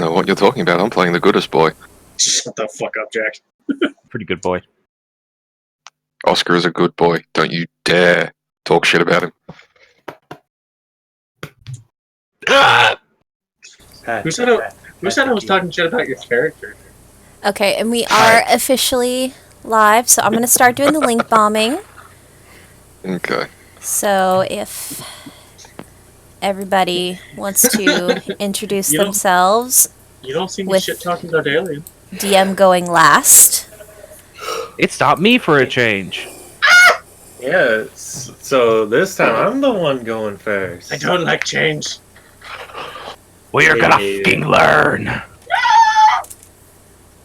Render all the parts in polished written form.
know what you're talking about. I'm playing the goodest boy. Shut the fuck up, Jack. Pretty good boy. Oscar is a good boy. Don't you dare talk shit about him. Who said I was talking shit about your character? Okay, and we are officially live, so I'm going to start doing the link bombing. Okay. So if everybody wants to introduce themselves, You don't see me With- shit talking about Alien. DM going last. It stopped me for a change. Yeah, so this time I'm the one going first. I don't like change. We're gonna Hey. fucking learn.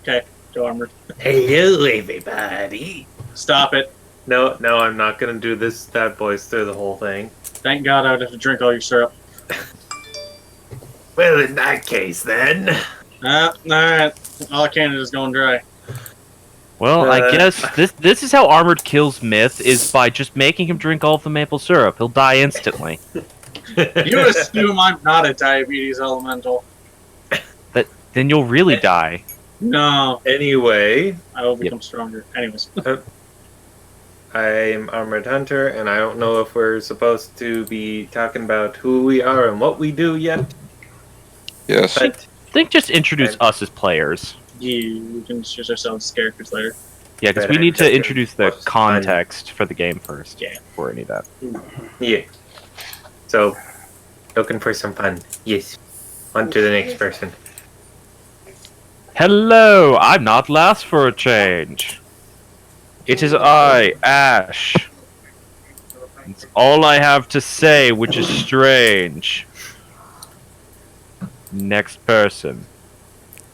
Okay, go Armored. Hello, everybody. Stop it. No, I'm not gonna do this bad boys through the whole thing. Thank God I would have to drink all your syrup. Well, in that case, then. Alright. All Canada's going dry. Well, I guess this is how Armored kills Myth, is by just making him drink all of the maple syrup. He'll die instantly. You assume I'm not a diabetes elemental. Then you'll really die. No, Anyway, I will become stronger. Anyways. I'm Armored Hunter, and I don't know if we're supposed to be talking about who we are and what we do yet. Yes. But I think just introduce us as players. We can choose ourselves as characters later. Yeah, because we need to introduce the context for the game first. Yeah. Before any of that. yeah. So, looking for some fun. Yes. On to the next person. Hello, I'm not last for a change. It is I, Ash. It's all I have to say, which is strange. Next person.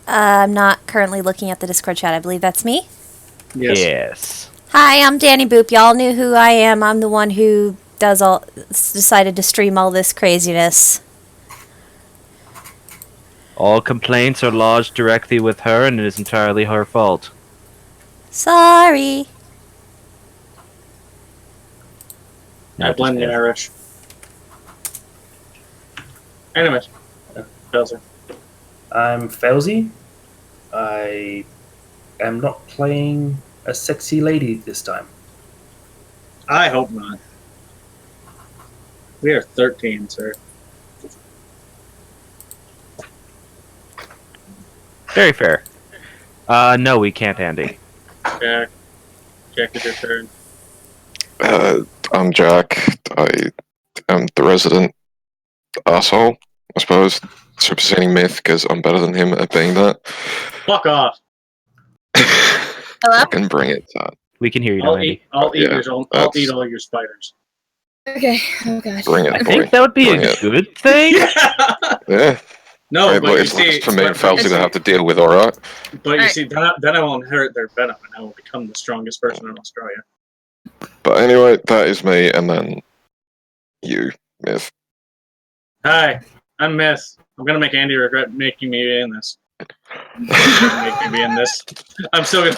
I'm not currently looking at the Discord chat. I believe that's me. Yes. Hi, I'm Danny Boop. Y'all knew who I am. I'm the one who decided to stream all this craziness. All complaints are lodged directly with her, and it is entirely her fault. Sorry. I blame the Irish. Anyways. Belzer. I'm Felzy. I am not playing a sexy lady this time. I hope not. We are 13, sir. Very fair. No, we can't, Andy. Jack, it's your turn. I'm Jack. I am the resident asshole, I suppose. Superseding Myth because I'm better than him at being that. Fuck off. Hello? I can bring it, Todd. We can hear you now, Andy. I'll eat that's- all your spiders. Okay. Oh, God. Bring it, I boy. think that would be Bring a it. good thing. Yeah. No, Right, but look, you it's see, less for me and but Felty you to have to deal with, alright? see, then I will inherit their venom, and I will become the strongest person in Australia. But anyway, that is me, and then you, Myth. Hi, I'm Myth. I'm gonna make Andy regret making me be in this. Make me be in this. I'm still gonna.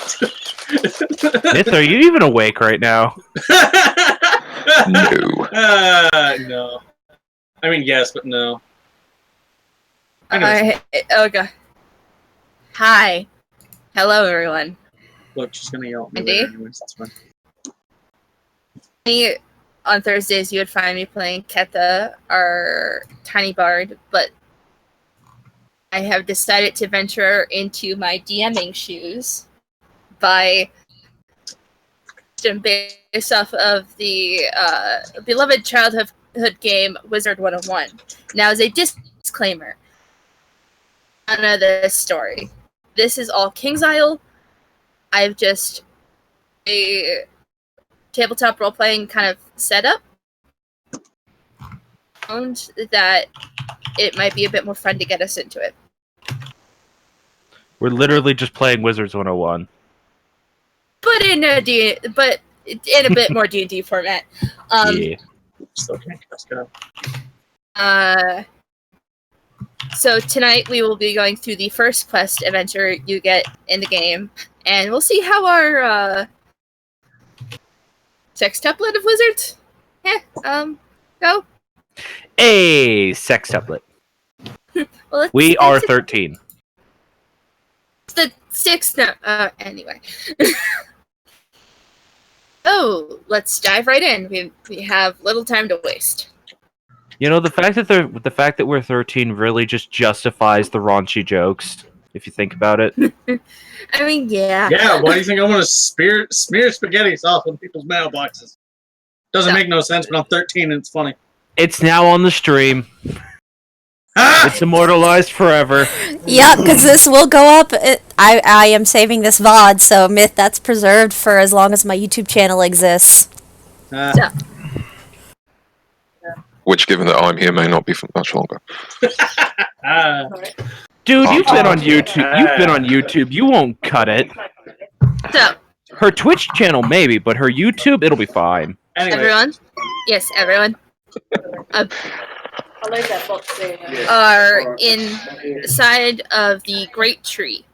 Myth, are you even awake right now? No. No. I mean, yes, but no. Okay. Hi. Hello, everyone. Look, she's gonna yell at me Andy? later anyways, that's fine. On Thursdays, you would find me playing Ketha, our tiny bard, but I have decided to venture into my DMing shoes by based off of the beloved childhood game Wizard 101. Now, as a disclaimer, none of this story. This is all King's Isle. I've just a tabletop role-playing kind of setup. Found that it might be a bit more fun to get us into it. We're literally just playing Wizards 101. But in a bit more D&D format. Yeah. Still can't cast God. So tonight we will be going through the first quest adventure you get in the game, and we'll see how our sextuplet of wizards go. A sextuplet. Well, We are 13. The 6th. No. Anyway. Oh, let's dive right in. We have little time to waste. You know, the fact that we're 13 really just justifies the raunchy jokes, if you think about it. I mean, yeah. Yeah, why do you think I want to smear spaghetti sauce on people's mailboxes? Doesn't make no sense, but I'm 13 and it's funny. It's now on the stream. Ah! It's immortalized forever. Yep, because this will go up. I am saving this VOD, so Myth, that's preserved for as long as my YouTube channel exists. Which, given that I'm here, may not be for much longer. Dude, you've been on YouTube. You've been on YouTube. You won't cut it. So, Her Twitch channel, maybe, but her YouTube, it'll be fine. Anyway, everyone. Yes, everyone. Are inside of the Great Tree.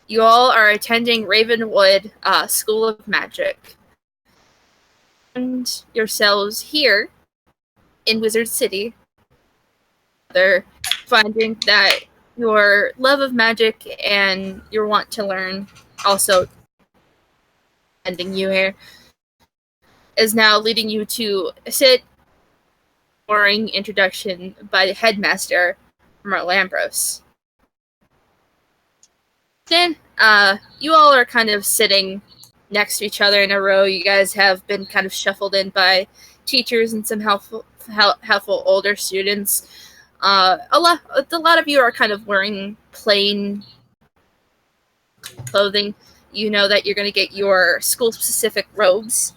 You all are attending Ravenwood School of Magic. And yourselves here in Wizard City. They're finding that your love of magic and your want to learn, also ending you here, is now leading you to sit boring introduction by the headmaster, Merle Ambrose. Then, you all are kind of sitting next to each other in a row. You guys have been kind of shuffled in by teachers and some helpful older students. A lot of you are kind of wearing plain clothing. You know that you're going to get your school-specific robes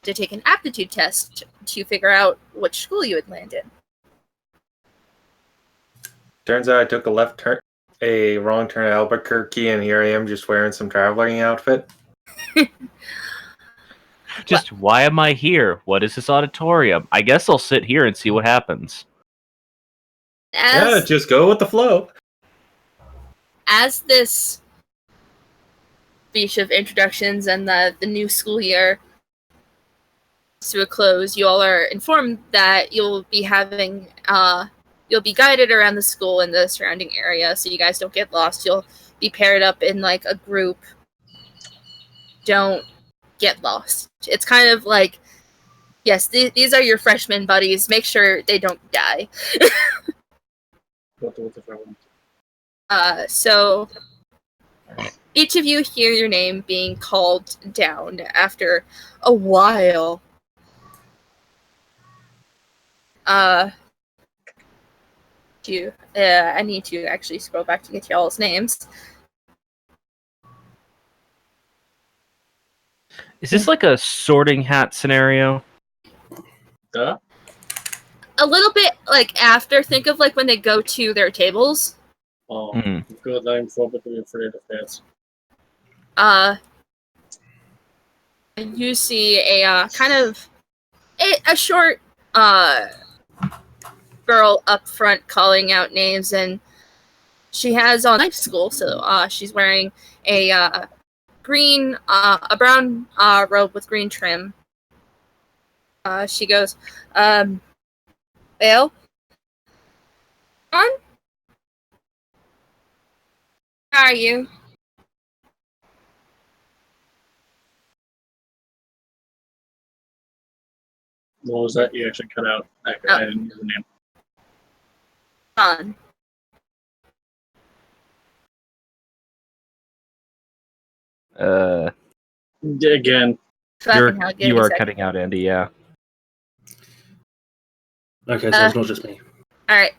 to take an aptitude test to figure out which school you would land in. Turns out I took a wrong turn at Albuquerque, and here I am just wearing some traveling outfit. Just, why am I here? What is this auditorium? I guess I'll sit here and see what happens. Yeah, just go with the flow. As this speech of introductions and the new school year to a close, you all are informed that you'll be having you'll be guided around the school and the surrounding area, so you guys don't get lost. You'll be paired up in like a group. Don't get lost. It's kind of like, yes, these are your freshman buddies. Make sure they don't die. So each of you hear your name being called down after a while. I need to actually scroll back to get y'all's names. Is this like a Sorting Hat scenario? Duh. A little bit like after, think of like when they go to their tables. Oh, Mhm. good. I'm phobically afraid of that. You see a kind of a short girl up front calling out names, and she has on knife school, so she's wearing a brown robe with green trim. She goes, Vale? On? How are you? What was that? You actually cut out. I didn't hear the name. On. Again. You are cutting out, Andy, yeah. Okay, so it's not just me. Alright.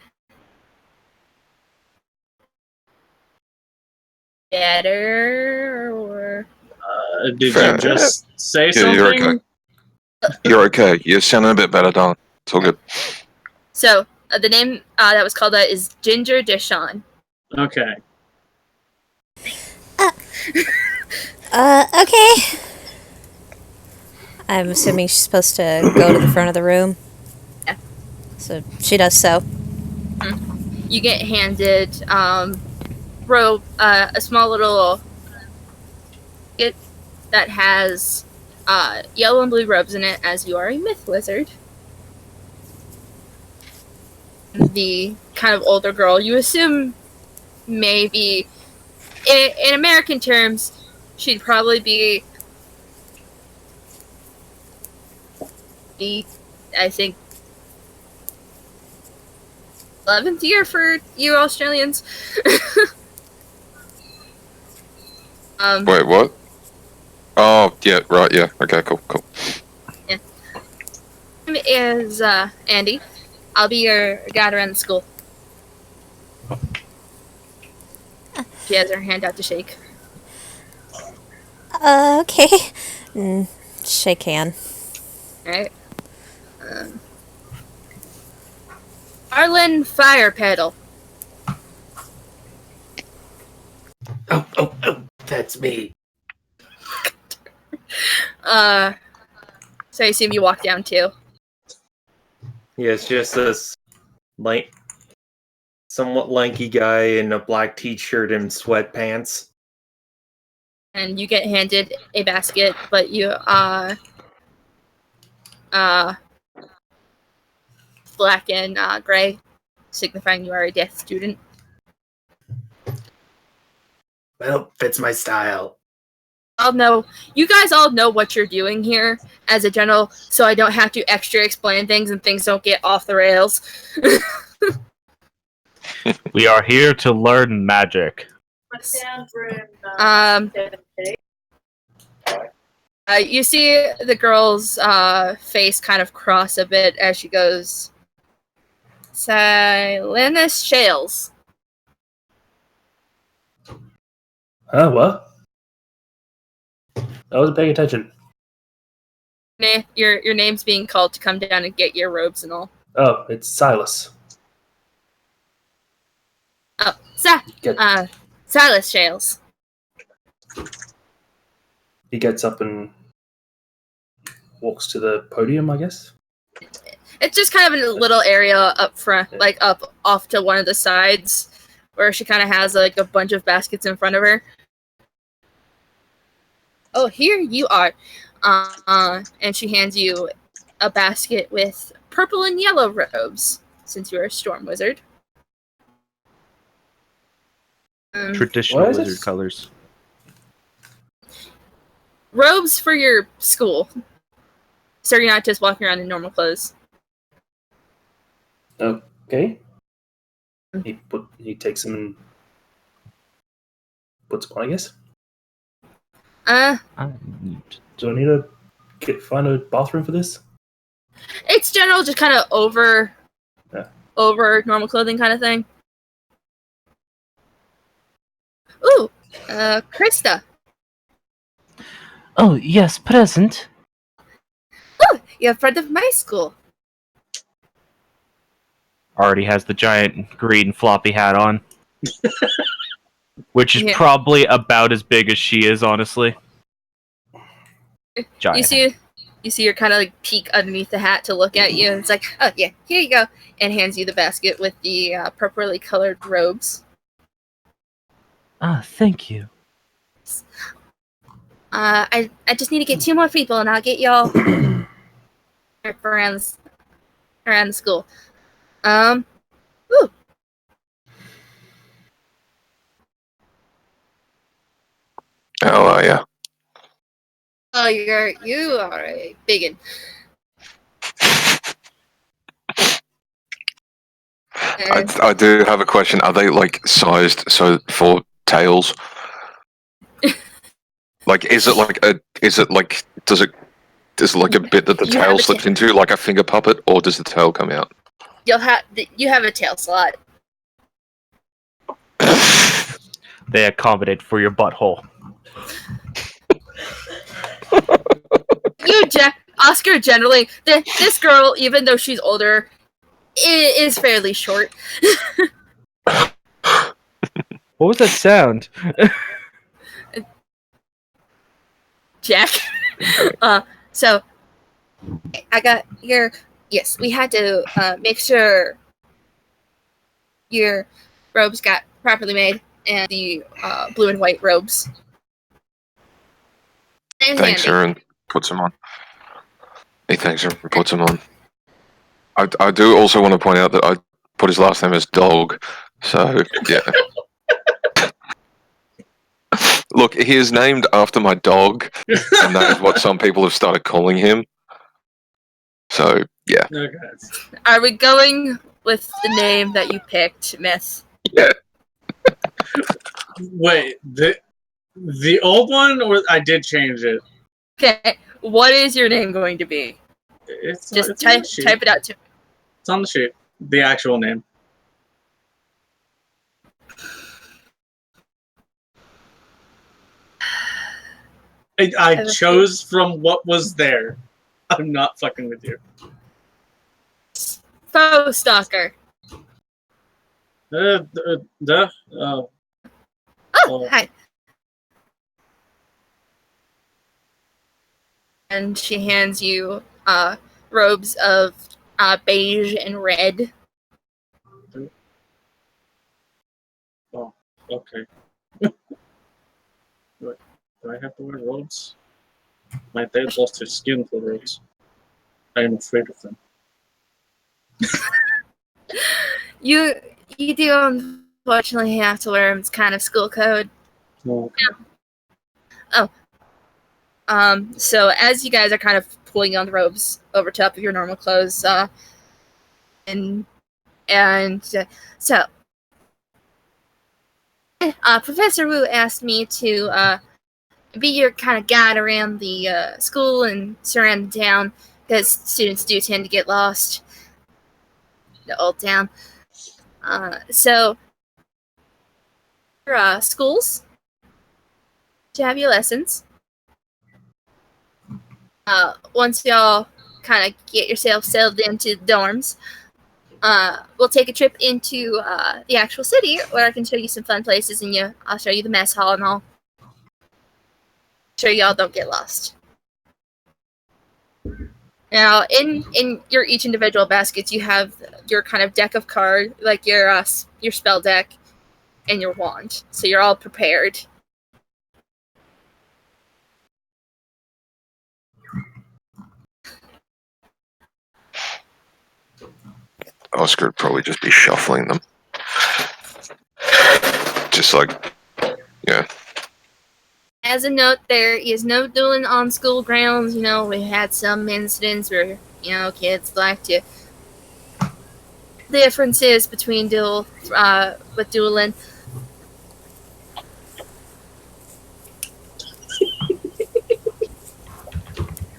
Better or... Did Fair. you just say Yeah, something? you're okay. You're okay. You're sounding a bit better, darling. It's all good. So, the name that was called out is Ginger Dishon. Okay. Okay. I'm assuming she's supposed to go to the front of the room. Yeah. So she does so. You get handed robe, a small little kit that has yellow and blue robes in it, as you are a myth wizard. The kind of older girl, you assume maybe in American terms, she'd probably be I think 11th year for you Australians. Wait, what? Oh, yeah, right, yeah. Okay, cool. My name is Andy. I'll be your guide around the school. She has her hand out to shake. Okay. Shake hand. Alright. Arlen Fire Pedal. Oh, that's me. So I assume you walk down too. Yeah, it's just this somewhat lanky guy in a black t-shirt and sweatpants. And you get handed a basket, but you black and gray, signifying you are a deaf student. Well, fits my style. You guys all know what you're doing here as a general, so I don't have to extra explain things and things don't get off the rails. We are here to learn magic. You see the girl's face kind of cross a bit as she goes, Silenus Shales. What? I wasn't paying attention. Nah, your name's being called to come down and get your robes and all. Oh, it's Silas. Oh, Get- Silas Shales. He gets up and walks to the podium, I guess. It's just kind of in a little area up front, like up off to one of the sides, where she kind of has like a bunch of baskets in front of her. Oh, here you are. And she hands you a basket with purple and yellow robes, since you're a storm wizard. Traditional What is wizard this? colors. Robes for your school. So you're not just walking around in normal clothes. Okay. He takes them and puts them on, I guess. Do I need to find a bathroom for this? It's general, just kind of over normal clothing kind of thing. Ooh, Krista. Oh, yes, present. Oh, you're a friend of my school. Already has the giant green floppy hat on. Which is Yeah. probably about as big as she is, honestly. Giant. You see her kind of like peek underneath the hat to look at you, and it's like, oh yeah, here you go, and hands you the basket with the purplely colored robes. Ah, thank you. I just need to get 2 more people, and I'll get y'all around the school. Ooh. How are ya? Oh, you are a biggin. I do have a question. Are they like sized so for tails? Like, is it like does it like a bit that the You have tail a slips into, like a finger puppet, or does the tail come out? You have a tail slot. They accommodate for your butthole. Oscar generally, this girl, even though she's older, is fairly short. What was that sound? Jack. So I got yes, we had to make sure your robes got properly made, and the blue and white robes. And Thanks, handy. Aaron. Puts him on. He thanks him and puts him on. I do also want to point out that I put his last name as Dog, so yeah. Look, he is named after my dog, and that is what some people have started calling him. So, yeah. Okay. Are we going with the name that you picked, Myth? Wait, the old one, or I did change it? Okay, what is your name going to be? It's Just it's on type the sheet. it out to me. It's on the sheet. The actual name. I chose from what was there. I'm not fucking with you. Foe Stalker. Oh, Oh, hi. And she hands you robes of beige and red. okay. Do I have to wear robes? My dad lost his skin for robes. I am afraid of them. You do unfortunately have to wear them. It's kind of school code. No. So as you guys are kind of pulling on the robes over top of your normal clothes, so Professor Wu asked me to be your kind of guide around the school and surrounding town, because students do tend to get lost. The old town. So, your schools to have your lessons. Once y'all kind of get yourself settled into the dorms, we'll take a trip into the actual city, where I can show you some fun places, and I'll show you the mess hall and all. Sure y'all don't get lost. Now, in your each individual baskets, you have your kind of deck of cards, like your spell deck, and your wand. So you're all prepared. Oscar would probably just be shuffling them. Just like, yeah. As a note, there is no dueling on school grounds. We had some incidents where, kids like to... differences between with dueling.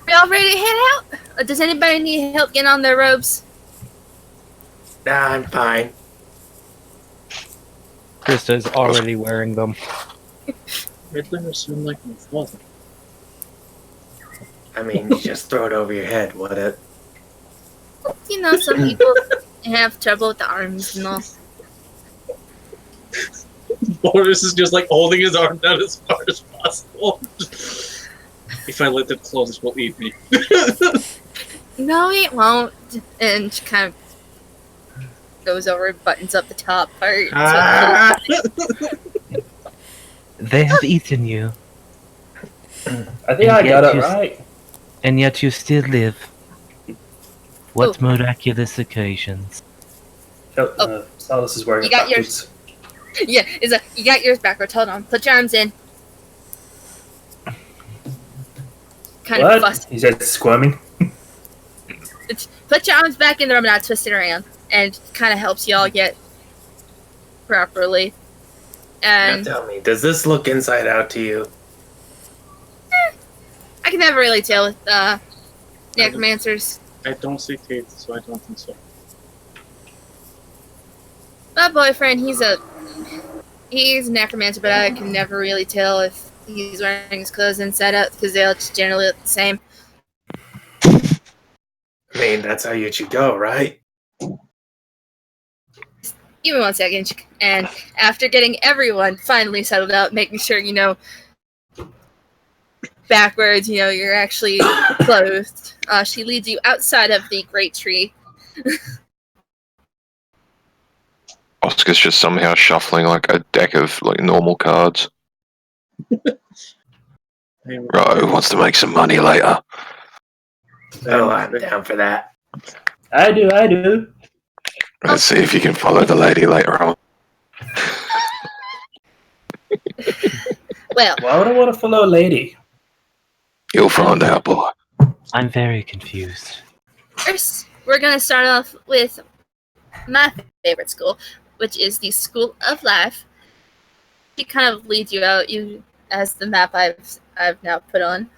Are y'all ready to head out? Or does anybody need help getting on their robes? Nah, I'm fine. Krista is already wearing them. I'd never seem like my father. I mean, you just throw it over your head, what it? Some people have trouble with the arms and all. Boris is just like holding his arm down as far as possible. If I let them close, it will eat me. No, it won't. And she kind of goes over and buttons up the top part. They have eaten you, I think I got it right. and yet you still live. What miraculous occasions. Silas is wearing You it got backwards. Yeah, you got yours backwards. Hold on. Put your arms in. Kind of What? fussy. He said squirming. Put your arms back in the room and I'll twist it around. And kind of helps y'all get properly. Now And tell me, does this look inside out to you? I can never really tell with necromancers. I don't see teeth, so I don't think so. My boyfriend, he's a necromancer, but I can never really tell if he's wearing his clothes inside out, because they all just generally look the same. I mean, that's how you should go, right? Give me 1 second. And after getting everyone finally settled out, making sure, backwards, you're actually clothed, she leads you outside of the great tree. Oscar's just somehow shuffling like a deck of like normal cards. Right, who wants to make some money later? Oh, I'm down for that. I do. Let's see if you can follow the lady later on. Well, Why would I want to follow a lady? You'll find out, boy. I'm very confused. first, we're going to start off with my favorite school, which is the School of Life. She kind of leads you out, as the map I've now put on.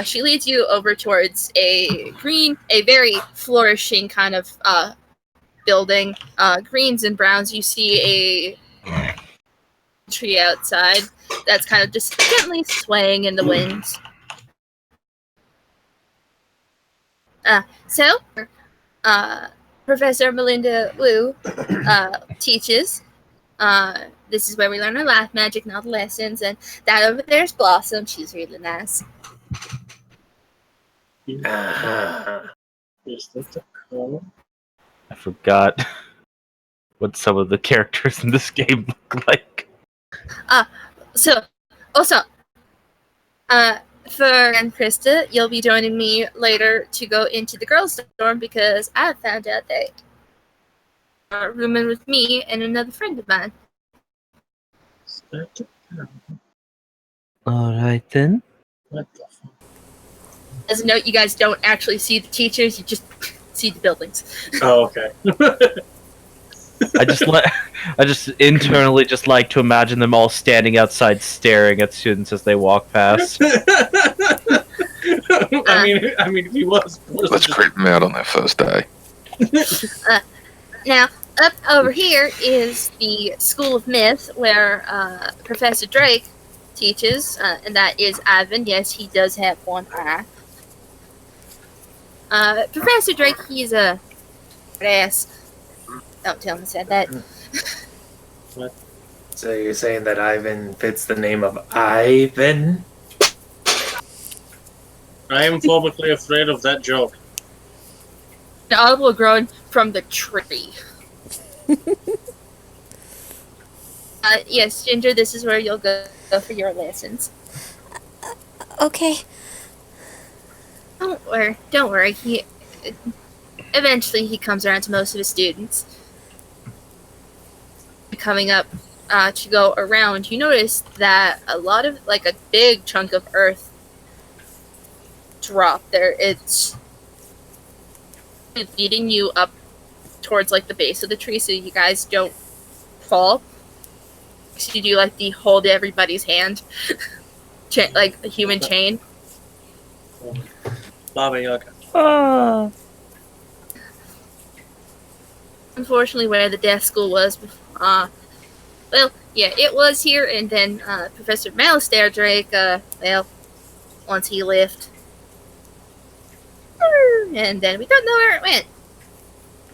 She leads you over towards a very flourishing kind of building. Greens and browns. You see a tree outside that's kind of just gently swaying in the wind. So, Professor Melinda Wu teaches. This is where we learn our life magic and all the lessons. And that over there is Blossom. She's really nice. Uh-huh. Is that the code? I forgot what some of the characters in this game look like. So, also, for and Krista, you'll be joining me later to go into the girls' dorm because I found out they are rooming with me and another friend of mine. Is that the code? Alright then. What the fuck? As a note, you guys don't actually see the teachers; you just see the buildings. Oh, okay. I just internally just like to imagine them all standing outside staring at students as they walk past. I mean, if he was. Let's creep them out on their first day. Now, up over here is the School of Myth, where Professor Drake teaches, and that is Ivan. Yes, he does have one eye. Professor Drake, he's a ass. Don't tell him I said that. So you're saying that Ivan fits the name of Ivan? I am publicly afraid of that joke. The olive grown from the tree. Yes, Ginger, this is where you'll go for your lessons. Okay. Don't worry. Eventually he comes around to most of his students. Coming up to go around, you notice that a lot of, like, a big chunk of earth dropped there. It's leading you up towards, like, the base of the tree so you guys don't fall. So you do, like, the hold everybody's hand, like a human chain. Baba Yaga. Unfortunately, where the death school was, well, yeah, it was here, and then Professor Malistaire Drake, once he left, and then we don't know where it went.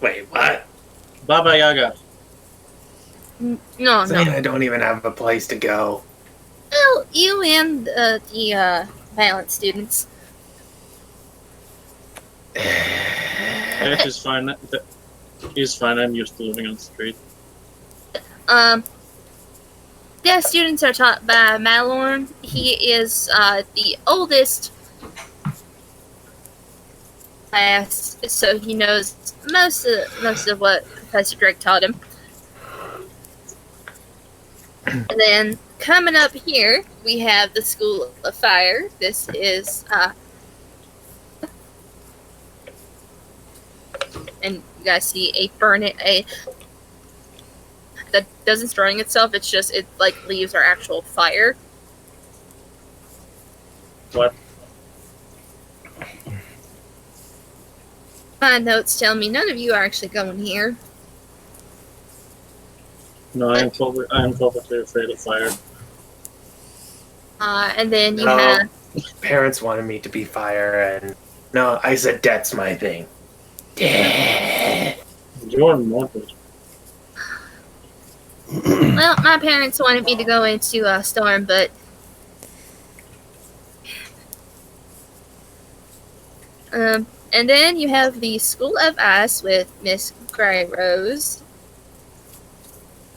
Wait, what? Baba Yaga. No. I don't even have a place to go. Well, you and the violent students. That is fine. He's fine. I'm used to living on the street. The students are taught by Malorn. He is the oldest class, so he knows most of what Professor Drake taught him. And then coming up here, we have the School of Fire. This is and you guys see a that doesn't destroying itself. It's just it like leaves are actual fire. What? My notes tell me none of you are actually going here. No, I am publicly afraid of fire. And then you No. have Parents wanted me to be fire, and no, I said that's my thing. Yeah. You're morbid. well, my parents wanted me to go into Storm, but and then you have the School of Ice with Miss Grey Rose.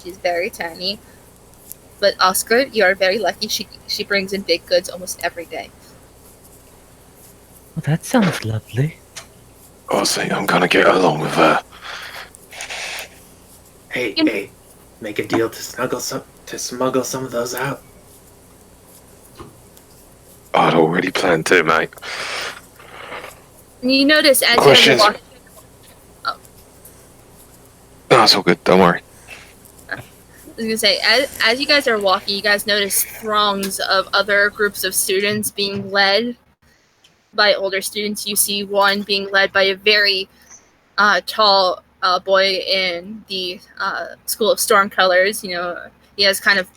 She's very tiny. But Oscar, you are very lucky. She brings in big goods almost every day. Well, that sounds lovely. I think I'm gonna get along with her. Hey, make a deal to smuggle some of those out. I'd already planned to, mate. And you notice as Questions? you guys are walking, No, it's all good. Don't worry. I was gonna say, as you guys are walking, you guys notice throngs of other groups of students being led by older students. You see one being led by a very tall boy in the School of Storm Colors. You know, he has kind of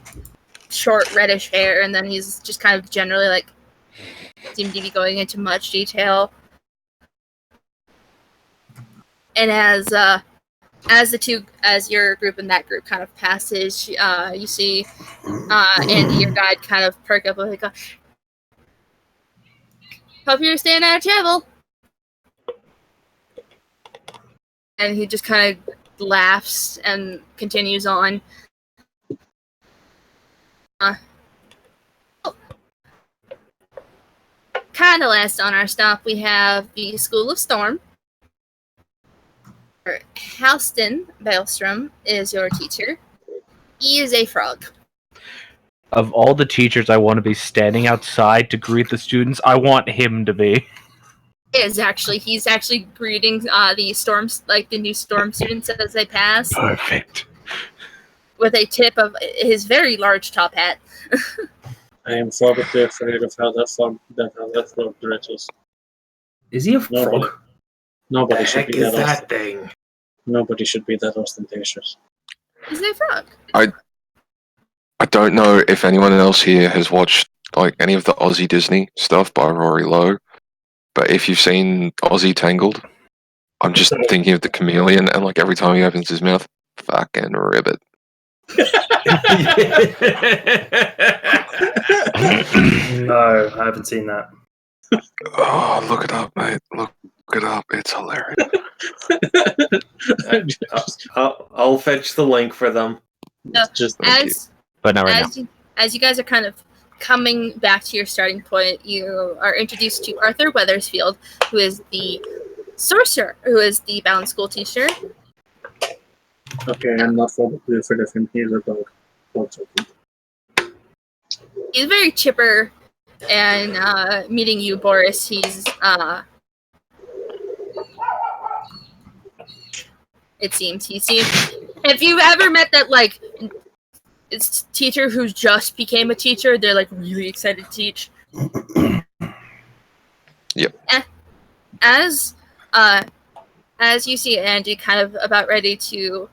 short reddish hair, and then he's just kind of generally like seem to be going into much detail. And as your group and that group kind of passes, you see Andy, your guide, kind of perk up like, "Hope you're staying out of trouble." And he just kind of laughs and continues on. Kind of last on our stop, we have the School of Storm. Houston Bailstrom is your teacher. He is a frog. Of all the teachers I want to be standing outside to greet the students, I want him to be. He's actually greeting the storms, like the new storm students as they pass, Perfect. with a tip of his very large top hat. I am probably afraid of how that frog dresses. Is he a frog? Nobody The should heck be is that. that thing? Nobody should be that ostentatious. He's a frog. I don't know if anyone else here has watched like any of the Aussie Disney stuff by Rory Lowe, but if you've seen Aussie Tangled, I'm just thinking of the chameleon, and like every time he opens his mouth, fucking ribbit. No, I haven't seen that. Oh, look it up, mate. Look it up. It's hilarious. I'll fetch the link for them. Just But not right now. As you guys are kind of coming back to your starting point, you are introduced to Arthur Weathersfield, who is the sorcerer, who is the bound school teacher. okay, I'm not probably afraid of him. He's a dog. He's very chipper, and meeting you, Boris, he's it seems if you've ever met that like it's teacher who just became a teacher, they're like really excited to teach. Yep. As you see Andy kind of about ready to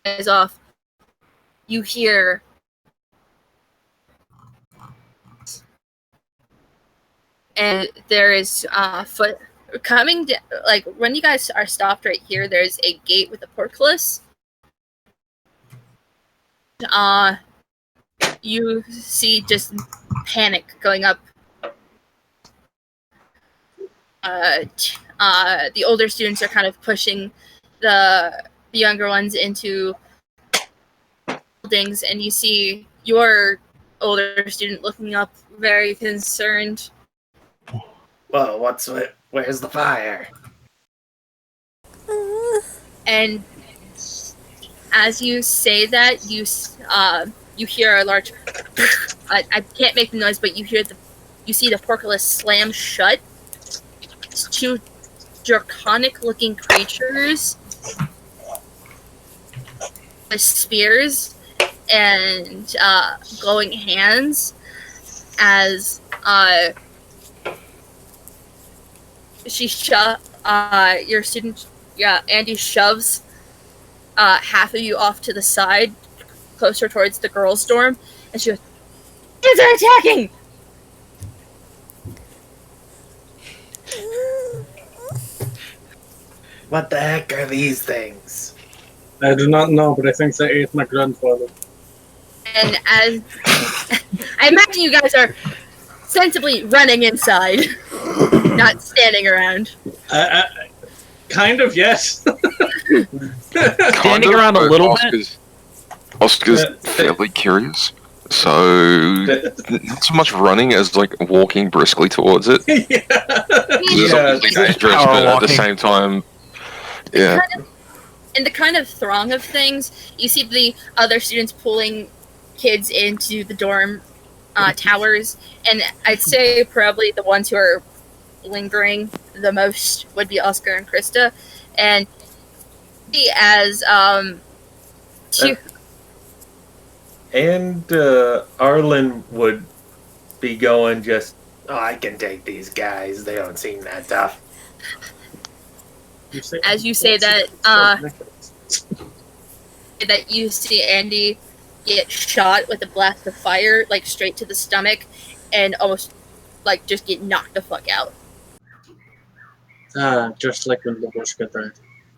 is off, you hear and there is foot coming like when you guys are stopped right here, there's a gate with a portcullis. You see just panic going up. The older students are kind of pushing the younger ones into buildings, and you see your older student looking up, very concerned. Whoa, where's the fire? And as you say that, you hear a large. I can't make the noise, but you see the portcullis slam shut. It's two draconic-looking creatures with spears and glowing hands. As your student, Andy shoves half of you off to the side, closer towards the girls' dorm, and she goes, "Kids are attacking!" What the heck are these things? I do not know, but I think they ate my grandfather. And as I imagine you guys are sensibly running inside, not standing around. Kind of, yes. Standing around a little bit? Oscar's fairly curious, so not so much running as like walking briskly towards it. Yeah. It's obviously dangerous, Power but at the walking. same time, yeah. In the kind of throng of things, you see the other students pulling kids into the dorm towers, and I'd say probably the ones who are lingering the most would be Oscar and Krista, and as two, And Arlen would be going just, oh, I can take these guys. They don't seem that tough. as you say that, that you see Andy get shot with a blast of fire, like straight to the stomach, and almost like just get knocked the fuck out. Just like when Babushka died.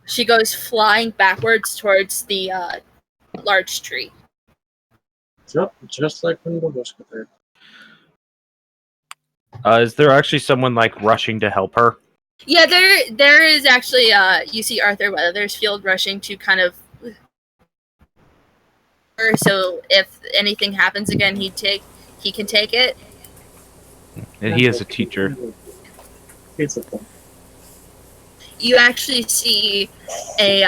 She goes flying backwards towards the large tree. Yep, just like when Babushka died. Is there actually someone like rushing to help her? Yeah, there is actually you see Arthur Weathersfield rushing to kind of, so if anything happens again, he can take it. And he is a teacher. It's a thing. You actually see a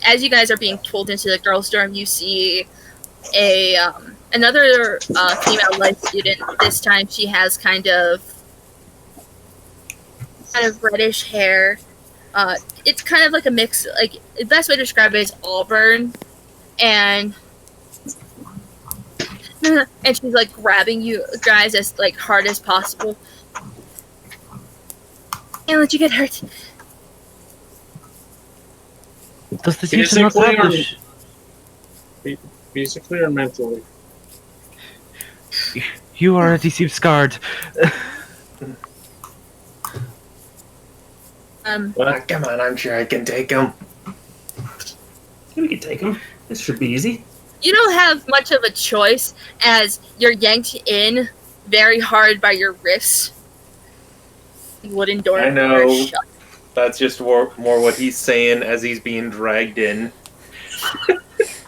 as you guys are being pulled into the girls' dorm, you see a another female life student. This time, she has kind of reddish hair. It's kind of like a mix. Like the best way to describe it is auburn, and she's like grabbing you guys as like hard as possible. Can't let you get hurt. Does the teacher not Physically have or- the Physically or mentally? You already seem scarred. What? Come on, I'm sure I can take them. We can take him. This should be easy. You don't have much of a choice as you're yanked in very hard by your wrists. Wooden door. I know. are shut. That's just more what he's saying as he's being dragged in.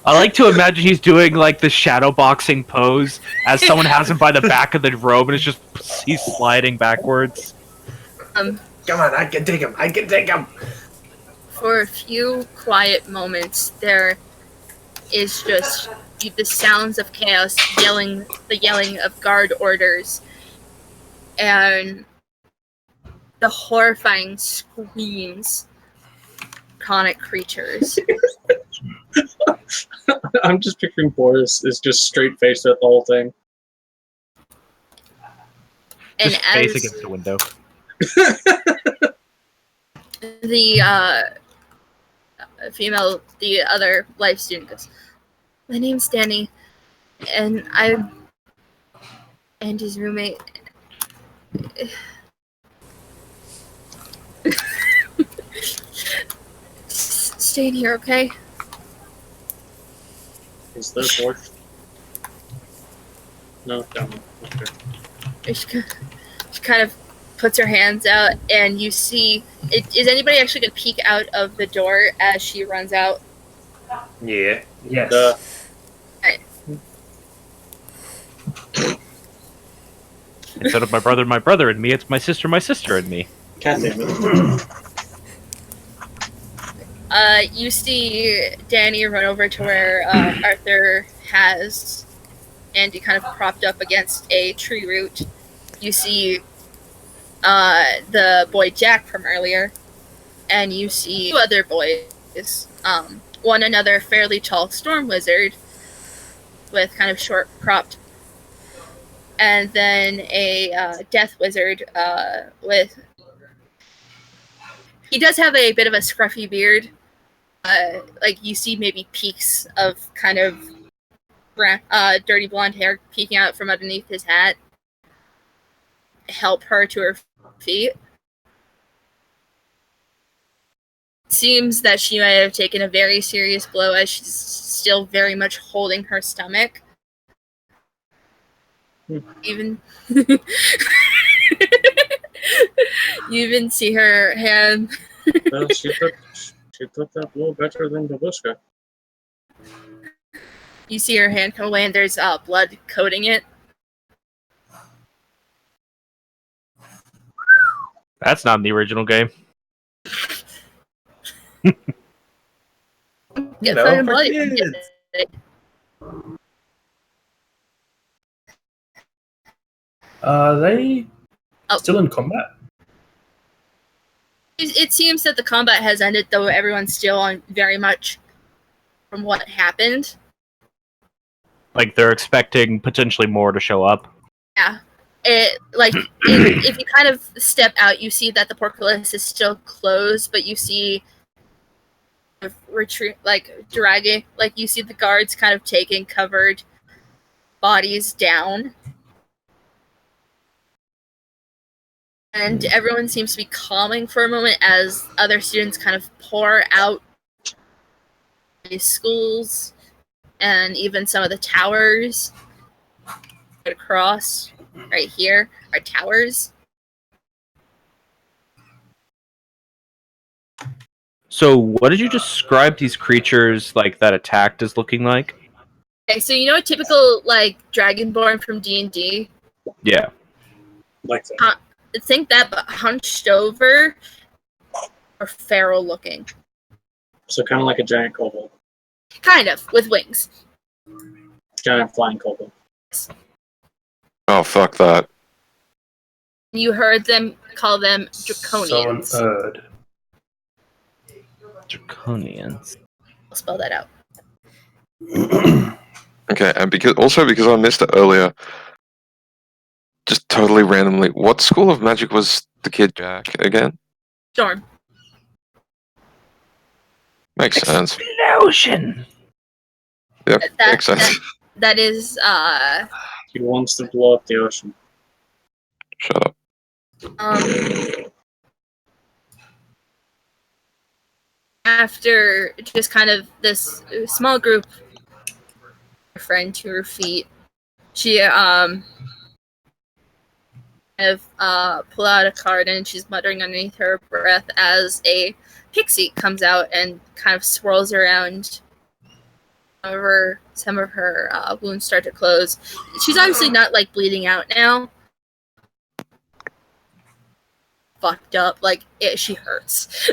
I like to imagine he's doing like the shadow boxing pose as someone has him by the back of the robe and it's just he's sliding backwards. Come on, I can take him. I can take him. For a few quiet moments, there is just the sounds of chaos, the yelling of guard orders, and the horrifying screams of conic creatures. I'm just picturing Boris is just straight faced at the whole thing. And Just face as against the window. the female, the other life student goes, "My name's Danny, and I'm Andy's roommate." Stay in here, okay? Is there Boris? No, don't. Okay. She kind of puts her hands out, and you see. Is anybody actually going to peek out of the door as she runs out? Yeah. Yes. Instead of my brother, and me, it's my sister, and me. God damn it. You see Danny run over to where Arthur has Andy kind of propped up against a tree root. You see the boy Jack from earlier, and you see two other boys. One another fairly tall storm wizard with kind of short cropped, and then a death wizard with. He does have a bit of a scruffy beard. Like you see maybe peaks of kind of dirty blonde hair peeking out from underneath his hat. Help her to her feet. Seems that she might have taken a very serious blow as she's still very much holding her stomach. Even you even see her hand. Well, she took that blow better than Babushka. You see her hand come away, and there's blood coating it. That's not in the original game. Get No, fucking for bloody. kids. Are they Oh. still in combat? It seems that the combat has ended, though everyone's still on very much from what happened. Like they're expecting potentially more to show up. Yeah. If you kind of step out, you see that the portcullis is still closed, but you see retreat, like dragging, like you see the guards kind of taking covered bodies down. And everyone seems to be calming for a moment as other students kind of pour out these schools and even some of the towers right across right here are towers. So, what did you describe these creatures like that attacked as looking like? Okay, so you know a typical like dragonborn from D&D? Yeah. Like that. Think that, but hunched over or feral looking. So kind of like a giant kobold. Kind of, with wings. Giant flying kobold. Oh, fuck that. You heard them call them Someone draconians. heard. Draconians. I'll spell that out. Okay, and because I missed it earlier, just totally randomly, what school of magic was the kid Jack again? Storm. Makes sense. Explosion! Yep, That- makes sense. That is, He wants to blow up the ocean. Shut up. After just kind of this small group, her friend to her feet, she kind of pull out a card and she's muttering underneath her breath as a pixie comes out and kind of swirls around. Some of her wounds start to close. She's obviously not like bleeding out now. Fucked up, like she hurts.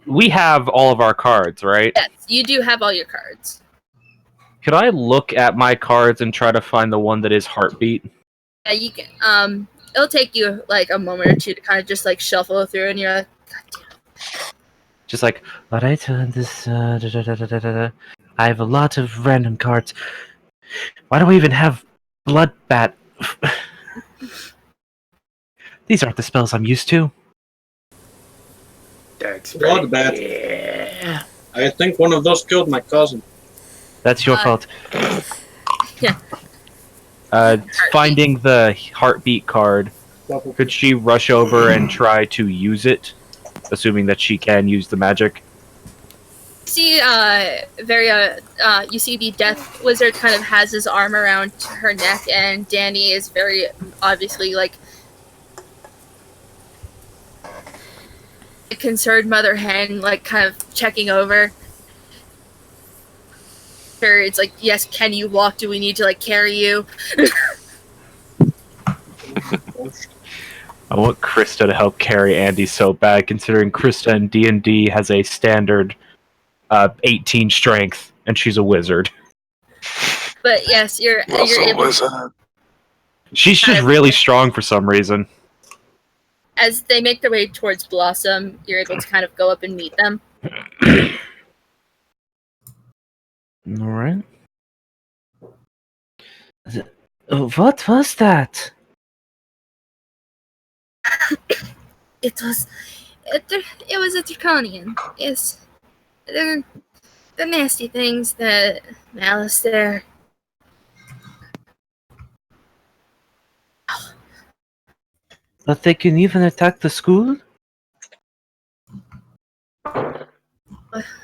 We have all of our cards, right? Yes, you do have all your cards. Could I look at my cards and try to find the one that is heartbeat? Yeah, you can. It'll take you like a moment or two to kind of just like shuffle through, and you're like, God damn. Just like, alright, this, I have a lot of random cards. Why do we even have Bloodbat? These aren't the spells I'm used to. Bloodbat. Yeah. I think one of those killed my cousin. That's your fault. Yeah. Finding the heartbeat card, could she rush over and try to use it? Assuming that she can use the magic. You see, you see the Death Wizard kind of has his arm around her neck, and Danny is very obviously like a concerned mother hen, like kind of checking over. Her, it's like, yes, can you walk? Do we need to like carry you? I want Krista to help carry Andy so bad, considering Krista in D&D has a standard 18 strength, and she's a wizard. But yes, you're able. She's just really strong for some reason. As they make their way towards Blossom, you're able to kind of go up and meet them. Alright. What was that? It was a draconian. Yes, the nasty things that Malice there. But they can even attack the school?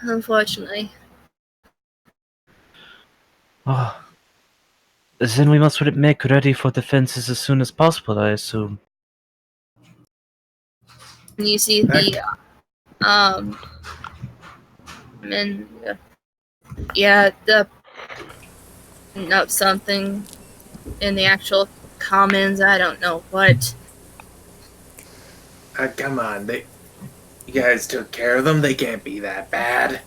Unfortunately, Oh. Then we must make ready for defenses as soon as possible, I assume. and you see the and yeah, the up something in the actual commons. I don't know what. Come on, you guys took care of them. They can't be that bad.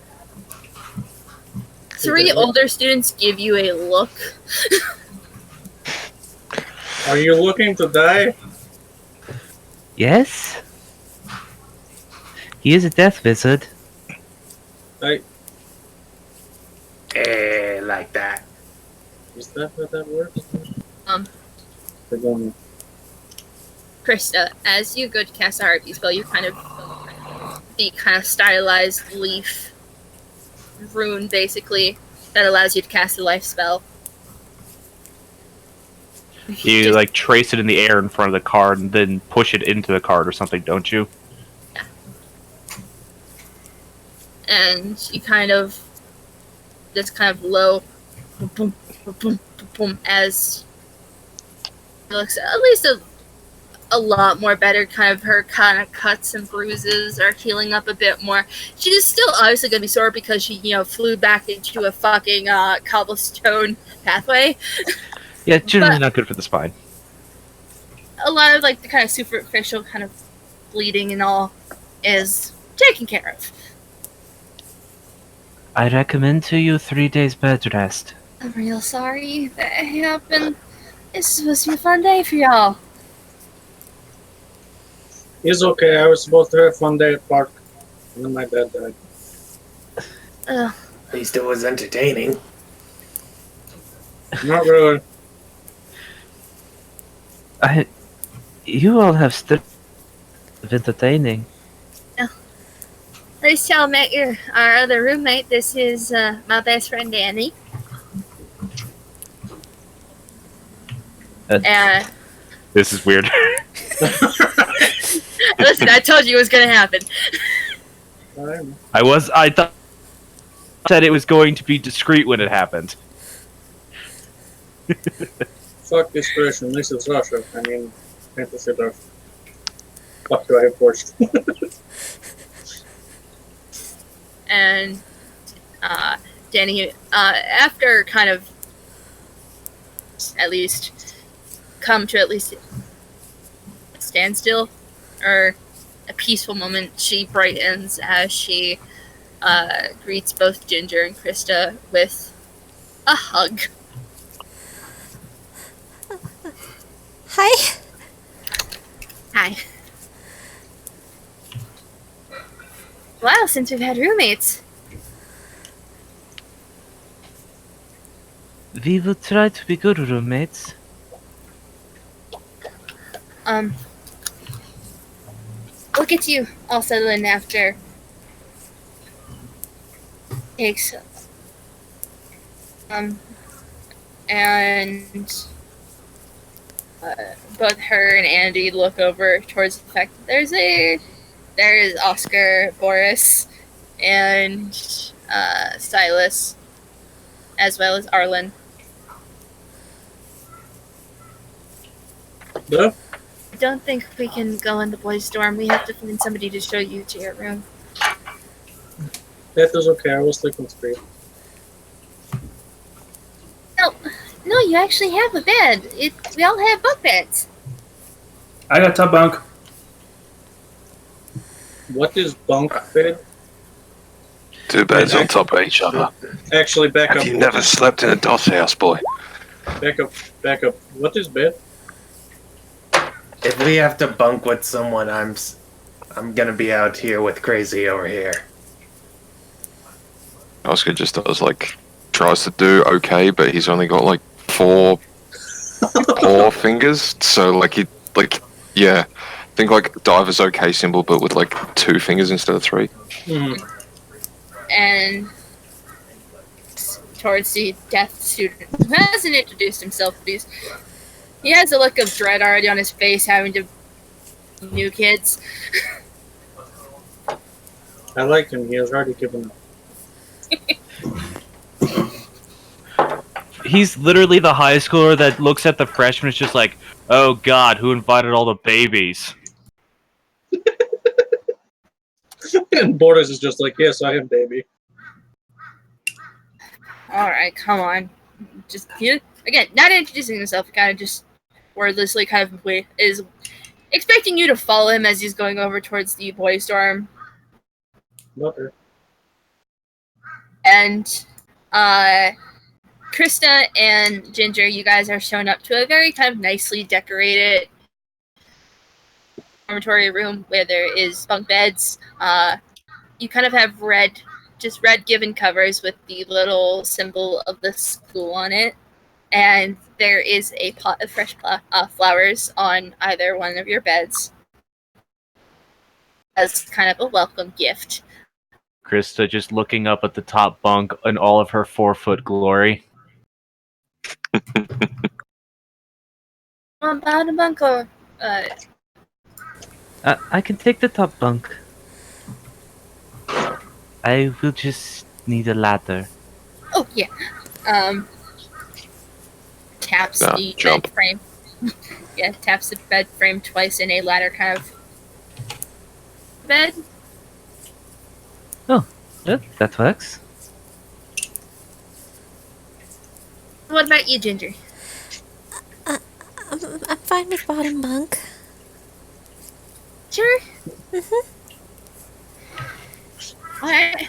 Three older students give you a look. Are you looking to die? Yes? He is a death wizard. Like that. Is that how that works? Um. I don't know. Krista, as you go to cast a heartbeat spell, you kind of the kind of stylized leaf rune, basically, that allows you to cast a life spell. You Just- like trace it in the air in front of the card and then push it into the card or something, don't you? and you kind of this kind of low boom, boom, boom, boom, boom, as it looks at least a lot more better. Kind of her kind of cuts and bruises are healing up a bit more. She is still obviously going to be sore because she, flew back into a fucking cobblestone pathway. Yeah, generally But- not good for the spine. A lot of like the kind of superficial kind of bleeding and all is taken care of. I recommend to you 3 days bed rest. I'm real sorry that happened. It's supposed to be a fun day for y'all. It's okay. I was supposed to have a fun day at park, and then my dad died. Ugh. At least it was entertaining. Not really. You all have still of entertaining. Please tell Matt, our other roommate, this is my best friend Danny. This is weird. Listen, I told you it was gonna happen. I thought that it was going to be discreet when it happened. Fuck this person. This is Russia. I mean, fantasy stuff. Fuck do I have forced? And Danny, after kind of at least come to at least a standstill or a peaceful moment, she brightens as she greets both Ginger and Krista with a hug. Hi. Hi. Wow, since we've had roommates. We will try to be good roommates. We'll get you all settled in after. Takes. And both her and Andy look over towards the fact that there is Oscar, Boris, and Silas, as well as Arlen. Yeah? I don't think we can go in the boys' dorm. We have to find somebody to show you to your room. That was okay. I was sleeping straight. No, you actually have a bed. We all have bunk beds. I got top bunk. What is bunk bed? Two beds on top of each other. Actually, back Have up. you never slept in a DOS house, boy? Back up. What is bed? If we have to bunk with someone, I'm gonna be out here with Crazy over here. Oscar just does tries to do okay, but he's only got four paw fingers. So yeah, I think Diver's okay symbol, but with 2 fingers instead of 3. Mm-hmm. And towards the deaf student who hasn't introduced himself, please. He has a look of dread already on his face, having to new kids. I like him. He has already given up. He's literally the high schooler that looks at the freshman and is just like, oh god, who invited all the babies? And Boris is just like, yes, I am, baby. Alright, come on. Just, again, not introducing himself, kind of just wordlessly kind of is expecting you to follow him as he's going over towards the boys' dorm. Butter. And Krista and Ginger, you guys are shown up to a very kind of nicely decorated dormitory room where there is bunk beds. You kind of have red given covers with the little symbol of the school on it. And there is a pot of fresh flowers on either one of your beds as kind of a welcome gift. Krista just looking up at the top bunk in all of her 4-foot glory. About a bunk or I can take the top bunk. I will just need a ladder. oh yeah. Taps Yeah, the jump. bed frame. Yeah, taps the bed frame twice in a ladder kind of bed. Yeah, that works. What about you, Ginger? I'm fine with bottom bunk. Sure. Mhm. Alright.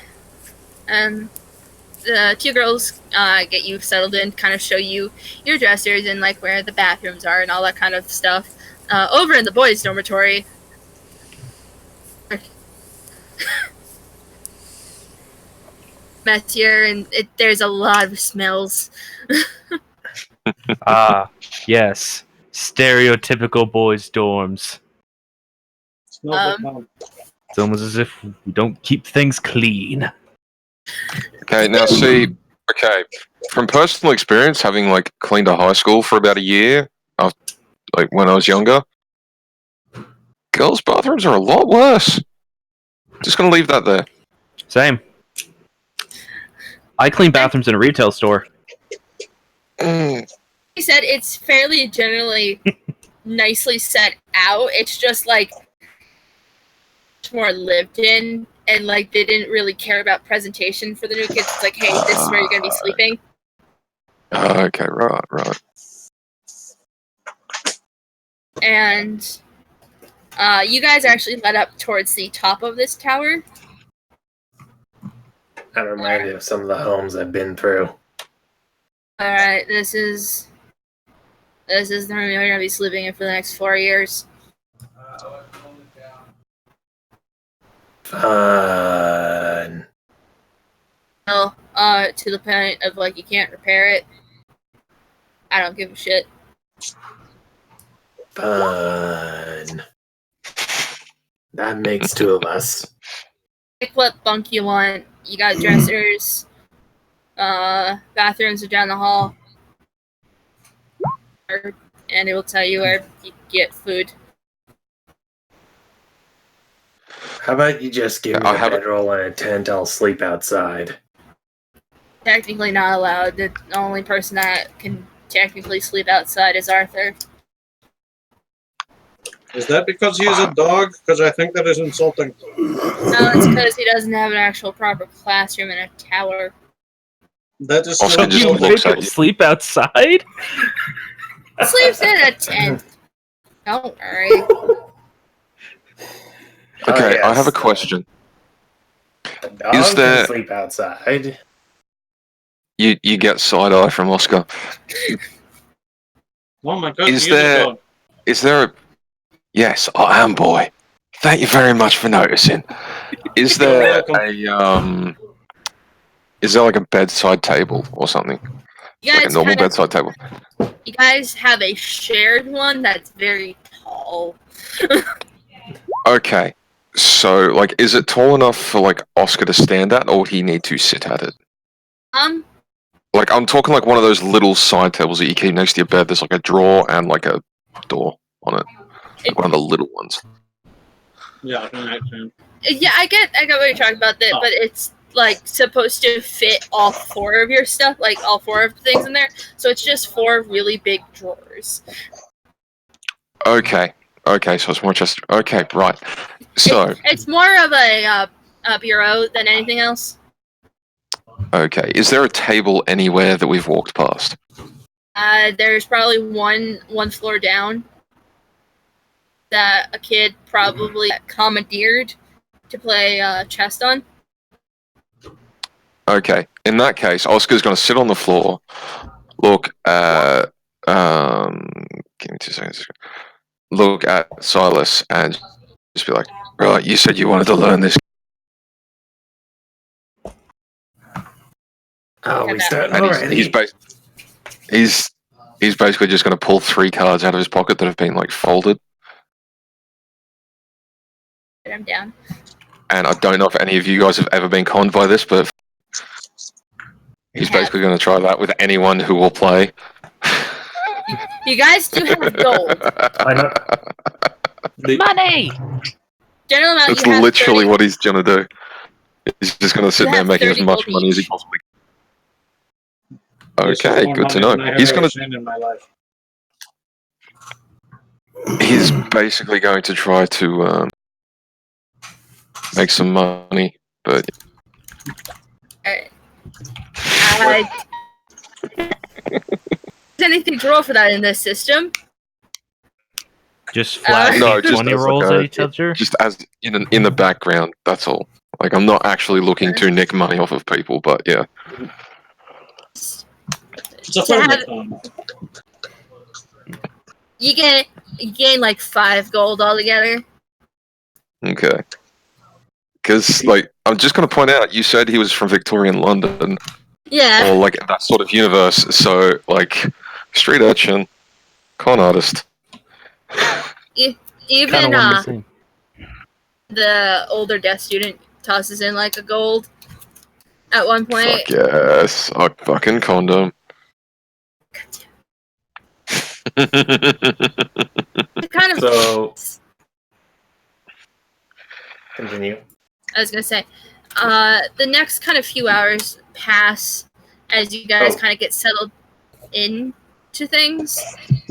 The two girls get you settled in, kind of show you your dressers and like where the bathrooms are and all that kind of stuff. Over in the boys' dormitory. Messier, and there's a lot of smells. Ah, yes. Stereotypical boys' dorms. Smells like mom. It's almost as if we don't keep things clean. Okay, now see, okay, from personal experience, having like cleaned a high school for about a year, like when I was younger, girls' bathrooms are a lot worse. Just gonna leave that there. Same. I clean bathrooms in a retail store. Mm, He said it's fairly generally nicely set out. It's just like more lived in, and like they didn't really care about presentation for the new kids. It's like, hey, this is where you're gonna be sleeping. okay, right. And you guys are actually led up towards the top of this tower. That reminds me of some of the homes I've been through. All right, this is the room you're gonna be sleeping in for the next 4 years. Fun. Well, to the point of like you can't repair it. I don't give a shit. Fun. That makes two of us. Pick what bunk you want. You got dressers. Bathrooms are down the hall. And it will tell you where you get food. How about you just give me I'll a have a- bedroll and a tent? I'll sleep outside. Technically not allowed. The only person that can technically sleep outside is Arthur. Is that because he is a dog? Because I think that is insulting. No, it's because he doesn't have an actual proper classroom in a tower. That is Also, still just You looks make insulting. at him you. sleep outside? Sleeps in a tent. Don't worry. Okay, I yes, have a question. The dog Is there- can sleep outside. You get side eye from Oscar. Oh my god, Is he is a there- dog. Is there a? Yes, I am, boy. Thank you very much for noticing. Is You're there welcome. Is there like a bedside table or something? You Like a guys, normal kind of, bedside table? you guys have a shared one that's very tall. Okay. So, like, is it tall enough for like Oscar to stand at, or would he need to sit at it? Like, I'm talking like one of those little side tables that you keep next to your bed. There's like a drawer and like a door on it. Like one of the little ones. Yeah, I can imagine. Yeah, I get what you're talking about, that, Oh. but it's like supposed to fit all 4 of your stuff, like all 4 of the things in there. So it's just 4 really big drawers. Okay. Okay, so it's more just okay, right. So, It's more of a bureau than anything else. okay, is there a table anywhere that we've walked past? There's probably one floor down that a kid probably commandeered to play chess on. Okay. In that case, Oscar's going to sit on the floor, look at give me 2 seconds. Look at Silas and just be like, right, you said you wanted to learn this. Oh, we starting And already? he's basically just going to pull 3 cards out of his pocket that have been like folded. I'm down. And I don't know if any of you guys have ever been conned by this, but he's basically going to try that with anyone who will play. You guys do have gold. I know. Money! General amount That's you have literally 30 what he's going to do. He's just going to sit You there have making as 30 much gold money as he each. possibly This is Okay, more good to money know. than I He's have going ever seen in my life. to. He's basically going to try to make some money, but Alright. Is anything to roll for that in this system? Just flash No, just 20 as like rolls a- at each other. just as in the background. That's all. Like I'm not actually looking to nick money off of people, but yeah. It's a To fun have- fun. You gain like 5 gold altogether. Okay. Because like I'm just going to point out, you said he was from Victorian London, Yeah. or like that sort of universe. So like street urchin, con artist. Even Kind of one the same. the older death student tosses in like a gold at one point. Fuck yes, I fucking condom. It kind of. So, continue. I was gonna say, the next kind of few hours pass as you guys Oh. kind of get settled into things.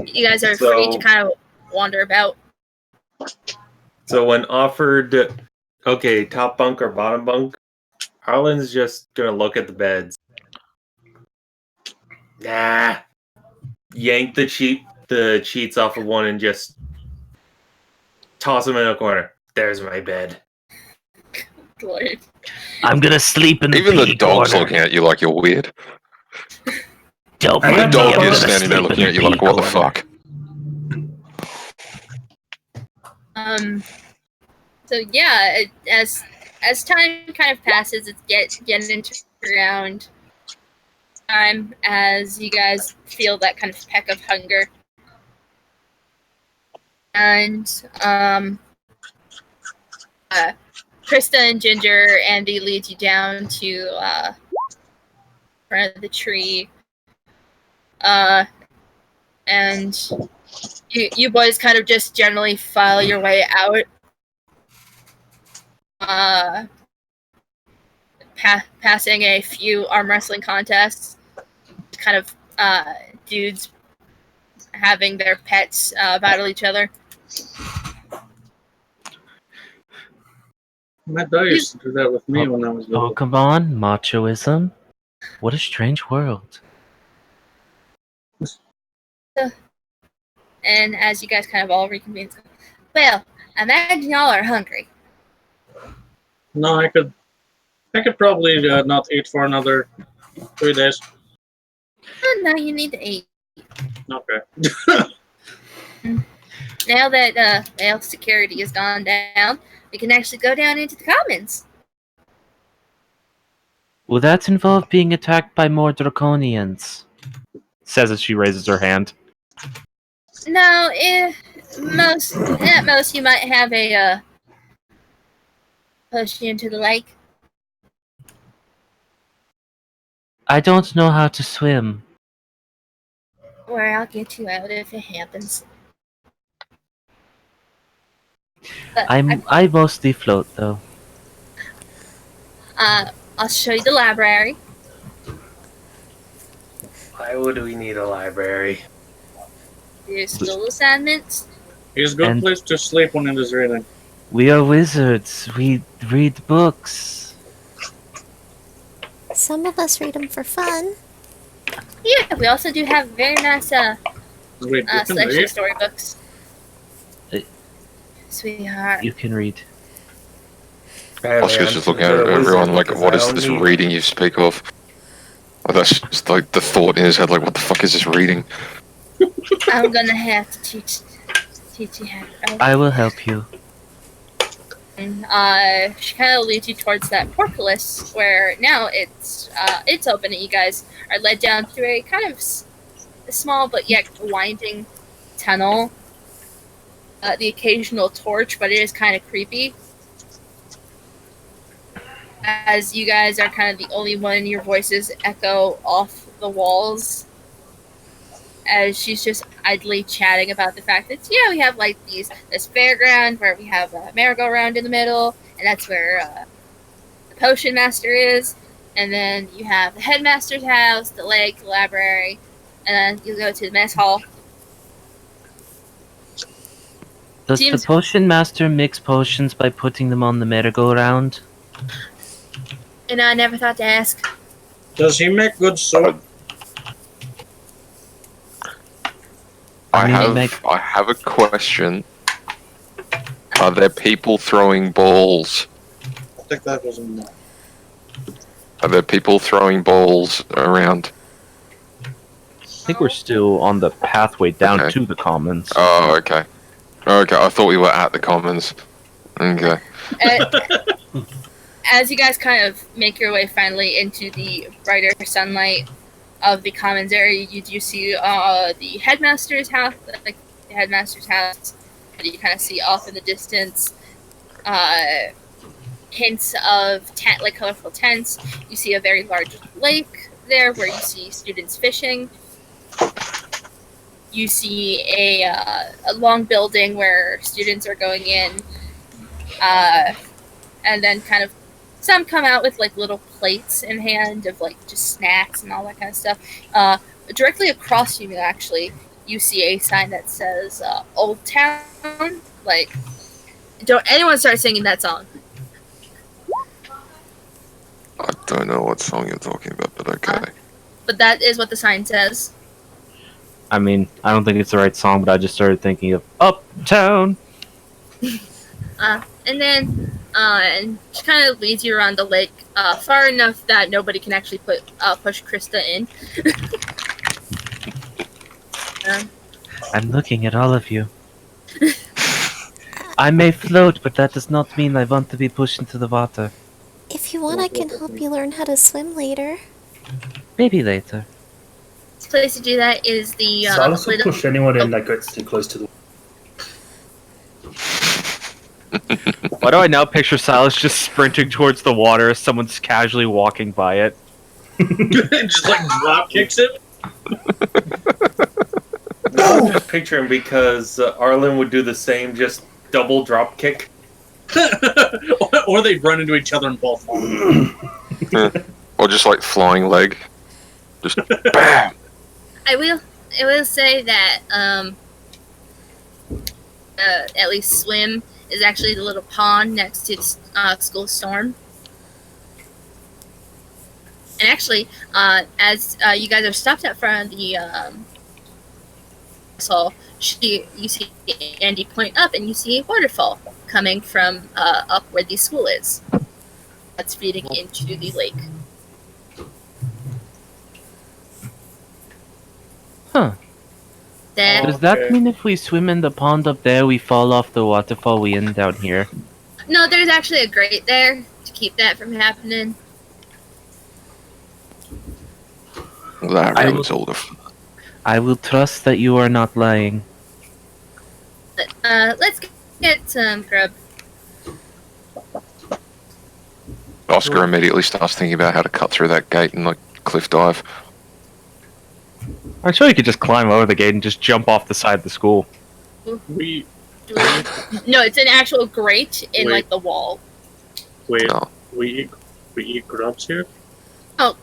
You guys are free to So- kind of wander about. So when offered, okay, top bunk or bottom bunk, Harlan's just gonna look at the beds. Nah. Yank the sheets off of one and just toss them in a corner. There's my bed. Lord. I'm gonna sleep in the Even the pee dog's corner. looking at you like you're weird. Don't I mind am me, Dog I'm is gonna standing there sleep looking in at you the like, pee what the corner. fuck? So yeah, as time kind of passes, it's getting into around time as you guys feel that kind of peck of hunger. And Krista and Ginger, Andy leads you down to front of the tree. And you boys kind of just generally file your way out. Passing a few arm wrestling contests, kind of dudes having their pets battle each other. My dad used to do that with me when I was Oh, little. come on, machoism. What a strange world. And as you guys kind of all reconvene, well, I imagine y'all are hungry. No, I could probably not eat for another 3 days. Oh, no, you need to eat. Okay. Now that well, security has gone down, we can actually go down into the commons. Will that involve being attacked by more draconians? Says as she raises her hand. No, at most you might have a push you into the lake. I don't know how to swim. Or I'll get you out if it happens. But I mostly float though. I'll show you the library. Why would we need a library? There's school assignments. It's a good And- place to sleep when it is raining. We are wizards. We read books. Some of us read them for fun. Yeah, we also do have very nice Wait, you can selection read? storybooks. Uh, Sweetheart. You can read. Oscar's just looking at everyone like, what is this reading you speak of? Oh, that's just like the thought in his head, like, what the fuck is this reading? I'm gonna have to teach you how to. I will help you. And, she kind of leads you towards that portcullis, where now it's open, and you guys are led down through a kind of small but yet winding tunnel. The occasional torch, but it is kind of creepy. As you guys are kind of the only one, your voices echo off the walls. As she's just idly chatting about the fact that, yeah, we have like this fairground where we have a merry-go-round in the middle, and that's where the potion master is. And then you have the headmaster's house, the lake, the library, and then you go to the mess hall. Does the potion master mix potions by putting them on the merry-go-round? And I never thought to ask. Does he make good sword? I have a question. Are there people throwing balls? I think that was enough. Are there people throwing balls around? I think we're still on the pathway down to the commons. Oh, okay. Okay, I thought we were at the commons. Okay. As you guys kind of make your way finally into the brighter sunlight of the commons area, you do see the headmaster's house, like the headmaster's house. You kind of see off in the distance hints of like colorful tents. You see a very large lake there where you see students fishing. You see a long building where students are going in, and then kind of some come out with like little plates in hand of like just snacks and all that kind of stuff. Directly across from you, actually, you see a sign that says Old Town. Like, don't anyone start singing that song. I don't know what song you're talking about, but okay. But that is what the sign says. I mean, I don't think it's the right song, but I just started thinking of Uptown. And then and she kind of leads you around the lake far enough that nobody can actually push Krista in. I'm looking at all of you. I may float, but that does not mean I want to be pushed into the water. If you want, I can help you learn how to swim later. Maybe later. This place to do that is the Silas will push anyone in that gets too close to the. Why do I now picture Silas just sprinting towards the water as someone's casually walking by it? Just like drop kicks it. I'm just picturing because Arlen would do the same, just double drop kick. Or they run into each other and both fall. Or just like flying leg. Just BAM! I will say that at least swim is actually the little pond next to School Storm. And actually, as you guys are stopped at front of the hall, you see Andy point up, and you see a waterfall coming from up where the school is. That's feeding into the lake. Huh. Then, Does that mean if we swim in the pond up there, we fall off the waterfall we end down here? no, there's actually a grate there to keep that from happening. That rings older. I will trust that you are not lying. But, let's get some grub. Oscar immediately starts thinking about how to cut through that gate and like cliff dive. I'm sure you could just climb over the gate and just jump off the side of the school. No, it's an actual grate in like the wall. Wait, No. we eat grubs here? Oh.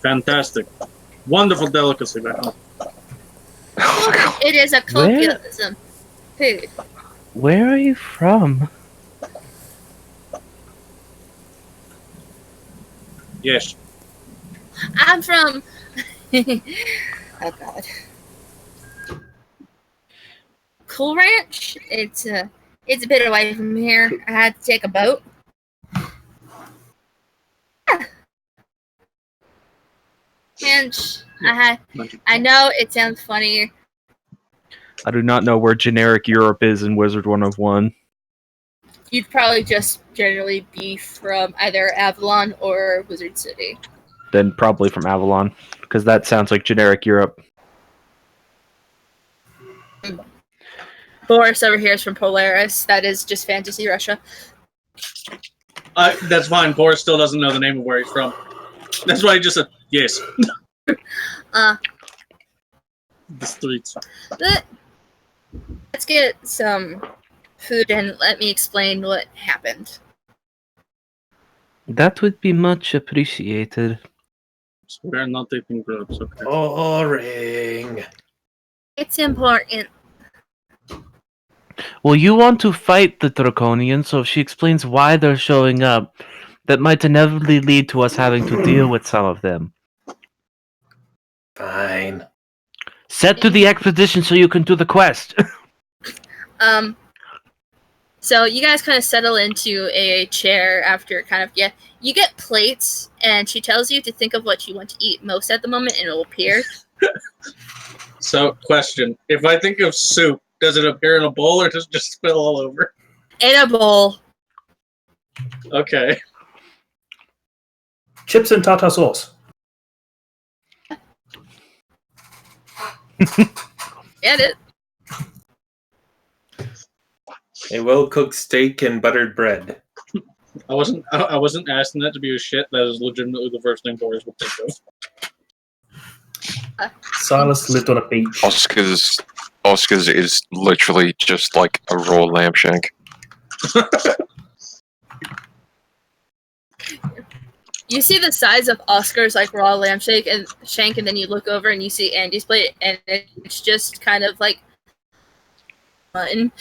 Fantastic. Wonderful delicacy, man. Oh my God. It is a colloquialism. Food. Where are you from? Yes. I'm from. Oh God. Cool Ranch. It's a bit away from here. I had to take a boat. And I know it sounds funny. I do not know where generic Europe is in Wizard 101. You'd probably just generally be from either Avalon or Wizard City. Then probably from Avalon, because that sounds like generic Europe. Boris over here is from Polaris. That is just fantasy Russia. That's fine. Boris still doesn't know the name of where he's from. That's why he just said yes. Uh, The streets. let's get some food and let me explain what happened. That would be much appreciated. We're not taking groups, okay. Boring. It's important. Well, you want to fight the Draconians, so if she explains why they're showing up, that might inevitably lead to us having to deal with some of them. Fine. Set to the expedition so you can do the quest. So you guys kind of settle into a chair after you get plates, and she tells you to think of what you want to eat most at the moment, and it will appear. So, question. If I think of soup, does it appear in a bowl or does it just spill all over? In a bowl. Okay. Chips and tartar sauce. Get it. A well-cooked steak and buttered bread. I wasn't asking that to be a shit. That is legitimately the first thing Boris would think of. Silas lived on a beach. Oscar's is literally just like a raw lamb shank. You see the size of Oscar's like raw lamb shank, and then you look over and you see Andy's plate, and it's just kind of like mutton.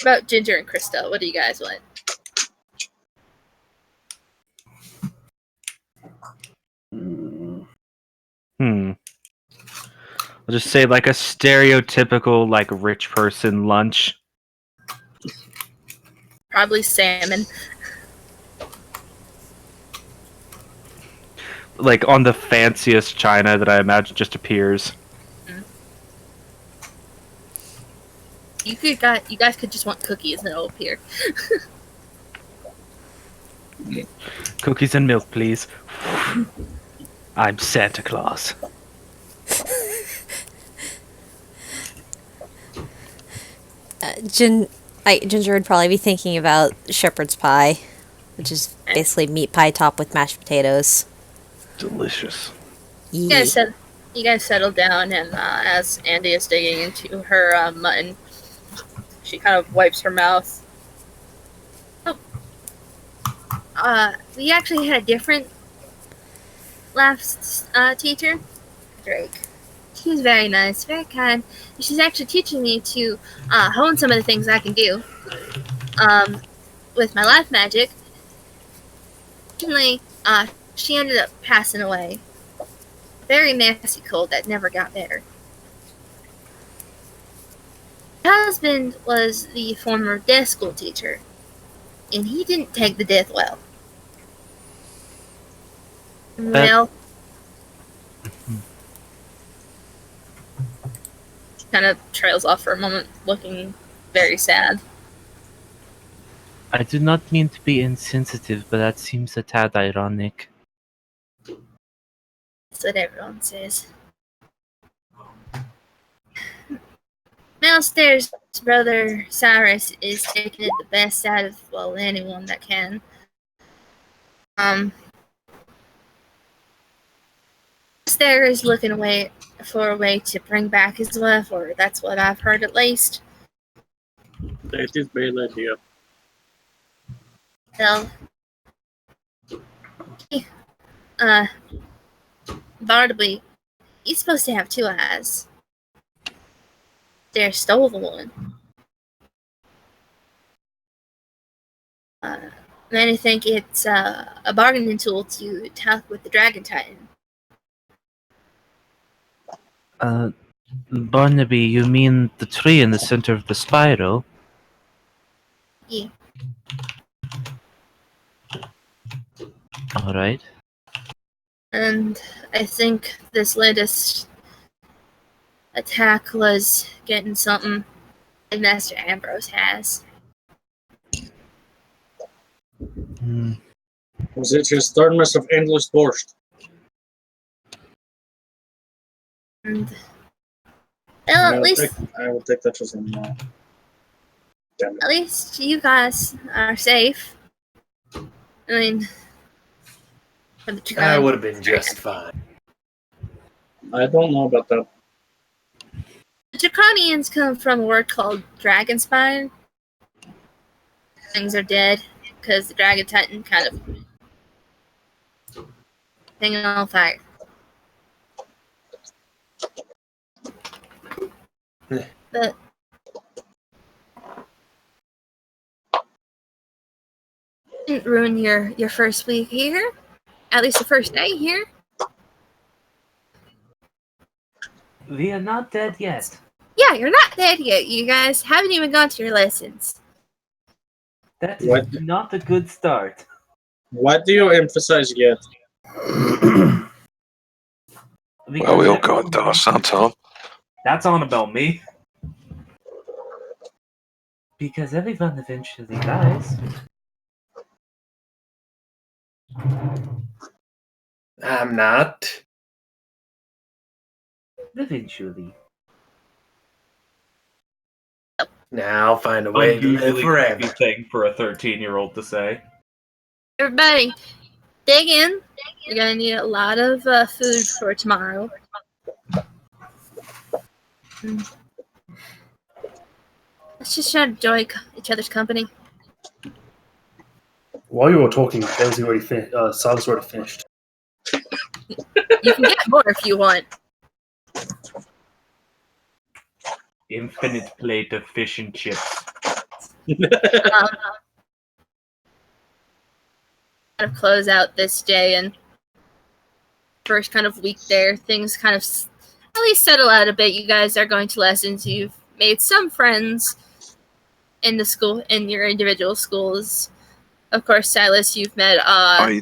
About Ginger and Krista, what do you guys want? I'll just say like a stereotypical like rich person lunch. Probably salmon. Like on the fanciest china that I imagine just appears. You guys could just want cookies and it'll appear. Cookies and milk, please. I'm Santa Claus. Ginger would probably be thinking about shepherd's pie, which is basically meat pie topped with mashed potatoes. Delicious. You guys settle down, and as Andy is digging into her mutton, she kind of wipes her mouth. Oh, we actually had a different last teacher, Drake. She was very nice, very kind. She's actually teaching me to hone some of the things I can do with my life magic. Fortunately, she ended up passing away. Very nasty cold that never got better. My husband was the former deaf school teacher, and he didn't take the death well. Well, kind of trails off for a moment, looking very sad. I do not mean to be insensitive, but that seems a tad ironic. That's what everyone says. Malster's brother Cyrus is taking it the best out of anyone that can. Malster is looking for a way to bring back his wife, or that's what I've heard at least. That is a bad idea. Well, Bartleby, he's supposed to have two eyes. They stole the one. Many think it's a bargaining tool to talk with the Dragon Titan. Barnaby, you mean the tree in the center of the spiral? Yeah. All right. And I think this latest attack was getting something that Master Ambrose has. Hmm. Was it his thermos of endless borscht? And well, at least I will take that as a no. Damn it. at least you guys are safe. I mean, I would have been just fine. I don't know about that. the Draconians come from a word called Dragonspine. Things are dead because the Dragon Titan kind of hanging on fire. But didn't ruin your first week here. At least the first day here. We are not dead yet. Yeah, you're not dead yet. You guys haven't even gone to your lessons. That is What? not a good start. What do you emphasize yet? Well, we all got our sometime. That's on about me. Because everyone eventually dies. I'm not. Eventually. Now I'll find a way to live forever. thing for a 13-year-old to say. Everybody, dig in. You're gonna need a lot of food for tomorrow. Let's just try to enjoy each other's company. While you were talking, Silas already finished. You can get more if you want. Infinite plate of fish and chips. Kind of close out this day and first kind of week there. Things kind of at least settle out a bit. You guys are going to lessons. You've made some friends in the school, in your individual schools. Of course, Silas, you've met. I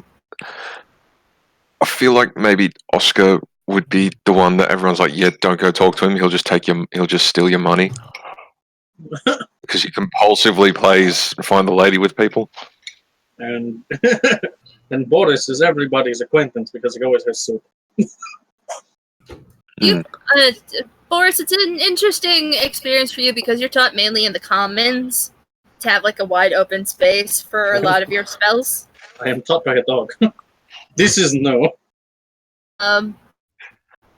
feel like maybe Oscar would be the one that everyone's like, yeah, don't go talk to him. He'll just steal your money because he compulsively plays find the lady with people. And and Boris is everybody's acquaintance because he always has soup. Boris, it's an interesting experience for you because you're taught mainly in the commons to have like a wide open space for a lot of your spells. I am taught by a dog. This is no.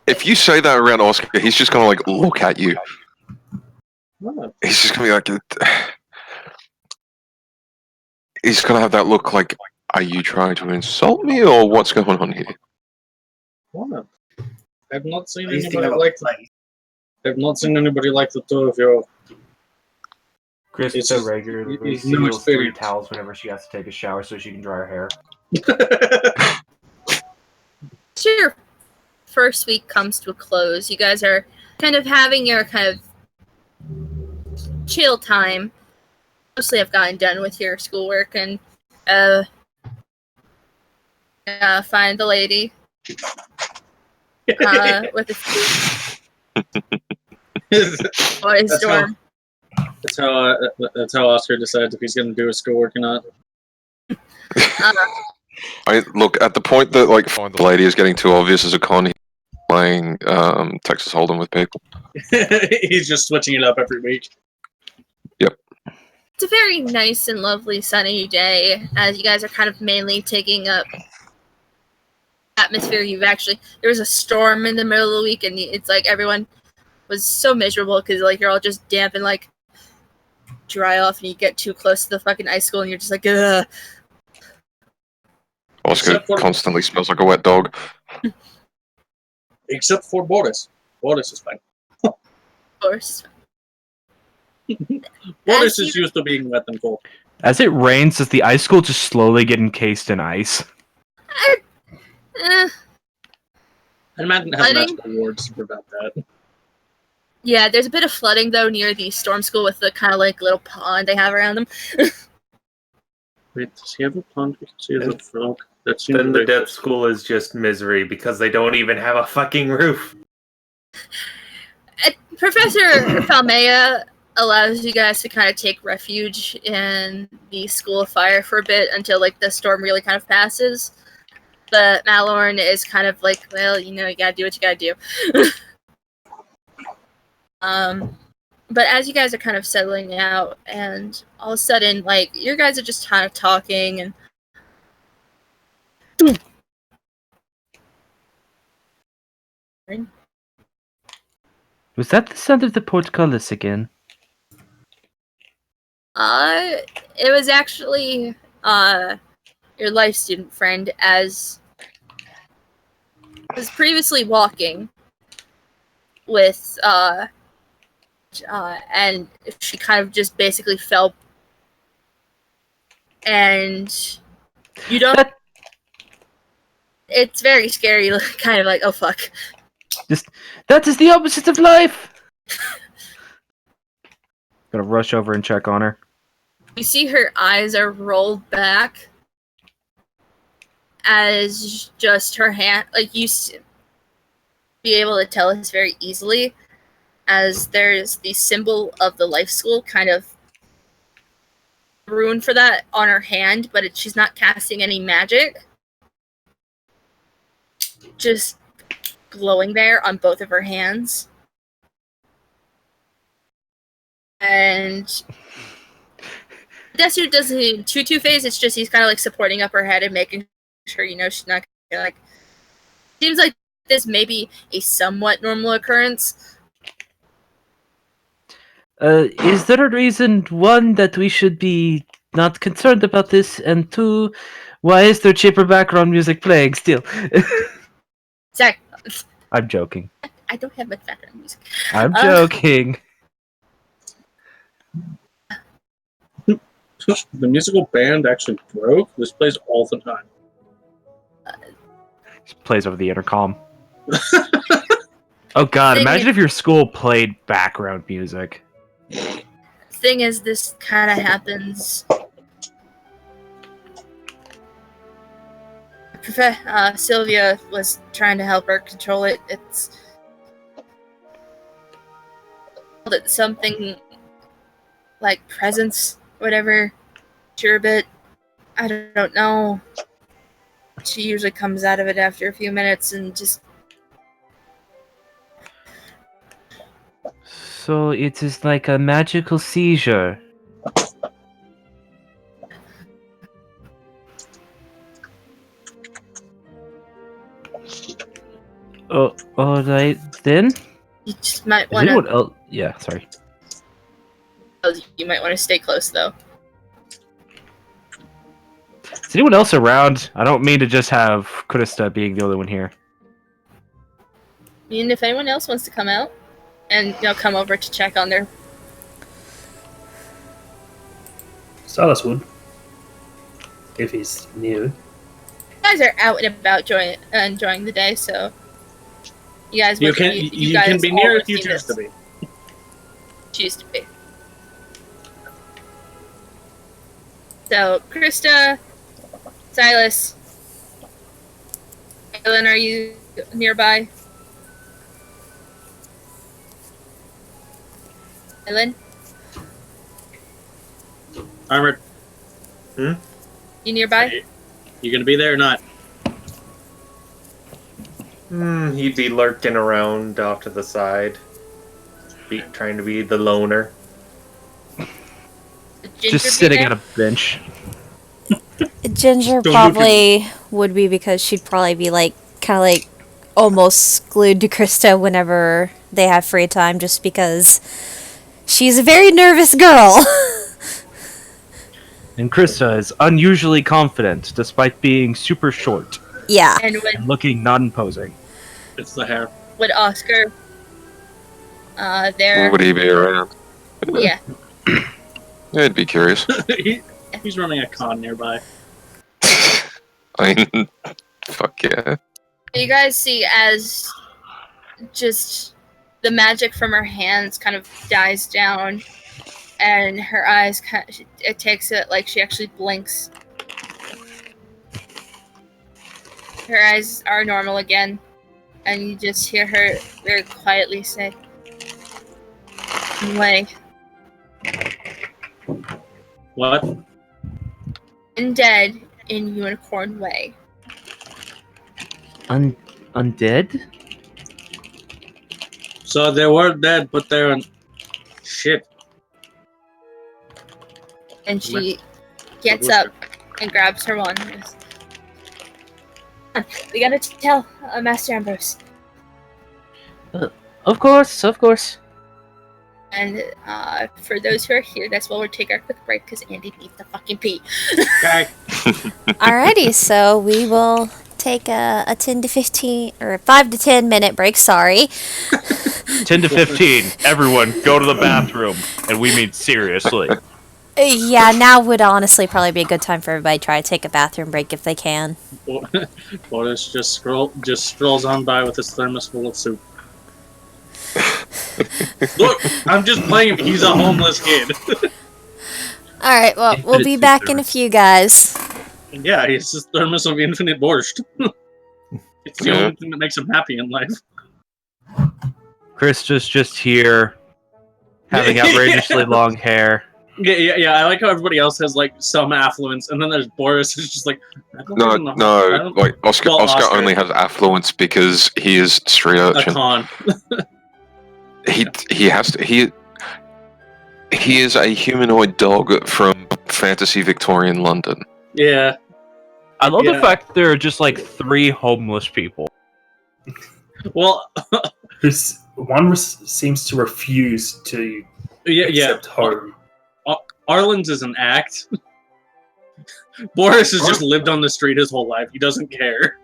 If you say that around Oscar, he's just gonna like look at you. What? He's just gonna be like, he's gonna have that look like, are you trying to insult me or what's going on here? What? I've not seen At least anybody you have a like. place. I've not seen anybody like the two of you. Krista It's just- regularly it's new steals 3 experience. towels whenever she has to take a shower so she can dry her hair. So your first week comes to a close. You guys are kind of having your kind of chill time. Mostly have gotten done with your schoolwork and find the lady with a boys That's dorm. That's how Oscar decides if he's going to do his schoolwork or not. I look at the point that like find the lady is getting too obvious as a con. He's playing Texas Hold'em with people. He's just switching it up every week. It's a very nice and lovely sunny day as you guys are kind of mainly taking up atmosphere. There was a storm in the middle of the week and it's like everyone was so miserable because like you're all just damp and like dry off and you get too close to the fucking icicle and you're just like, ugh. Oscar Except for- constantly smells like a wet dog. Except for Boris. Boris is fine. Of course. Boris As is used to being wet and cold. As it rains, does the icicle just slowly get encased in ice? And Madden has Fighting? magical wards to prevent that. Yeah, there's a bit of flooding though near the storm school with the kind of like little pond they have around them. Wait, does he have a pond? We can see as a frog. That seems Then the very depth school is just misery because they don't even have a fucking roof. Professor Falmea allows you guys to kind of take refuge in the School of Fire for a bit until like the storm really kind of passes. But Malorn is kind of like, well, you know, you gotta do what you gotta do. But as you guys are kind of settling out, and all of a sudden, like, you guys are just kind of talking, and Was that the sound of the portcullis again? it was actually your life student friend as was previously walking with and she kind of just basically fell, and you don't. It's very scary, kind of like, oh fuck. That is the opposite of life! Gonna rush over and check on her. You see her eyes are rolled back as just her hand, like be able to tell this very easily, as there's the symbol of the life school kind of ruined for that on her hand, but she's not casting any magic. Just glowing there on both of her hands. And Desu doesn't two-phase, it's just he's kind of like supporting up her head and making sure, you know, she's not gonna, like, seems like this may be a somewhat normal occurrence. Is there a reason, one, that we should be not concerned about this, and two, why is there cheaper background music playing still? Sorry, I'm joking. I don't have much background music. I'm joking. The musical band actually broke. This plays all the time. Just plays over the intercom. Oh god, Thing imagine is- if your school played background music. Thing is, this kind of happens. Sylvia was trying to help her control it. It's something like presence, whatever. Sure, but I don't know. She usually comes out of it after a few minutes and just. So it is like a magical seizure. Oh, alright then. You just might Is want anyone to. else? Yeah, sorry. You might want to stay close, though. Is anyone else around? I don't mean to just have Krista being the only one here. I mean, if anyone else wants to come out and come over to check on their. Silas would. If he's new. You guys are out and about enjoying the day, so you guys. You guys can be near all if you see choose this. to be. Choose to be. So, Krista, Silas, Ellen, are you nearby? Ellen, Armored, you nearby? you gonna be there or not? He'd be lurking around off to the side, trying to be the loner. Ginger Just be sitting there? at a bench. Ginger Don't probably would be, because she'd probably be like kind of like almost glued to Krista whenever they have free time, just because she's a very nervous girl. And Krista is unusually confident, despite being super short Yeah. And and looking not imposing. It's the hair. would Oscar there? Would he be around? Yeah. Yeah, I'd be curious. He's running a con nearby. I mean, fuck yeah. You guys see as just the magic from her hands kind of dies down, and her eyes it takes it like she actually blinks. Her eyes are normal again, and you just hear her very quietly say, "Way, What? undead in Unicorn Way." Undead? So they were dead, but they're shit. And she gets up and grabs her wand. And goes, "We gotta tell Master Ambrose." Of course. And for those who are here, that's why we'll take our quick break because Andy needs to fucking pee. Okay. Alrighty, so we will take a 10 to 15 or 5 to 10 minute break. Sorry. 10 to 15. Everyone, go to the bathroom. And we mean seriously. Yeah, now would honestly probably be a good time for everybody to try to take a bathroom break if they can. Boris just strolls on by with his thermos full of soup. Look, I'm just playing. He's a homeless kid. Alright, well, we'll be Infinite back in a few, guys. Yeah, he's his thermos of infinite borscht. It's the only thing that makes him happy in life. Krista's just here, having outrageously long hair. Yeah. I like how everybody else has like some affluence, and then there's Boris who's just like, No, like Oscar only has affluence because he is street a urchin. con. He is a humanoid dog from fantasy Victorian London. Yeah. I love Yeah. the fact that there are just like 3 homeless people. Well, One seems to refuse to yeah. accept home. Arlen's is an act. Boris has just lived on the street his whole life. He doesn't care.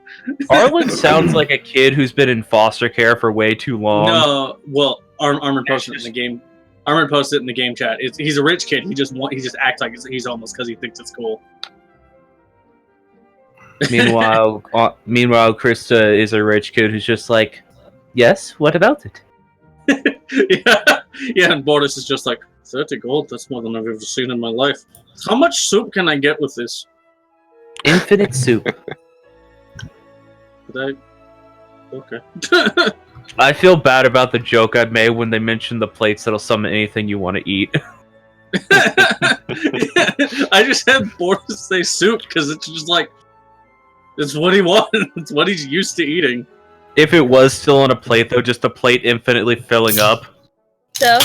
Arlen sounds like a kid who's been in foster care for way too long. No, well, Armin posted it in the game. Armin posted it in the game chat. He's a rich kid. He just acts like he's homeless because he thinks it's cool. Meanwhile, Krista is a rich kid who's just like, yes, what about it? yeah, and Boris is just like, 30 gold, that's more than I've ever seen in my life. How much soup can I get with this? Infinite soup. Okay. I feel bad about the joke I made when they mentioned the plates that'll summon anything you want to eat. I just had Boris say soup because it's just like, it's what he wants. It's what he's used to eating. If it was still on a plate, though, just a plate infinitely filling up. So,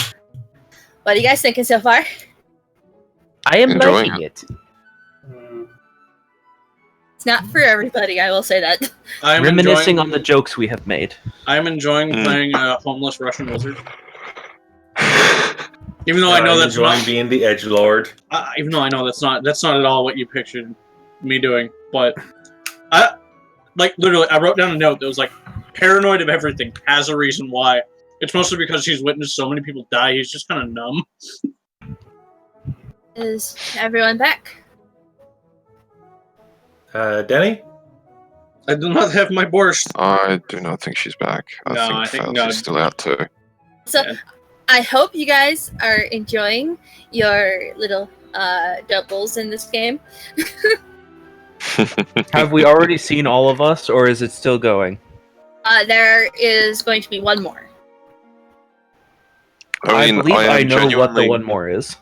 what are you guys thinking so far? I am Enjoying liking it. It's not for everybody, I will say that. I'm Reminiscing on the jokes we have made. I'm enjoying playing a homeless Russian wizard. Even though I know that's enjoying not, being the edgelord. even though I know that's not at all what you pictured me doing, but I literally I wrote down a note that was like, paranoid of everything, has a reason why. It's mostly because he's witnessed so many people die. He's just kind of numb. Is everyone back? Denny? I do not have my borscht. I do not think she's back. I think no. Fauci's still out too. So, Yeah. I hope you guys are enjoying your little doubles in this game. Have we already seen all of us, or is it still going? There is going to be one more. I believe I am know what the genuinely- one more is.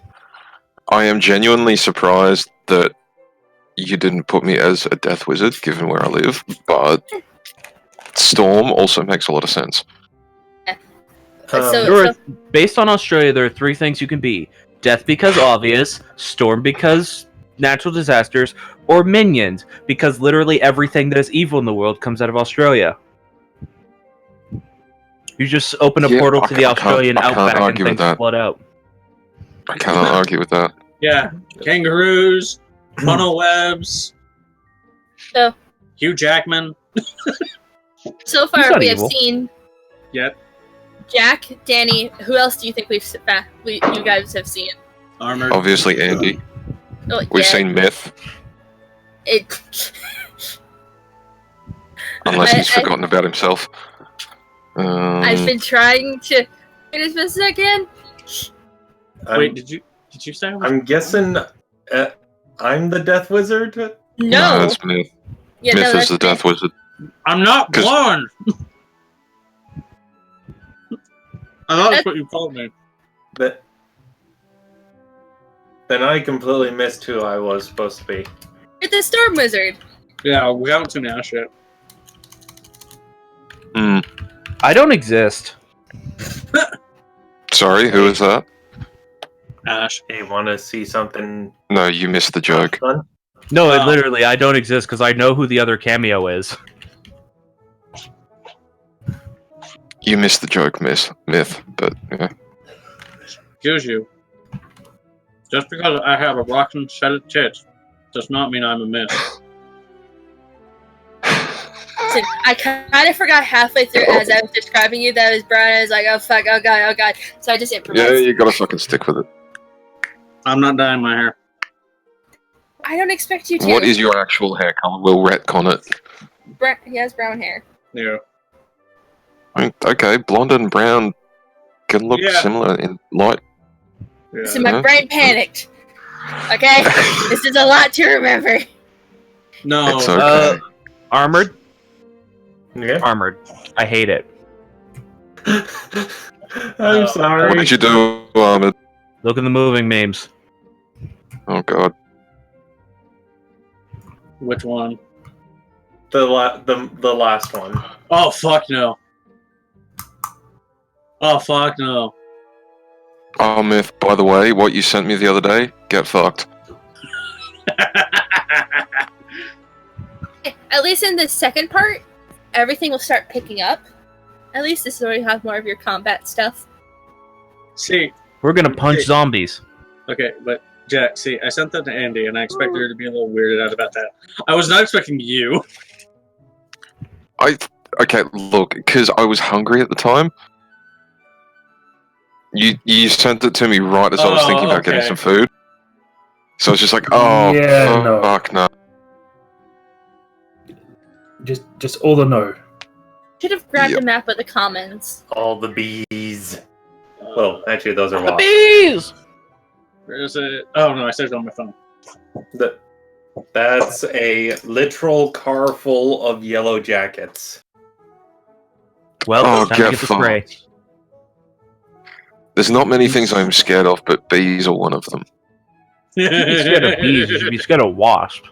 I am genuinely surprised that you didn't put me as a death wizard, given where I live, but Storm also makes a lot of sense. Based on Australia, there are 3 things you can be. Death because obvious, storm because natural disasters, or minions because literally everything that is evil in the world comes out of Australia. You just open a Yeah, portal I to the can't- Australian I can't outback and argue with things that. flood out. I cannot argue with that. Yeah, kangaroos, funnel webs, So, Hugh Jackman. so He's far not we evil. have seen Yep. Jack, Danny. Who else do you think you guys have seen? Armored. Obviously, Andy. Oh, We've yeah, seen Myth, it. unless he's I- forgotten about himself. I've been trying to. Wait a second. Wait, did you say? I'm guessing I'm the Death Wizard. No. it's Myth. Yeah, Myth no, is that's the Death Wizard. I'm not 'Cause- blonde. I thought that's what you called me. Then I completely missed who I was supposed to be. You're the Storm Wizard. Yeah, we haven't seen Ash yet. Hmm. I don't exist. Sorry, who is that? Ash. Hey, want to see something No, you missed the joke. fun? No, Oh. literally, I don't exist because I know who the other cameo is. You missed the joke, Myth. But yeah. Excuse you. Just because I have a rocking set of tits does not mean I'm a miss. Listen, I kind of forgot halfway through as I was describing you that it was brown. I was like, oh fuck, oh god. So I just improvised. Yeah, you gotta fucking stick with it. I'm not dyeing my hair. I don't expect you to. What is your actual hair color? We'll retcon it. He has brown hair. Yeah. I mean, okay, blonde and brown can look Yeah. similar in light. Yeah. So my Yeah. brain panicked. Okay, this is a lot to remember. No. It's okay. Armored? Yeah. Armored. I hate it. I'm sorry. What did you do, Ahmed? Look at the moving memes. Oh god. Which one? The last one. Oh fuck no. Oh fuck no. Oh, Myth, by the way, what you sent me the other day, get fucked. At least in the second part, everything will start picking up. At least this is where you have more of your combat stuff. See, We're gonna punch zombies. okay, but Jack, see, I sent that to Andy, and I expected her to be a little weirded out about that. I was not expecting you. Okay, look, because I was hungry at the time. You sent it to me right as I was Oh, thinking about getting okay. some food. So I was just like, oh, Yeah, no. fuck no. Just all the no. Should have grabbed Yep. the map of the commons. All the bees. Well, actually, those are The wasps. bees! Where is it? Oh no, I saved it on my phone. That's a literal car full of yellow jackets. Well, Oh, it's time to get get the spray. fucked. There's not many things I'm scared of, but bees are one of them. You should be scared of bees, you should be scared of wasp.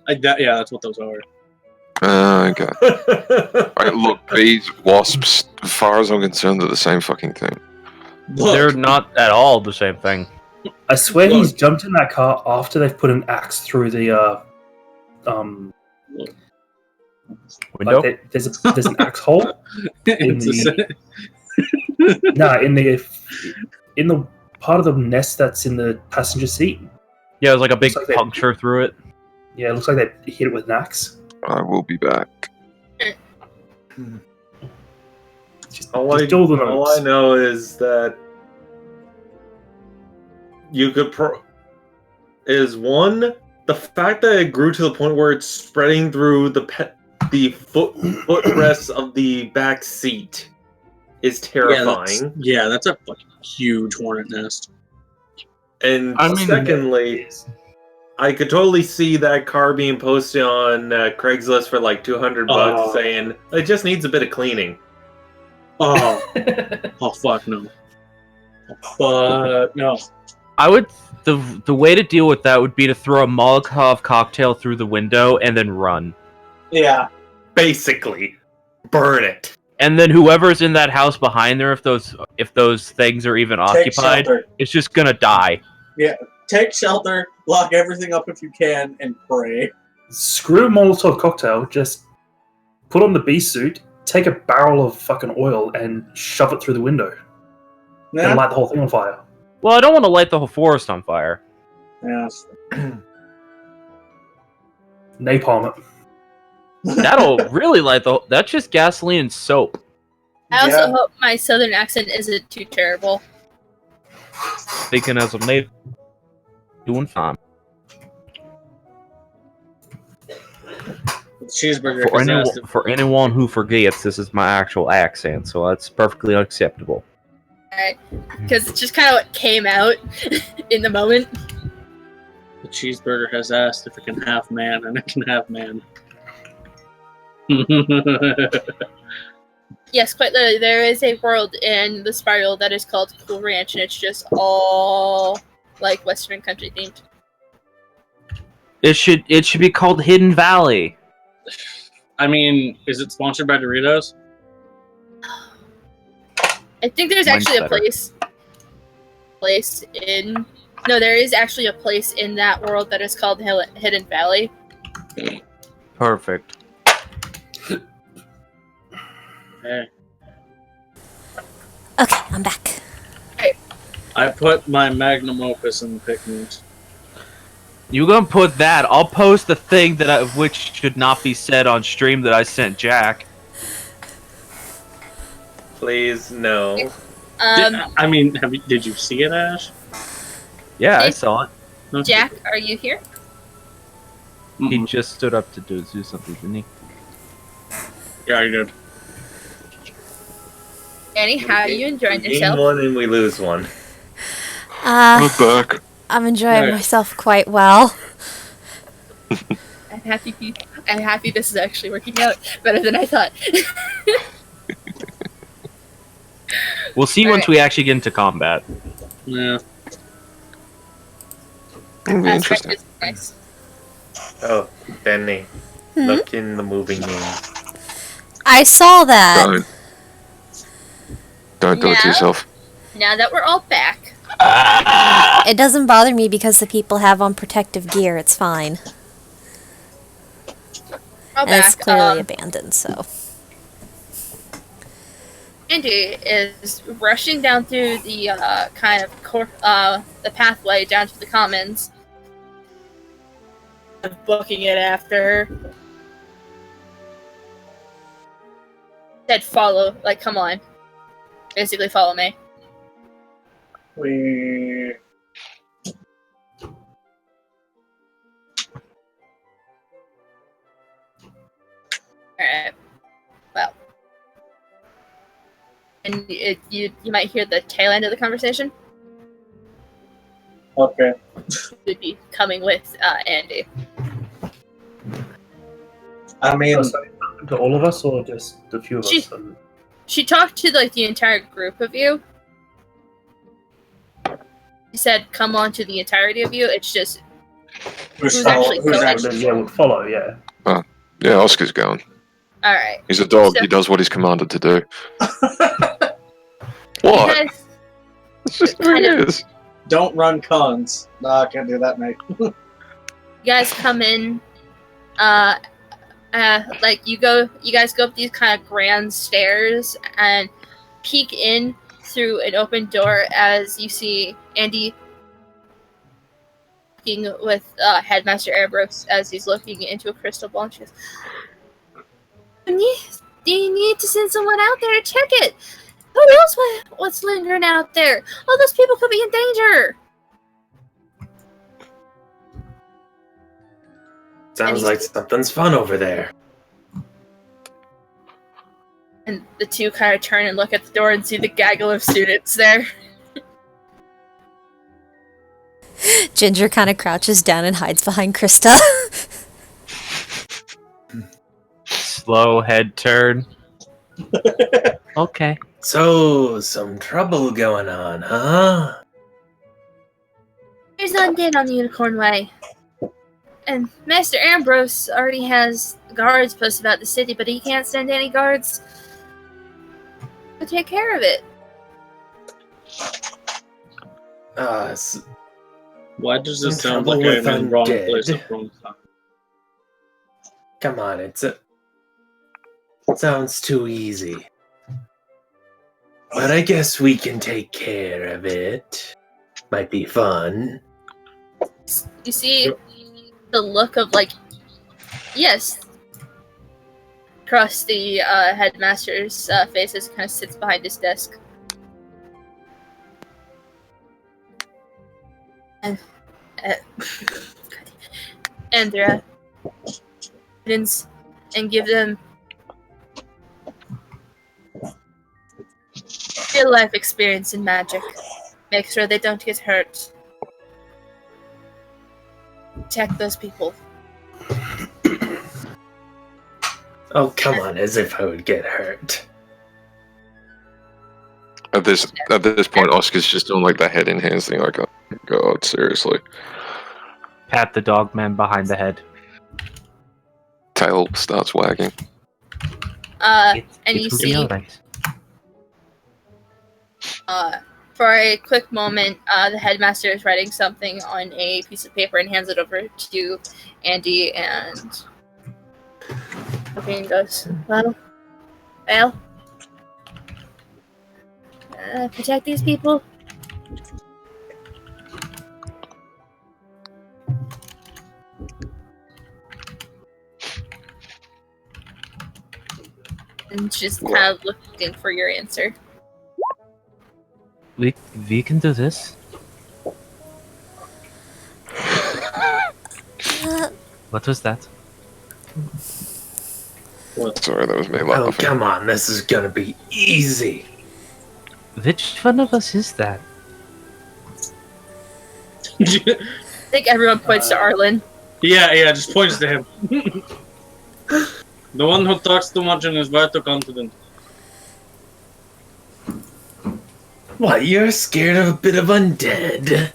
Yeah, that's what those are. Okay. Right, look, bees, wasps, as far as I'm concerned, they're the same fucking thing. They're Look, not at all the same thing. I swear Look. he's jumped in that car after they've put an axe through the Window? like there's an axe hole. it's In the part of the nest that's in the passenger seat. Yeah, it was like a big Looks like they- puncture through it. Yeah, it looks like they hit it with an axe. I will be back. Just, All just all the I notes. know is that you could is one, the fact that it grew to the point where it's spreading through the footrests of the back seat is terrifying. Yeah, that's a fucking huge hornet nest. And I mean- secondly, I could totally see that car being posted on Craigslist for like $200 Oh. saying it just needs a bit of cleaning. Oh, oh fuck no. But no. I would the way to deal with that would be to throw a Molotov cocktail through the window and then run. Yeah. Basically, burn it. And then whoever's in that house behind there, if those things are even occupied, it's just gonna die. Take shelter, lock everything up if you can, and pray. Screw Molotov cocktail. Just put on the bee suit, take a barrel of fucking oil, and shove it through the window, and light the whole thing on fire. Well, I don't want to light the whole forest on fire. Yeah. Napalm it. That'll really light the. That's just gasoline and soap. I also Yeah. hope my southern accent isn't too terrible. Thinking as a native, doing fine. Cheeseburger has asked if- For anyone who forgets, this is my actual accent, so that's perfectly unacceptable. Because it's just kind of what came out in the moment. the cheeseburger has asked if it can have man, and it can have man. Yes, quite literally. There is a world in the Spiral that is called Cool Ranch, and it's just all like Western country themed. It should be called Hidden Valley. I mean, is it sponsored by Doritos? I think there's Mine's actually a better. place in. No, there is actually a place in that world that is called Hidden Valley. Perfect. Hey, Okay, I'm back. I put my magnum opus in the pick news. You gonna put that? I'll post the thing which should not be said on stream that I sent Jack. Please, no. I mean, did you see it, Ash? Yeah, I Hey. saw it. Jack, are you here? He Mm-mm. just stood up to do something, didn't he? Yeah, I did. Annie, how are you enjoying We gain yourself? one and we lose one. Uh, I'm back. I'm enjoying Right. myself quite well. I'm happy this is actually working out better than I thought. We'll see once we actually get into combat. Yeah. It'll be That's interesting. right, it's nice. Oh, Benny. Hmm? Look in the moving room. I saw that. Don't do it to No. yourself. Now that we're all back, It doesn't bother me because the people have on protective gear. It's fine. all And it's back. clearly abandoned, so. Andy is rushing down through the the pathway down to the commons, booking it after. Said follow, like come on, basically follow me. We. Alright. Well. And you might hear the tail end of the conversation. Okay. Would be coming with Andy. I mean, To all of us, or just a few of She- us? She talked to like the entire group of you. She said, "Come on to the entirety of you." It's just Who's actually going? Then, yeah, we'll follow. Yeah. Yeah, Oscar's going. all right. He's a dog. So- He does what he's commanded to do. You What? guys, It's just who he kind of- is. don't run cons. No, I can't do that, mate. you guys come in. Like you guys go up these kind of grand stairs and peek in through an open door as you see Andy looking with Headmaster Ambrose as he's looking into a crystal ball. And she goes, do you need to send someone out there to check it? Who knows what's lingering out there? All those people could be in danger. Sounds like something's fun over there. And the two kind of turn and look at the door and see the gaggle of students there. Ginger kind of crouches down and hides behind Krista. Slow head turn. Okay. So, some trouble going on, huh? There's none dead on the Unicorn Way. And Master Ambrose already has guards posted about the city, but he can't send any guards to take care of it. Why does this Some sound trouble like with I'm in the wrong undead. place at the wrong time? Come on, it sounds too easy. But I guess we can take care of it. Might be fun. You see the look of, like, yes, across the headmaster's face as he kind of sits behind his desk. And Andrea, students, and give them real life experience in magic. Make sure they don't get hurt. Protect those people. Oh, come on, as if I would get hurt. At this point, Oscar's just doing like the head in hands thing, like, oh god, seriously. Pat the dog man behind the head. Tail starts wagging. And It you will be see, alright. for a quick moment, the headmaster is writing something on a piece of paper and hands it over to Andy, and Rabin goes, well, protect these people. And just kind of looking for your answer. We can do this. What was that? Sorry, that was me Oh, laughing. come on, this is gonna be easy. Which one of us is that? I think everyone points to Arlen. Yeah, just points to him. The one who talks too much and is way too confident. What, you're scared of a bit of undead?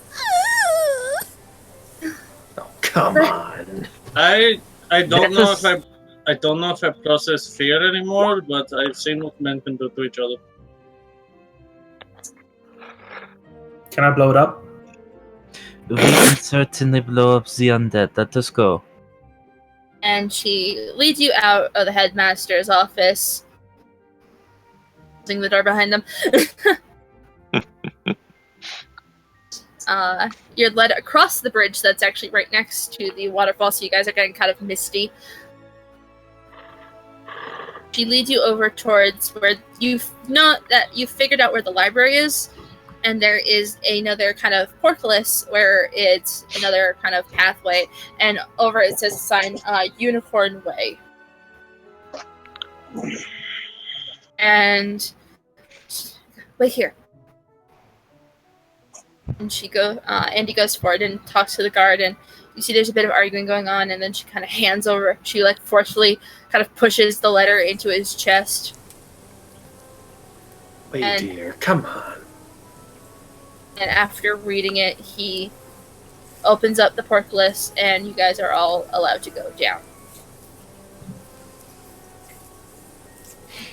Oh, come on. I don't know if I process fear anymore, but I've seen what men can do to each other. Can I blow it up? We can certainly blow up the undead. Let us go. And she leads you out of the headmaster's office, closing the door behind them. You're led across the bridge that's actually right next to the waterfall, so you guys are getting kind of misty. She leads you over towards where you figured out where the library is, and there is another kind of portcullis where it's another kind of pathway, and over it says a sign, Unicorn Way. And wait here. And Andy goes forward and talks to the guard, and you see there's a bit of arguing going on, and then she kind of hands over, she like forcefully kind of pushes the letter into his chest. Wait, dear, come on. And after reading it, he opens up the portcullis, and you guys are all allowed to go down.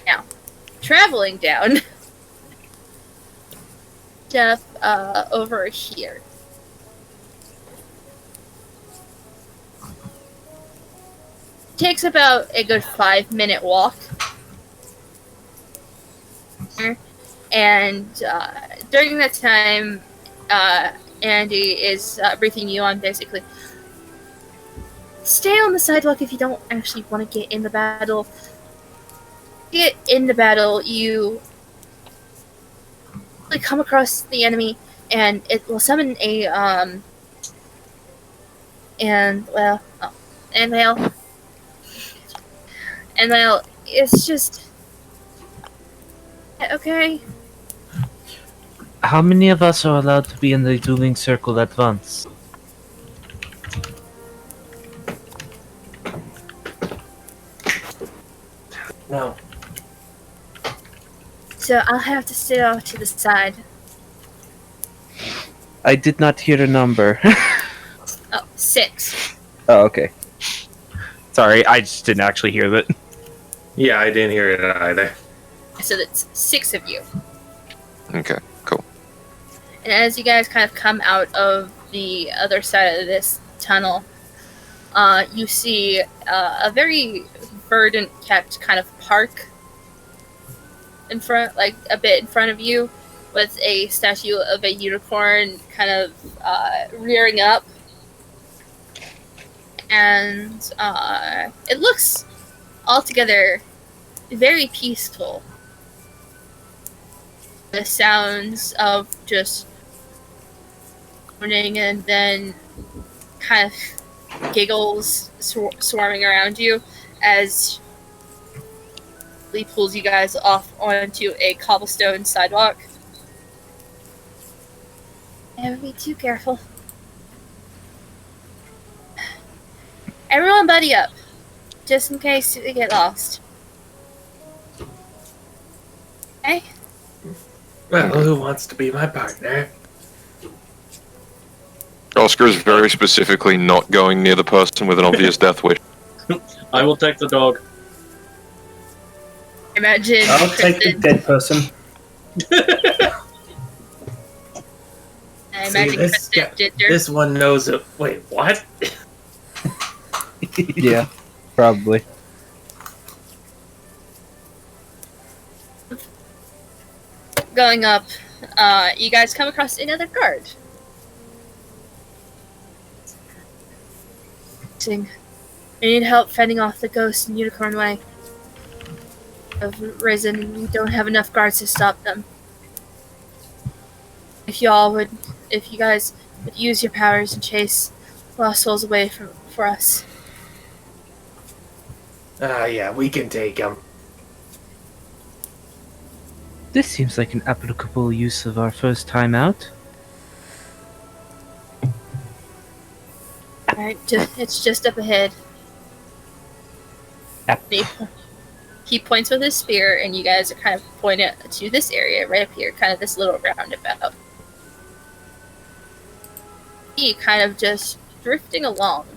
Now, traveling down, Jeff, over here. Takes about a good 5-minute walk. And during that time, Andy is briefing you on basically stay on the sidewalk if you don't actually want to get in the battle. Get in the battle, you come across the enemy, and it will summon a it's just okay. How many of us are allowed to be in the dueling circle at once? No. So I'll have to sit off to the side. I did not hear a number. Oh, 6. Oh, okay. Sorry, I just didn't actually hear that. Yeah, I didn't hear it either. So that's 6 of you. Okay, cool. And as you guys kind of come out of the other side of this tunnel, you see a very verdant-kept kind of park in front, like a bit in front of you, with a statue of a unicorn kind of rearing up. And it looks altogether very peaceful. The sounds of just moaning and then kind of giggles swarming around you as Lee pulls you guys off onto a cobblestone sidewalk. Never be too careful. Everyone buddy up, just in case we get lost. Okay? Well, who wants to be my partner? Oscar is very specifically not going near the person with an obvious death wish. I will take the dog. Imagine I'll take the Kristen, dead person. I See, imagine this Kristen guy- Ginger. This one knows it. Wait, what? Yeah, probably. Going up, you guys come across another guard. I need help fending off the ghost in Unicorn Way. Have risen. We don't have enough guards to stop them. If you guys would use your powers and chase lost souls away for us. Yeah, we can take him. This seems like an applicable use of our first time out. Alright, it's just up ahead. Yep. He points with his spear, and you guys are kind of pointing to this area right up here, kind of this little roundabout. He kind of just drifting along.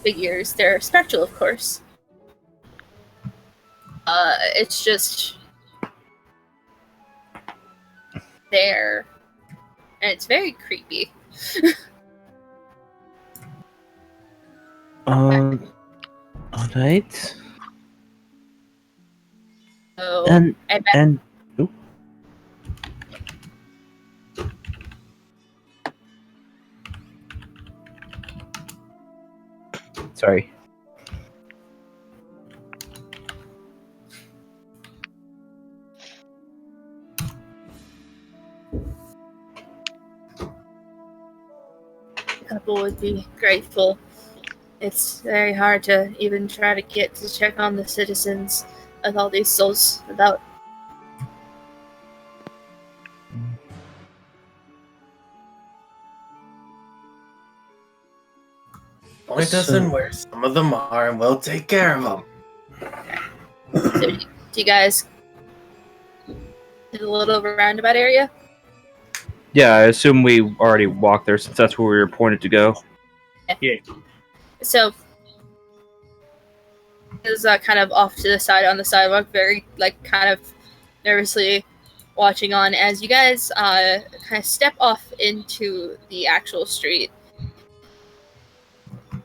Figures, they're spectral, of course. It's just there, and it's very creepy. Alright. So, And I bet oop. Sorry. the couple would be grateful. It's very hard to even try to get to check on the citizens with all these souls without. Point us in where some of them are, and we'll take care of them. So, do you guys do the little roundabout area? Yeah, I assume we already walked there since that's where we were pointed to go. So, is kind of off to the side on the sidewalk, very kind of nervously watching on as you guys kind of step off into the actual street.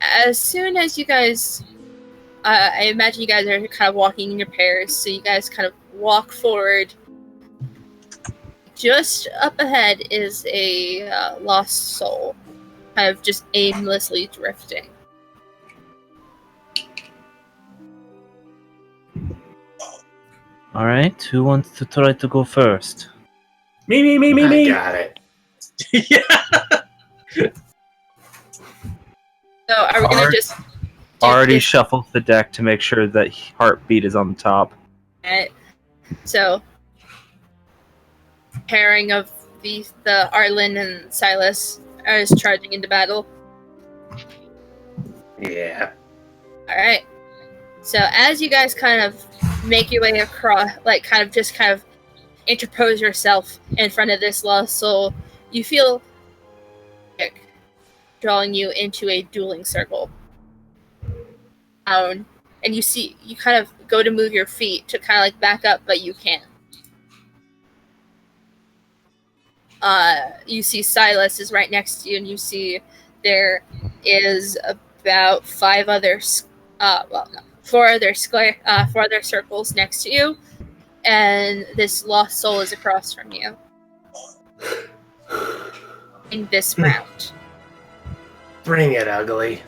As soon as you guys, I imagine you guys are kind of walking in your pairs, so you guys kind of walk forward. Just up ahead is a lost soul, kind of just aimlessly drifting. Alright, who wants to try to go first? I got it. So are we gonna just do Already this? shuffled the deck to make sure that heartbeat is on the top. Alright. So pairing of the Arlen and Silas are just charging into battle. Yeah. Alright. So as you guys kind of make your way across, kind of interpose yourself in front of this lost soul, you feel drawing you into a dueling circle. And you kind of go to move your feet to kind of back up, but you can't. You see Silas is right next to you, and you see there is about four other circles next to you, and this lost soul is across from you in this round. Bring it, ugly.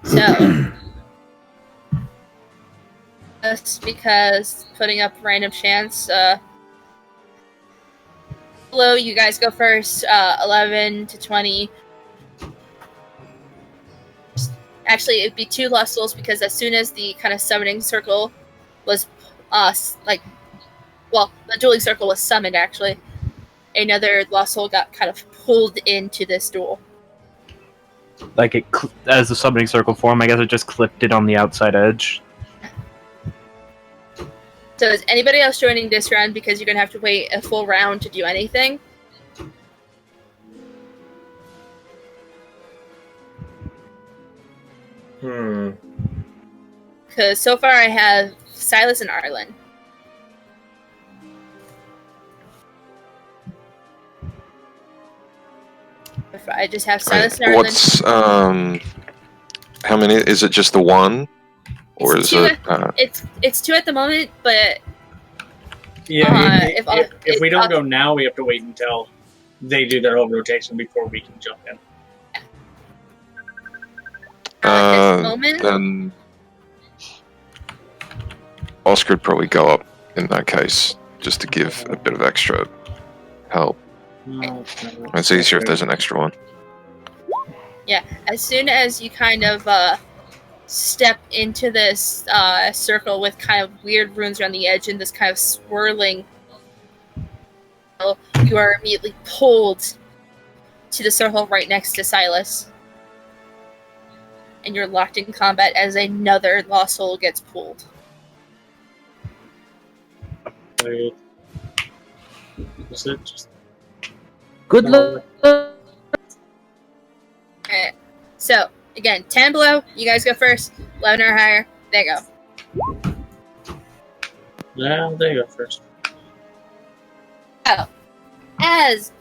So, just because putting up random chance, hello, you guys go first. 11 to 20. Actually, it'd be 2 lost souls because as soon as the kind of summoning circle was, the dueling circle was summoned, actually, another lost soul got kind of pulled into this duel. Like as the summoning circle form, I guess it just clipped it on the outside edge. So is anybody else joining this round because you're going to have to wait a full round to do anything? Because so far I have Silas and Arlen. If I just have Silas and Arlen. What's how many? Is it just the one, or It's is it? It's 2 at the moment, but Yeah, if we don't go now, we have to wait until they do their whole rotation before we can jump in. at this moment, Then Oscar would probably go up in that case, just to give a bit of extra help. It's easier if there's an extra one. yeah, as soon as you kind of step into this circle with kind of weird runes around the edge and this kind of swirling, you are immediately pulled to the circle right next to Silas. And you're locked in combat as another lost soul gets pulled. Wait. Is it just... Good luck. Alright. So, again, 10 below, you guys go first. 11 or higher, they go. Yeah, they go first. So, as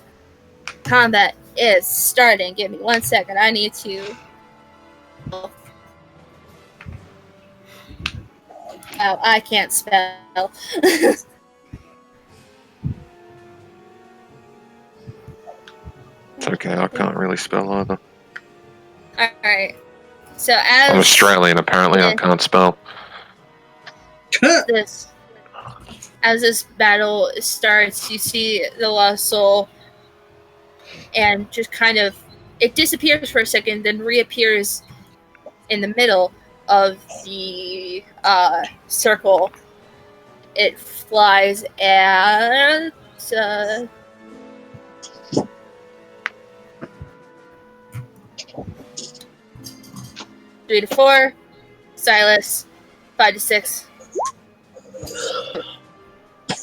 combat is starting, give me 1 second, I need to... Oh, I can't spell. It's okay, I can't really spell either. Alright. So as I'm Australian, apparently I can't spell. this battle starts, you see the lost soul and just kind of it disappears for a second, then reappears in the middle of the circle. It flies at 3 to 4, Silas 5 to 6.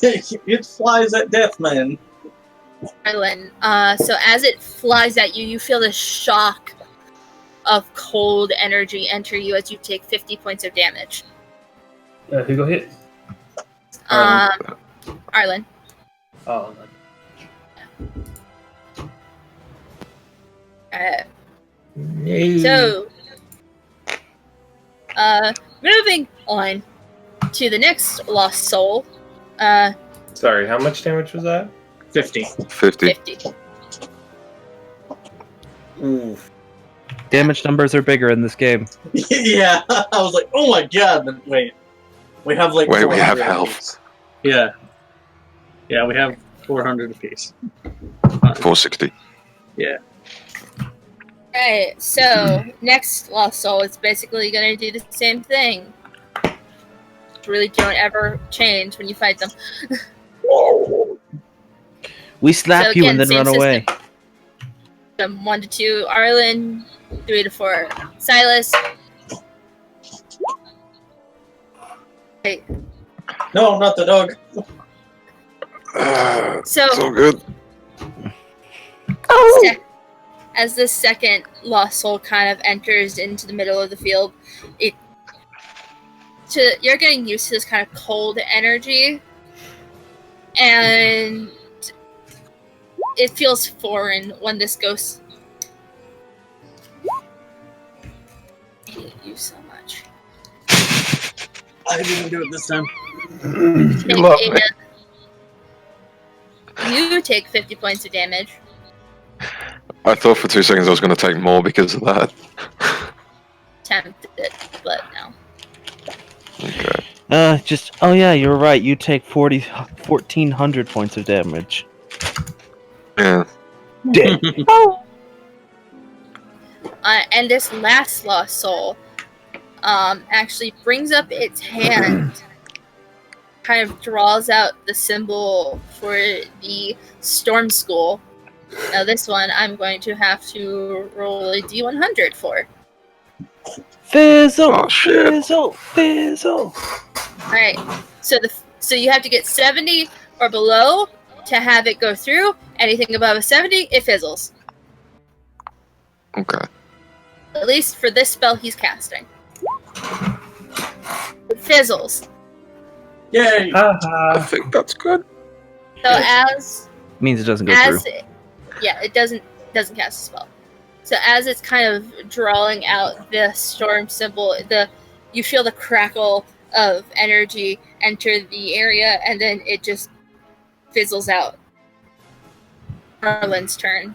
It flies at death, man. Arlen. So as it flies at you, you feel the shock of cold energy enter you as you take 50 points of damage. Who got hit? Arlen. Oh, So, moving on to the next lost soul. Sorry, how much damage was that? 50. 50. 50. Oof. Damage numbers are bigger in this game. Yeah, I was like, oh my god, then wait. We have like Wait, we have 400 health. apiece. Yeah. Yeah, we have 400 apiece. 460. Yeah. Alright, so next lost soul is basically gonna do the same thing. Really don't ever change when you fight them. We slap So you again, and then same run away. From 1 to 2, Arlen. 3 to 4, Silas. Wait, No, not the dog. so So good. as this second lost soul kind of enters into the middle of the field, you're getting used to this kind of cold energy, and it feels foreign when this goes. I hate you so much. I didn't do it this time. You love me. You take 50 points of damage. I thought for 2 seconds I was going to take more because of that. Tempted, but no. Okay. Oh yeah, you're right. You take 1,400 points of damage. Yeah. Dead. And this last lost soul actually brings up its hand, kind of draws out the symbol for the Storm School. Now this one I'm going to have to roll a D100 for. Fizzle! Oh, shit. Fizzle! Fizzle! Alright, so you have to get 70 or below to have it go through. Anything above a 70, it fizzles. Okay. At least for this spell he's casting. It fizzles. Yay! I think that's good. So as Means it doesn't go through. it doesn't cast a spell. So as it's kind of drawing out the storm symbol, you feel the crackle of energy enter the area, and then it just fizzles out. Marlin's turn.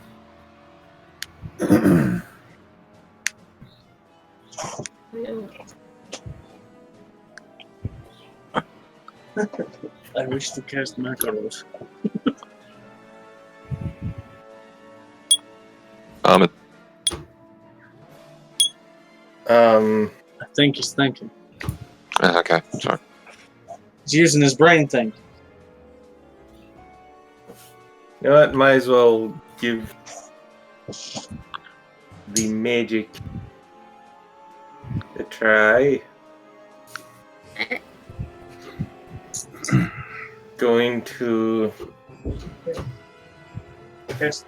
I wish to cast Makaros. Ahmed. I think he's thinking. Okay, sorry. He's using his brain thing. You know what? Might as well give the magic a try. Going to if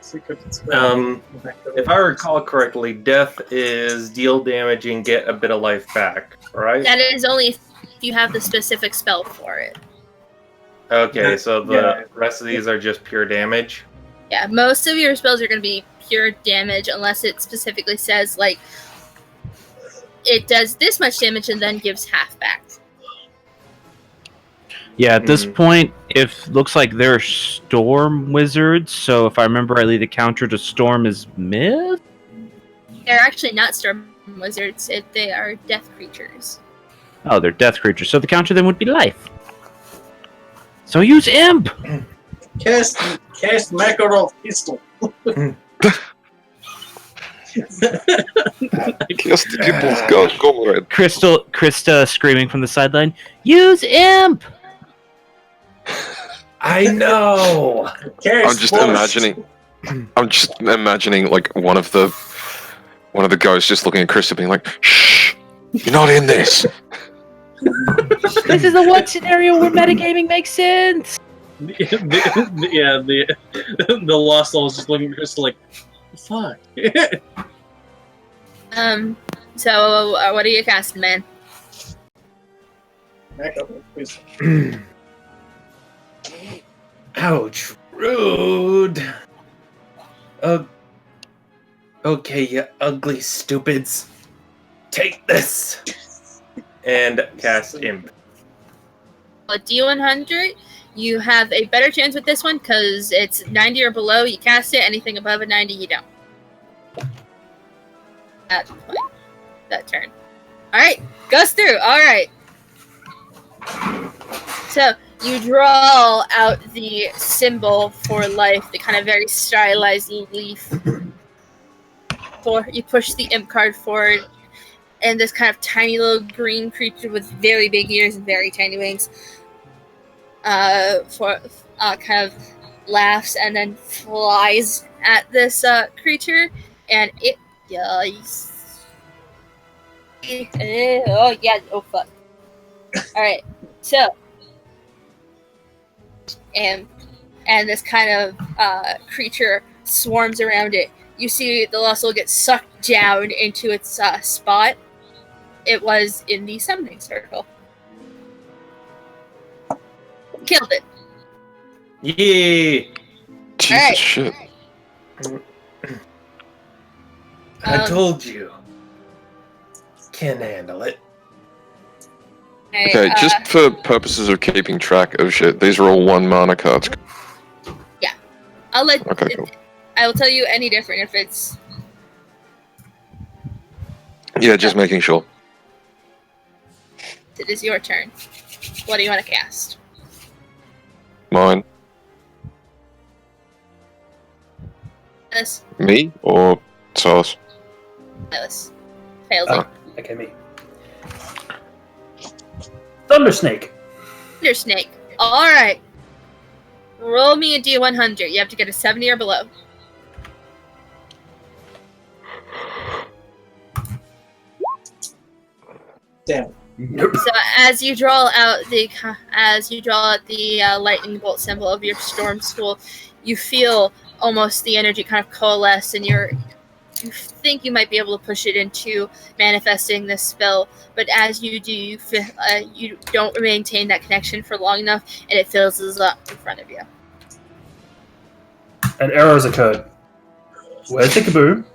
I recall correctly, death is deal damage and get a bit of life back, right? That is only if you have the specific spell for it. Okay, so the rest of these are just pure damage. Yeah, most of your spells are going to be pure damage unless it specifically says, like, it does this much damage and then gives half back. Yeah, at this point, looks like they're storm wizards, so if I remember rightly, the counter to storm is myth? They're actually not storm wizards, they are death creatures. Oh, they're death creatures, so the counter then would be life. So use imp! Cast Makarov pistol. Yes, the people's comrade. Krista screaming from the sideline, use imp! I know. I'm just imagining like one of the ghosts just looking at Krista being like, "Shh, you're not in this." This is the one scenario where metagaming makes sense! The Lost Soul is just looking at Crystal like, fuck. So, what are you casting, man? Ouch, rude. Okay, you ugly stupids. Take this. And cast imp. A D100, you have a better chance with this one because it's 90 or below, you cast it. Anything above a 90, you don't. That turn. Alright, goes through. Alright. So, you draw out the symbol for life, the kind of very stylized leaf. You push the imp card forward, and this kind of tiny little green creature with very big ears and very tiny wings kind of laughs and then flies at this creature, and it dies. Oh yeah, oh fuck. Alright, so and this kind of creature swarms around it. You see the Lost Soul get sucked down into its spot. It was in the summoning circle. Killed it. Yay! Jesus Alright. shit. I told you. Can't handle it. Okay, just for purposes of keeping track of shit, these are all 1 mana cards. I'll let. Okay, cool. I will tell you any different if it's. Yeah, just making sure. It is your turn. What do you want to cast? Mine. This. Me or Sauce? Silas. Fails Oh. it. Okay, me. Thunder Snake. Thunder Snake. Alright. Roll me a D100. You have to get a 70 or below. Damn. Nope. So as you draw out the lightning bolt symbol of your storm school, you feel almost the energy kind of coalesce, and you think you might be able to push it into manifesting this spell. But as you do, you don't maintain that connection for long enough, and it fizzles up in front of you. An error has occurred. Where's the kaboom?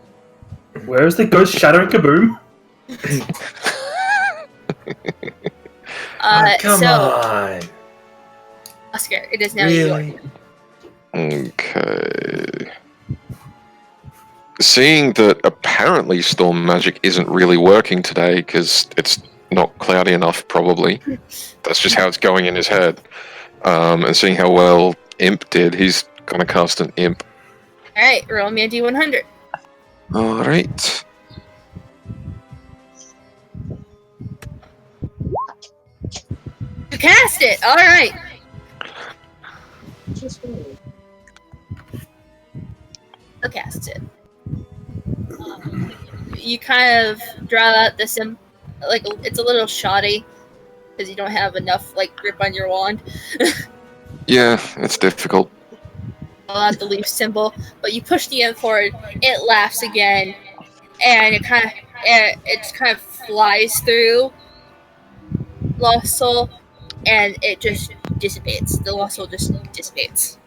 Where's the ghost shattering kaboom? Come so, on. Oscar, it is now your Really? Okay. Seeing that apparently storm magic isn't really working today because it's not cloudy enough, probably. That's just how it's going in his head. And seeing how well Imp did, he's gonna cast an Imp. Alright, roll me a D100. Alright. You cast it! Alright! I'll cast it. You kind of draw out the like, it's a little shoddy, because you don't have enough, like, grip on your wand. Yeah, it's difficult. Draw out the leaf symbol, but you push the end forward, it laughs again, and it kind of flies through Lost Soul, and it just dissipates. The Lost Soul just dissipates.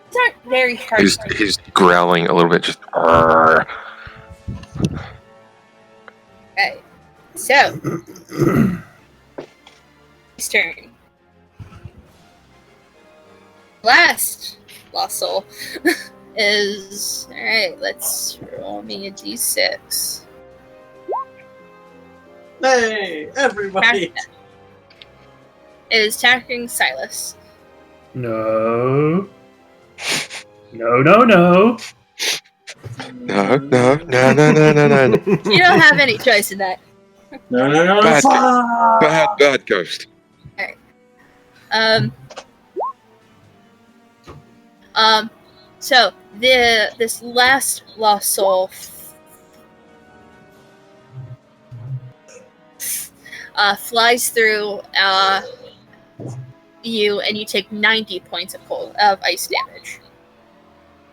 It's not very hard. He's growling a little bit, just. "Arrgh." Okay. So, his turn. Last Lost Soul is alright. Let's roll me a d6. Hey, everybody! Is attacking Silas. No. No, no, no. No, no, no, no, no, no, no. You don't have any choice in that. No, Bad, fuck! bad ghost. So this last Lost Soul flies through you, and you take 90 points of ice damage.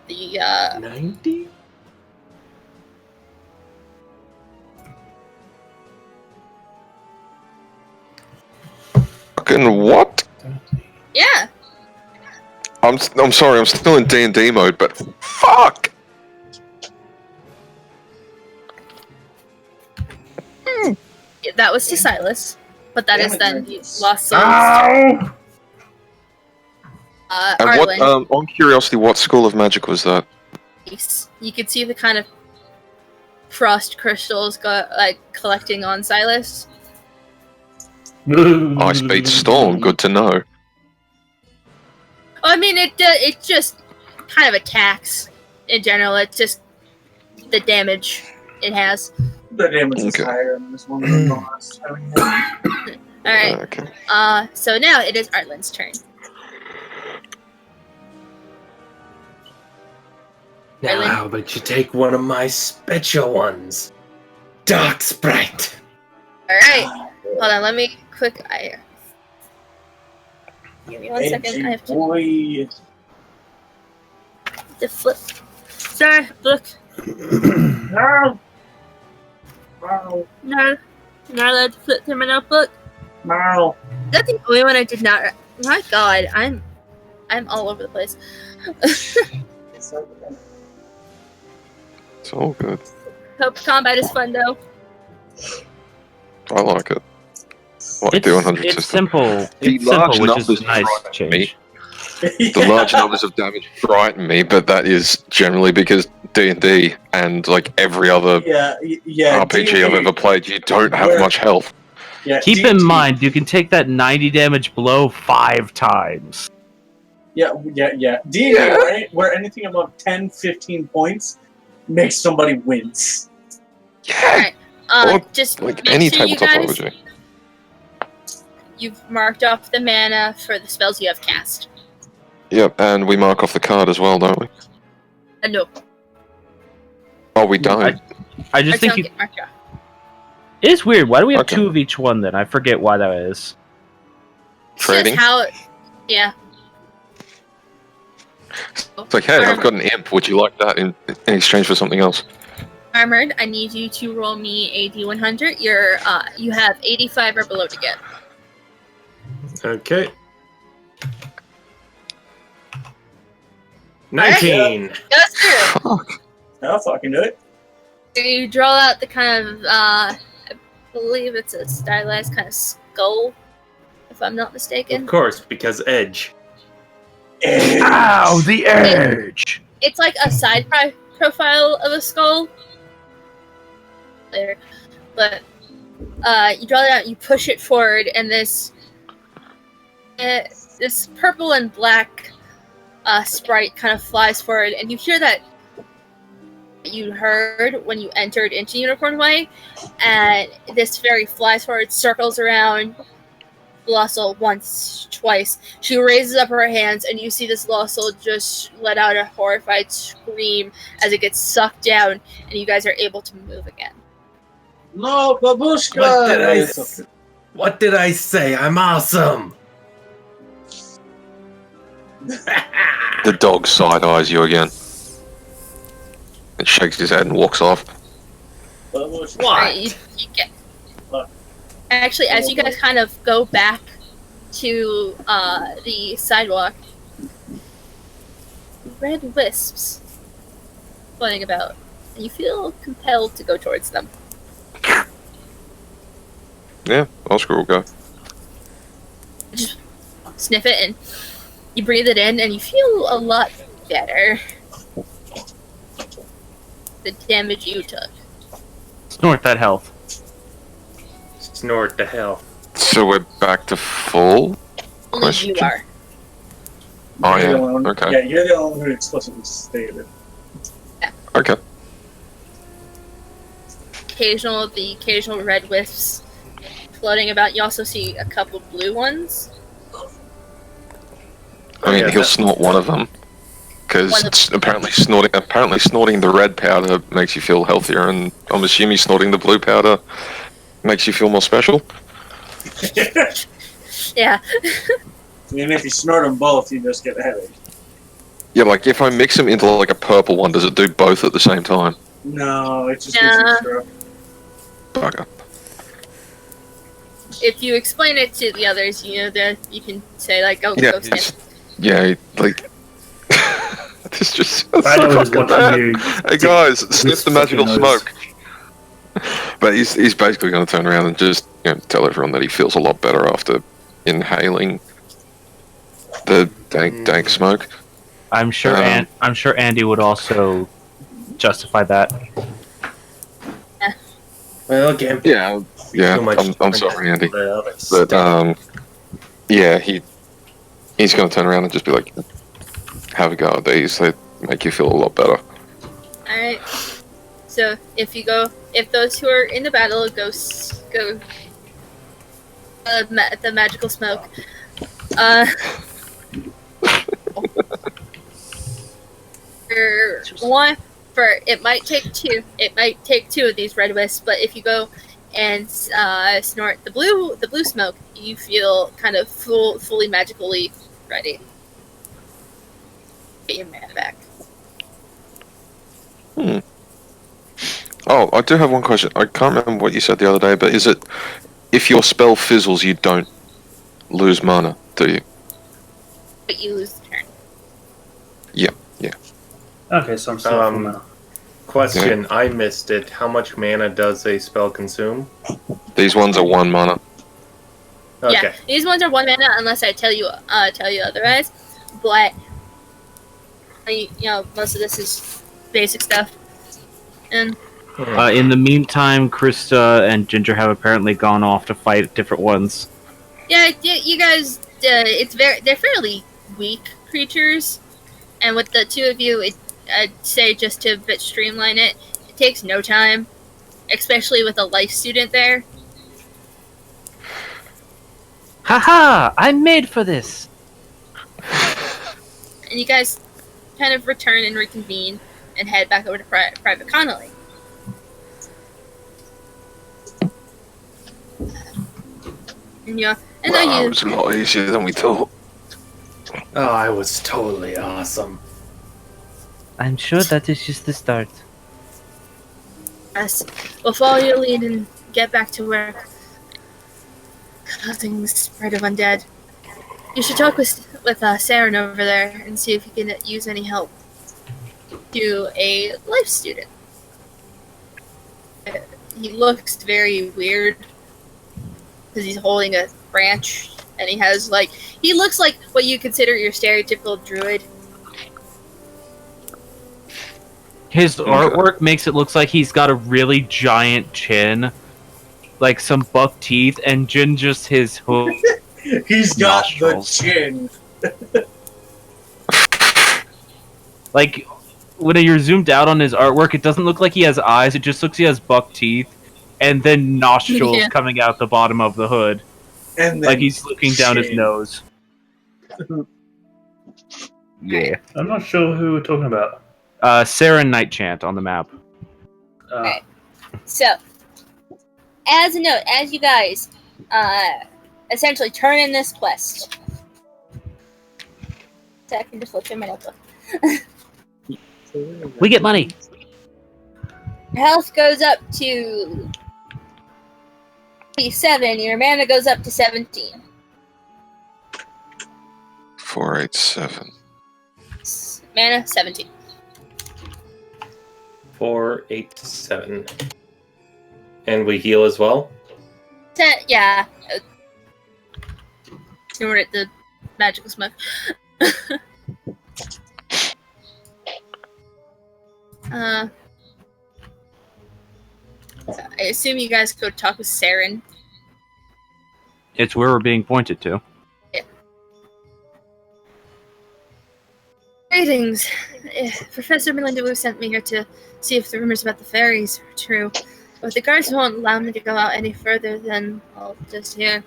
The 90? Fucking what? yeah. I'm sorry, I'm still in D&D mode, but fuck! That was to Silas, but that is then the Lost Soul's Ow! And what, Arlen. on curiosity, what school of magic was that? You could see the kind of frost crystals collecting on Silas. Ice beats storm, good to know. I mean, it just kind of attacks in general. It's just the damage it has. The damage is Okay. higher than this one than the last. Alright, Okay. so now it is Arlen's turn. Now, Arlen? how about you take one of my special ones? Dark Sprite! Alright, hold on, let me give me 1 second. I have to Boy. flip. Sorry, look. No! No! No, not allowed to flip through my notebook. No! That's the only one I did not. My God, I'm all over the place. It's all good. Hope combat is fun though. I like it. What D100 It's system? simple. The It's large simple, which is numbers a nice frighten me. change. The large numbers of damage frighten me, but that is generally because D&D and like every other Yeah, RPG I've ever played, you don't have much health. Yeah, Keep in mind, you can take that 90 damage blow 5 times. Yeah. D&D, Yeah. where anything above 10, 15 points makes somebody wince. Yeah, Alright, just like make any sure you tabletop guys, RPG. you've marked off the mana for the spells you have cast. Yep, and we mark off the card as well, don't we? No, Oh, we don't. I just I think don't you. get marked off. It is weird. Why do we have Okay. 2 of each one then? I forget why that is. It's just Trading. how, yeah. It's like, hey, I've got an imp. Would you like that in exchange for something else? Armored, I need you to roll me a d100. You have 85 or below to get. Okay. 19. That's true. Fuck. I'll fucking do it. So you draw out the kind of, I believe it's a stylized kind of skull, if I'm not mistaken. Of course, because Edge. Ow, the edge! It's like a side profile of a skull. There. But you draw it out, you push it forward, and this purple and black sprite kind of flies forward, and you hear that you heard when you entered into Unicorn Way, and this fairy flies forward, circles around Colossal once, twice. She raises up her hands, and you see this Colossal just let out a horrified scream as it gets sucked down, and you guys are able to move again. No, babushka! What did I say? I'm awesome. The dog side eyes you again. And shakes his head and walks off. Babushka. Alright, you get... Actually, as you guys kind of go back to the sidewalk, red wisps floating about, and you feel compelled to go towards them. Yeah, Oscar will go. Just sniff it, and you breathe it in, and you feel a lot better. The damage you took. Snort that health. Snort to hell. So we're back to full? Only you Question. are. Oh, You're yeah. the one- Okay. Yeah, you're the only one who explicitly stated it. Okay. The occasional red wisps floating about. You also see a couple blue ones. I mean, Yeah, he'll that- snort one of them. Because One of- apparently snorting the red powder makes you feel healthier, and I'm assuming snorting the blue powder makes you feel more special. Yeah. Even if you snort them both, you just get a headache. Yeah, like if I mix them into like a purple one, does it do both at the same time? No, it just Nah. gets you Bugger. If you explain it to the others, you know that you can say like, "Oh, Yeah, go sniff." it's, yeah, like this just sounds I so know it's fucking watching bad. you. Hey guys, sniff the magical fucking nose. smoke. But he's basically going to turn around and just tell everyone that he feels a lot better after inhaling the dank smoke. I'm sure. I'm sure Andy would also justify that. Well, again. Yeah, too much I'm sorry, Andy, for the other but stuff. yeah, he's going to turn around and just be like, "Have a go at these. They make you feel a lot better." All right. So if those who are in the battle go the magical smoke. It might take two of these red wisps, but if you go and snort the blue smoke, you feel kind of fully magically ready. Get your mana back. Oh, I do have one question. I can't remember what you said the other day, but is it if your spell fizzles, you don't lose mana, do you? But you lose the turn. Okay, so I'm still full now. Question, I missed it. How much mana does a spell consume? These ones are 1 mana. Okay. Yeah, these ones are 1 mana unless I tell you otherwise. But most of this is basic stuff. And In the meantime, Krista and Ginger have apparently gone off to fight different ones. yeah, you guys, they're fairly weak creatures, and with the two of you, I'd say just to a bit streamline it, it takes no time, especially with a life student there. Haha! I'm made for this! And you guys kind of return and reconvene and head back over to Private Connolly. And Wow, it was a lot easier than we thought. Oh, it was totally awesome. I'm sure that is just the start. Yes, we'll follow your lead and get back to work. Causing the spread of undead. You should talk with Saren over there and see if you can use any help to a life student. He looks very weird because he's holding a branch and he looks like what you consider your stereotypical druid. His artwork makes it look like he's got a really giant chin, like some buck teeth, and just his hook. He's got Nostrils. the chin. Like, when you're zoomed out on his artwork, it doesn't look like he has eyes, it just looks like he has buck teeth, and then nostrils Yeah. coming out the bottom of the hood. And then Like he's looking down his chin. nose. Yeah. I'm not sure who we're talking about. Saren Night Chant on the map. Okay. So, as a note, as you guys essentially turn in this quest, so I can just look through my notebook. We get money! Your health goes up to 7. Your mana goes up to 17. 487. Mana 17. 4, 8, 7. And we heal as well? Yeah. We're at the magical smoke. I assume you guys go talk with Saren. It's where we're being pointed to. Greetings. Professor Melinda Wu sent me here to see if the rumors about the fairies are true. But the guards won't allow me to go out any further than, well, just here.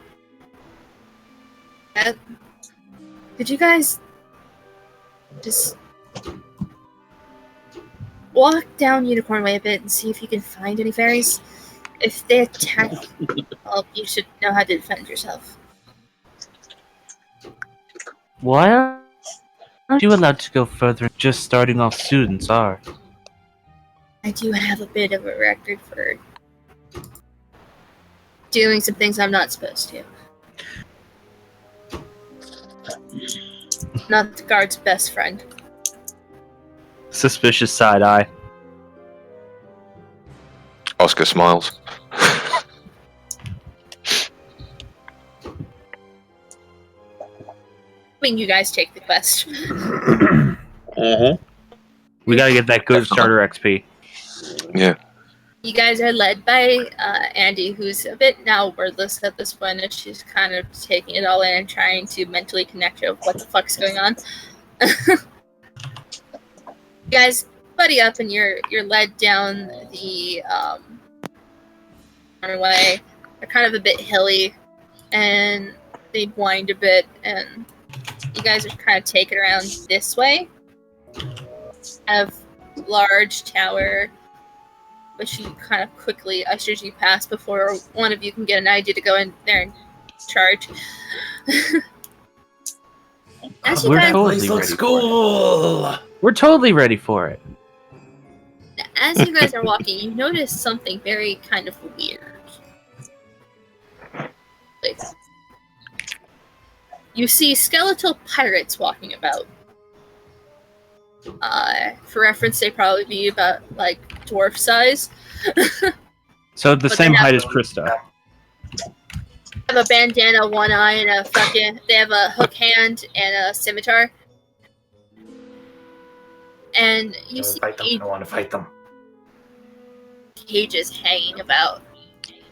Could you guys just walk down Unicorn Way a bit and see if you can find any fairies? If they attack, well, you should know how to defend yourself. Why aren't you allowed to go further? Just starting off students are. I do have a bit of a record for doing some things I'm not supposed to. Not the guard's best friend. Suspicious side eye. Oscar smiles. I mean, you guys take the quest. We gotta get that good starter XP. Yeah. You guys are led by Andy, who's a bit now wordless at this point, and she's kind of taking it all in and trying to mentally connect to what the fuck's going on. You guys buddy up, and you're led down the way. They're kind of a bit hilly, and they wind a bit, and you guys are kind of taken around this way. Have large tower, which you kind of quickly ushers you past before one of you can get an idea to go in there and charge. As you We're guys, totally ready for it. We're totally ready for it. as you guys are walking, you notice something very kind of weird. Like, you see skeletal pirates walking about. For reference, they probably be about like dwarf size. So the But same they height have- as Krista. They have a bandana, one eye, and they have a hook hand and a scimitar. And you see I want to fight them. cages hanging about,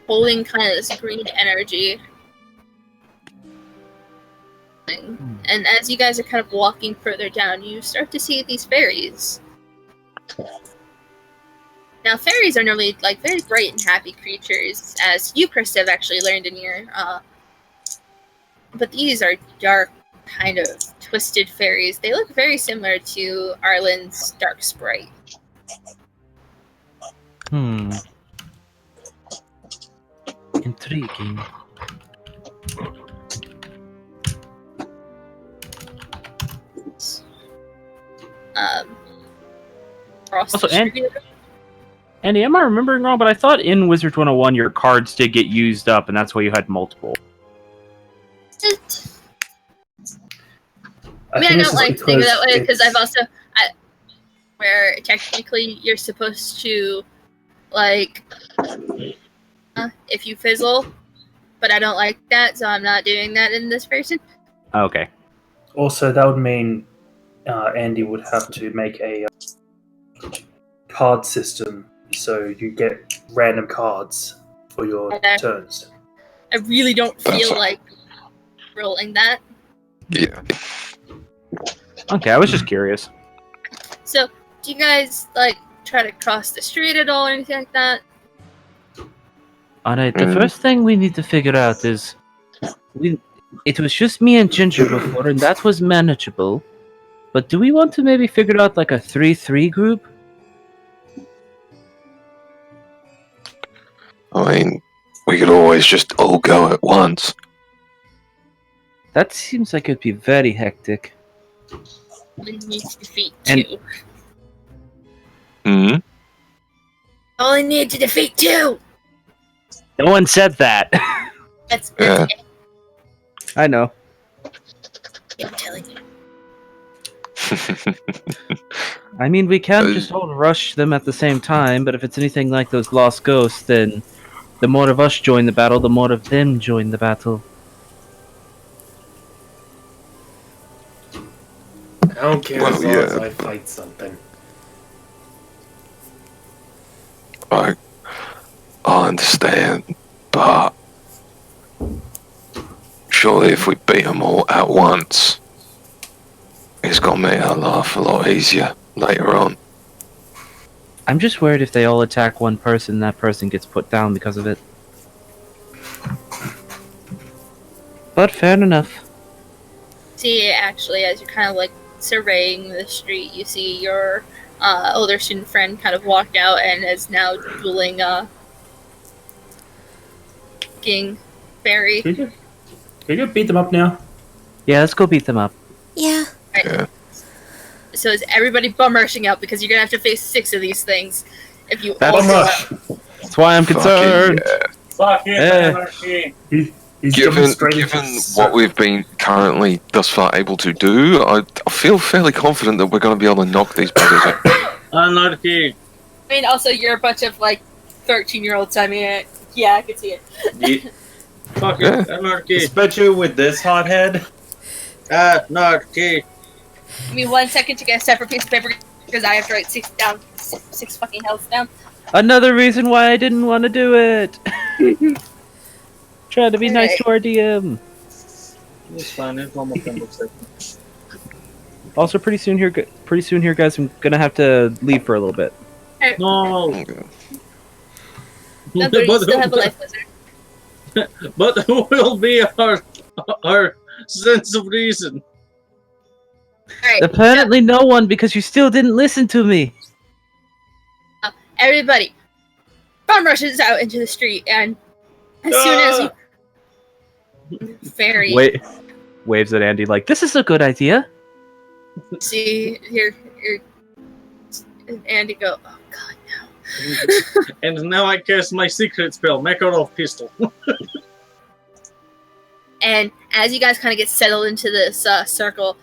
holding kind of this green energy. And as you guys are kind of walking further down, you start to see these fairies Now, fairies are normally like very bright and happy creatures, as you, Krista, have actually learned in your. But these are dark, kind of twisted fairies. They look very similar to Arlen's dark sprite. Intriguing. Also, Andy, am I remembering wrong? But I thought in Wizards 101 your cards did get used up, and that's why you had multiple. I mean, I don't like to think of that way because I've also where technically you're supposed to like if you fizzle, but I don't like that, so I'm not doing that in this version. Okay. Also, that would mean Andy would have to make a card system so you get random cards for your turns. I really don't feel like rolling that. Yeah. Okay, I was just curious. So, do you guys like try to cross the street at all or anything like that? Alright, the first thing we need to figure out is it was just me and Ginger before, and that was manageable. But do we want to maybe figure out like a 3-3 group? I mean, we could always just all go at once. That seems like it'd be very hectic. We need to defeat And- 2. Hmm? Only need to defeat 2! No one said that. That's Yeah. it. I know. I'm telling you. I mean, we can't just all rush them at the same time, but if it's anything like those Lost Ghosts, then the more of us join the battle, the more of them join the battle. I don't care Well, as long as yeah, I fight something. I understand, but surely if we beat them all at once, it's gonna make our life a lot easier later on. I'm just worried if they all attack one person, that person gets put down because of it. But fair enough. See, actually, as you're kind of like surveying the street, you see your older student friend kind of walked out and is now dueling King Fairy. Can you go beat them up now? Yeah, let's go beat them up. Yeah. Right. Yeah. So is everybody bum rushing out because you're gonna have to face 6 of these things if you That's- all Bum rush. That's why I'm Fucking concerned. yeah. Fuck it, Eh. anarchy. He's Given jumping straight into what circle. we've been currently thus far able to do, I feel fairly confident that we're going to be able to knock these buggers out. Anarchy. I mean, also you're a bunch of like 13-year-olds. I mean, yeah, I can see it. Fuck Yeah. it, anarchy. Especially with this hothead. Anarchy. Give me 1 second to get a separate piece of paper because I have to write 6 down, 6 fucking health down. Another reason why I didn't want to do it! Trying to be nice to our DM. It's fine, it's almost done. Also, pretty soon here, guys, I'm gonna have to leave for a little bit. No. Okay. No, but you still have a life wizard. But who will be our sense of reason? Alright, Apparently, no one, because you still didn't listen to me. everybody, Bum rushes out into the street, and as soon as you Fairy Waves at Andy like, This is a good idea. see here, Andy go, oh god, no. And now I cast my secret spell, Makarov Pistol. And as you guys kind of get settled into this circle,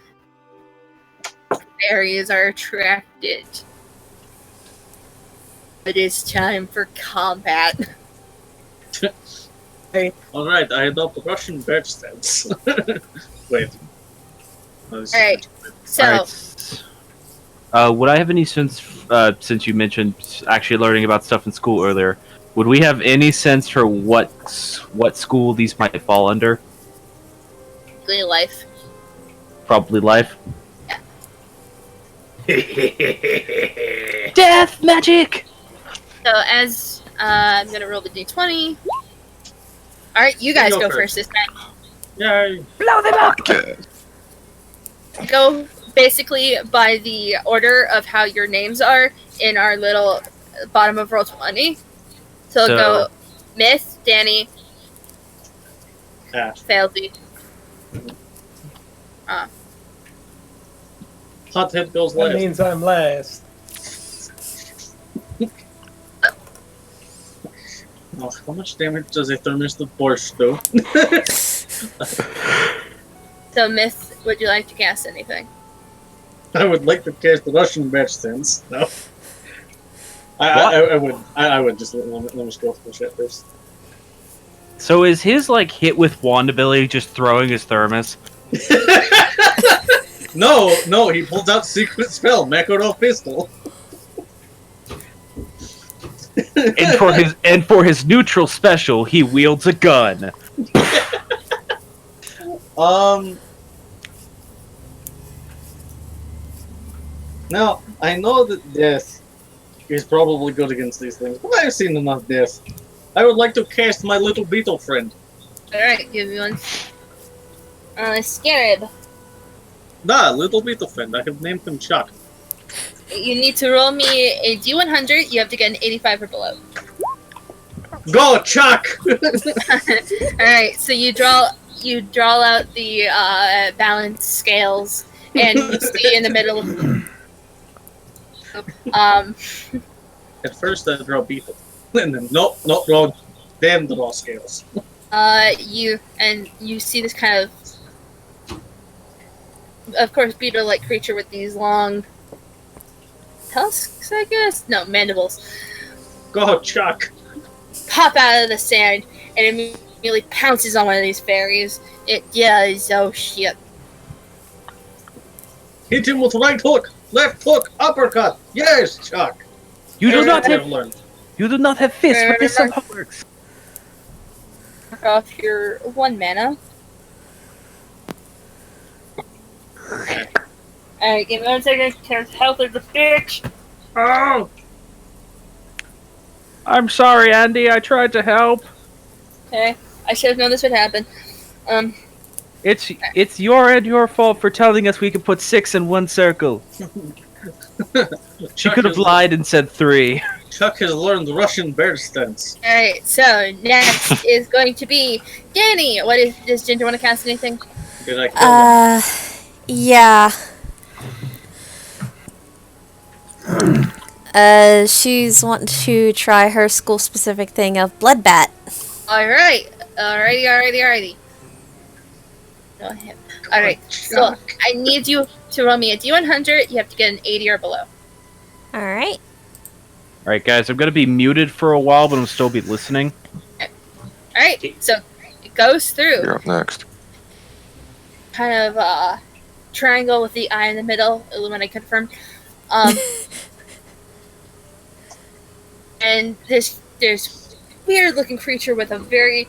fairies are attracted. It is time for combat. Alright, I adopt Russian badge stance. Wait. Alright, so Alright. Would I have any sense, since you mentioned actually learning about stuff in school earlier, would we have any sense for what school these might fall under? good life. Probably life. Death magic! So as I'm gonna roll the d20. All right, you guys go go first. first this time. Yay. Blow them up! Yeah. Go basically by the order of how your names are in our little bottom of roll 20. So, So- go Myth, Danny, Ash. Failsy. Hot head goes That last. means I'm last. Oh, how much damage does a thermos the borscht do? So Myth, would you like to cast anything? I would like to cast the Russian match sense. No. I would just let me just go through shit first. So is his like hit with wand ability just throwing his thermos? No, he pulls out secret spell, Makoto pistol. And for his neutral special, he wields a gun. Now, I know that death is probably good against these things, but I've seen enough death. I would like to cast my little beetle friend. Alright, give me one. Scarab. Little beetle friend. I have named him Chuck. You need to roll me a d100. You have to get an 85 or below. Go, Chuck! Alright, so you draw out the balance scales, and you see in the middle. At first I draw beetle. And then, nope, wrong. Damn the raw scales. You see this kind of course, beetle-like creature with these long tusks, I guess? No, mandibles. Go, Chuck! Pop out of the sand and immediately pounces on one of these fairies. It yells, oh shit. Hit him with right hook, left hook, uppercut. Yes, Chuck. You do not I've have learned. fists, but this somehow works. Off your 1 mana. Alright, give me 1 second. Turn health of the bitch. Oh! I'm sorry, Andy. I tried to help. Okay, I should have known this would happen. It's your fault for telling us we could put 6 in one circle. She could have lied and said 3. Chuck has learned Russian bear stance. Alright, so next is going to be Danny. Does Ginger want to cast anything? Did I kill him? Yeah. She's wanting to try her school-specific thing of blood bat. Alrighty. Alright, so I need you to roll me a d100. You have to get an 80 or below. Alright. Alright, guys, I'm gonna be muted for a while, but I'm still be listening. Alright, so it goes through. You're up next. Kind of triangle with the eye in the middle, Illuminate confirmed. And this weird looking creature with a very,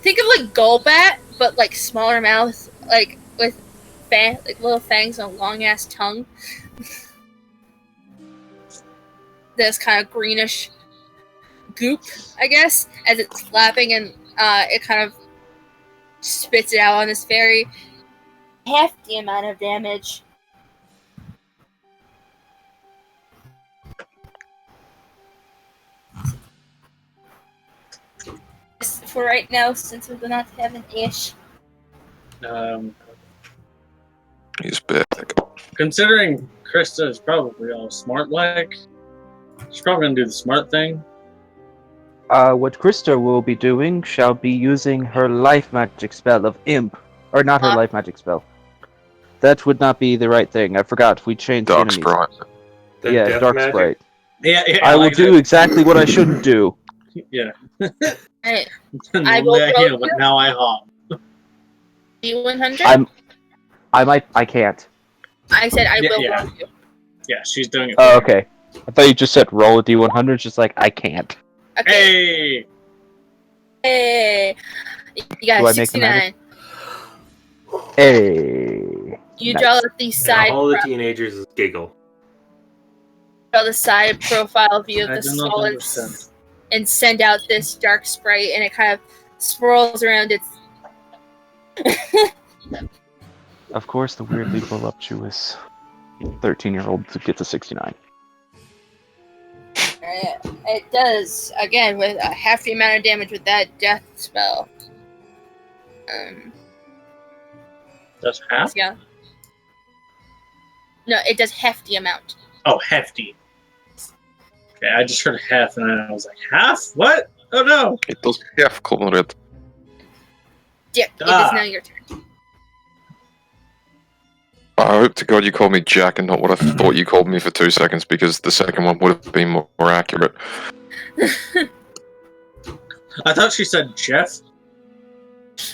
think of like Golbat, but like smaller mouth, like with like little fangs and a long ass tongue. This kind of greenish goop, I guess, as it's flapping, and it kind of spits it out on this very hefty amount of damage. For right now, since we do not have an ish. He's big. Considering Krista is probably all smart-like, she's probably gonna do the smart thing. What Krista will be doing shall be using her life magic spell of Imp. Or not her life magic spell. That would not be the right thing. I forgot. We changed Dark enemies. Sprite. The Yeah, death Dark magic? Sprite. Yeah, I will like do that. exactly what I shouldn't do. Yeah. Alright, Normally I roll heal, but you. now I hop. D100? I can't. I said I will yeah. roll you. Yeah, she's doing it. Oh, okay. I thought you just said roll a d100, just like, I can't. Okay. Hey! Hey! You got Do a I make the magic? 69. Hey. You Nice. draw out the And side. all the teenagers giggle. the side profile view of I the do not skull understand. and send out this dark sprite, and it kind of swirls around its. Of course, the weirdly voluptuous 13-year-old gets a 69. It does again with half the amount of damage with that death spell. That's half? Yeah. No, it does hefty amount. Oh, hefty. Okay, I just heard half, and I was like, half? What? Oh no! It does half, Comrade. Dick, it is Ah. now your turn. I hope to God you called me Jack and not what I thought you called me for 2 seconds, because the second one would have been more accurate. I thought she said Jeff.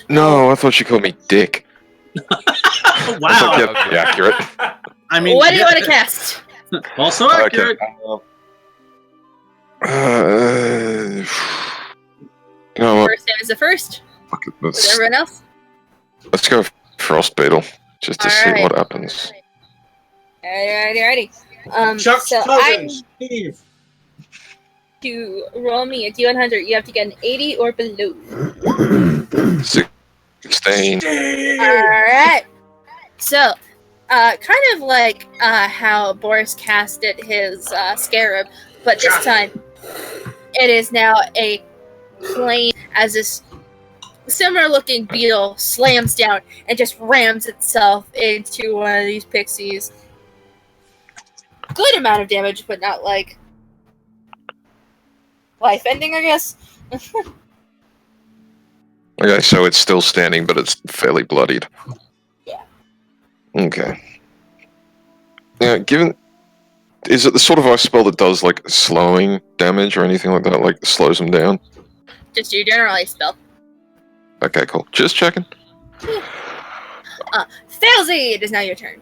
No, I thought she called me Dick. Wow! I thought that'd be accurate. I mean, What do you yeah. want to cast? Also accurate. You know what? First name is the first. Fuck it, With everyone else. let's go Frost Beetle, just to see Alright. what happens. Alrighty. Chuck's So cousin, I Steve. to roll me a D100. You have to get an 80 or below. 16. Alright. So, kind of like how Boris casted his Scarab, but this time it is now a plain as this similar looking beetle slams down and just rams itself into one of these pixies. Good amount of damage, but not like life ending, I guess. Okay, so it's still standing, but it's fairly bloodied. Yeah. Okay. Yeah, given... Is it the sort of ice spell that does, like, slowing damage or anything like that? Like, slows them down? Just your general ice spell. Okay, cool. Just checking. Failsy, it is now your turn.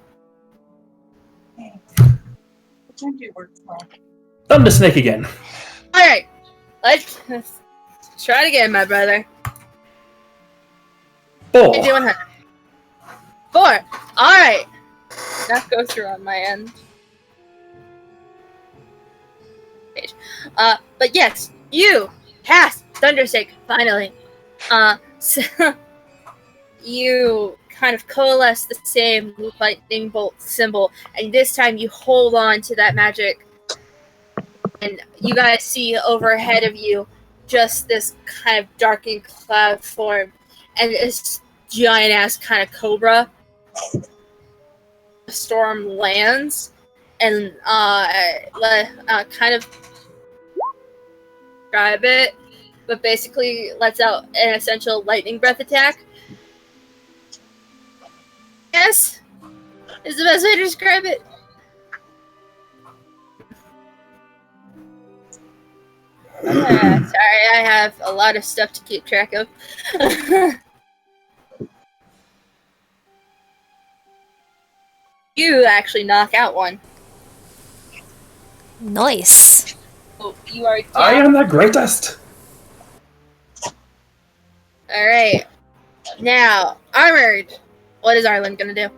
Thunder Snake again. Alright, let's try it again, my brother. 4. I do 100. 4. Alright. That goes through on my end. But yes, you cast Thundersake, finally. So you kind of coalesce the same lightning bolt symbol, and this time you hold on to that magic, and you guys see overhead of you just this kind of darkening cloud form, and this giant ass kind of cobra. The storm lands, and kind of describe it, but basically lets out an essential lightning breath attack. Yes, is the best way to describe it. Sorry, I have a lot of stuff to keep track of. You actually knock out one. Nice. Oh, you are down. I am the greatest. Alright. Now, Armored. What is Arlen gonna do?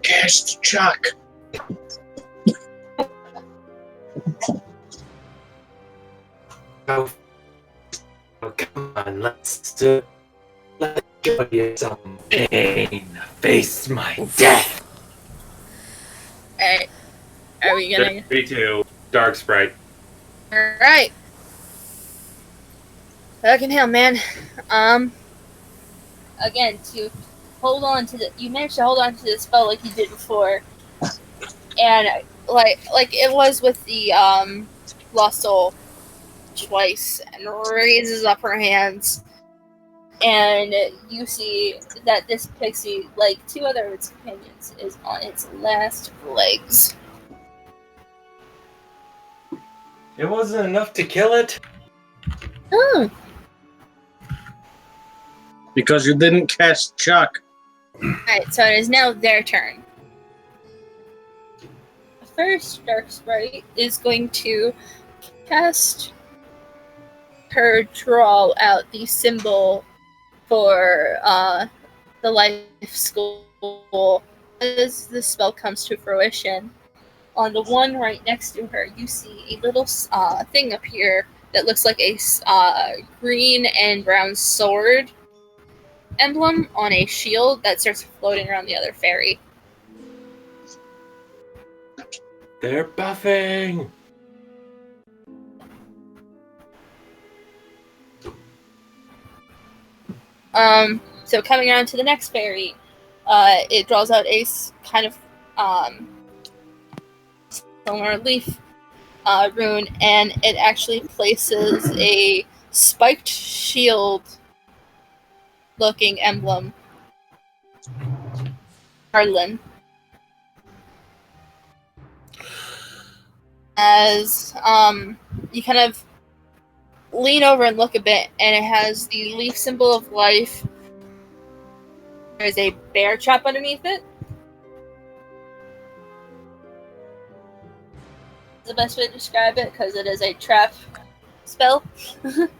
Cast Chuck. Oh, come on, let's give you some pain. Face my death. Alright. Are we gonna... 32, Dark Sprite. Alright. Fucking hell, man. Again, to hold on to the... You managed to hold on to the spell like you did before. And, like it was with the, Lost Soul twice, and raises up her hands. And you see that this pixie, like two other of its companions, is on its last legs. It wasn't enough to kill it. Oh. Because you didn't cast Chuck. Alright, so it is now their turn. The first Dark Sprite is going to cast her draw out the symbol for the life school as the spell comes to fruition. On the one right next to her, you see a little thing appear that looks like a green and brown sword emblem on a shield that starts floating around the other fairy. They're buffing. So coming on to the next fairy, it draws out a kind of similar leaf rune, and it actually places a spiked shield looking emblem. Harlan. As you kind of lean over and look a bit, and it has the leaf symbol of life. There's a bear trap underneath it. That's the best way to describe it, because it is a trap spell. Look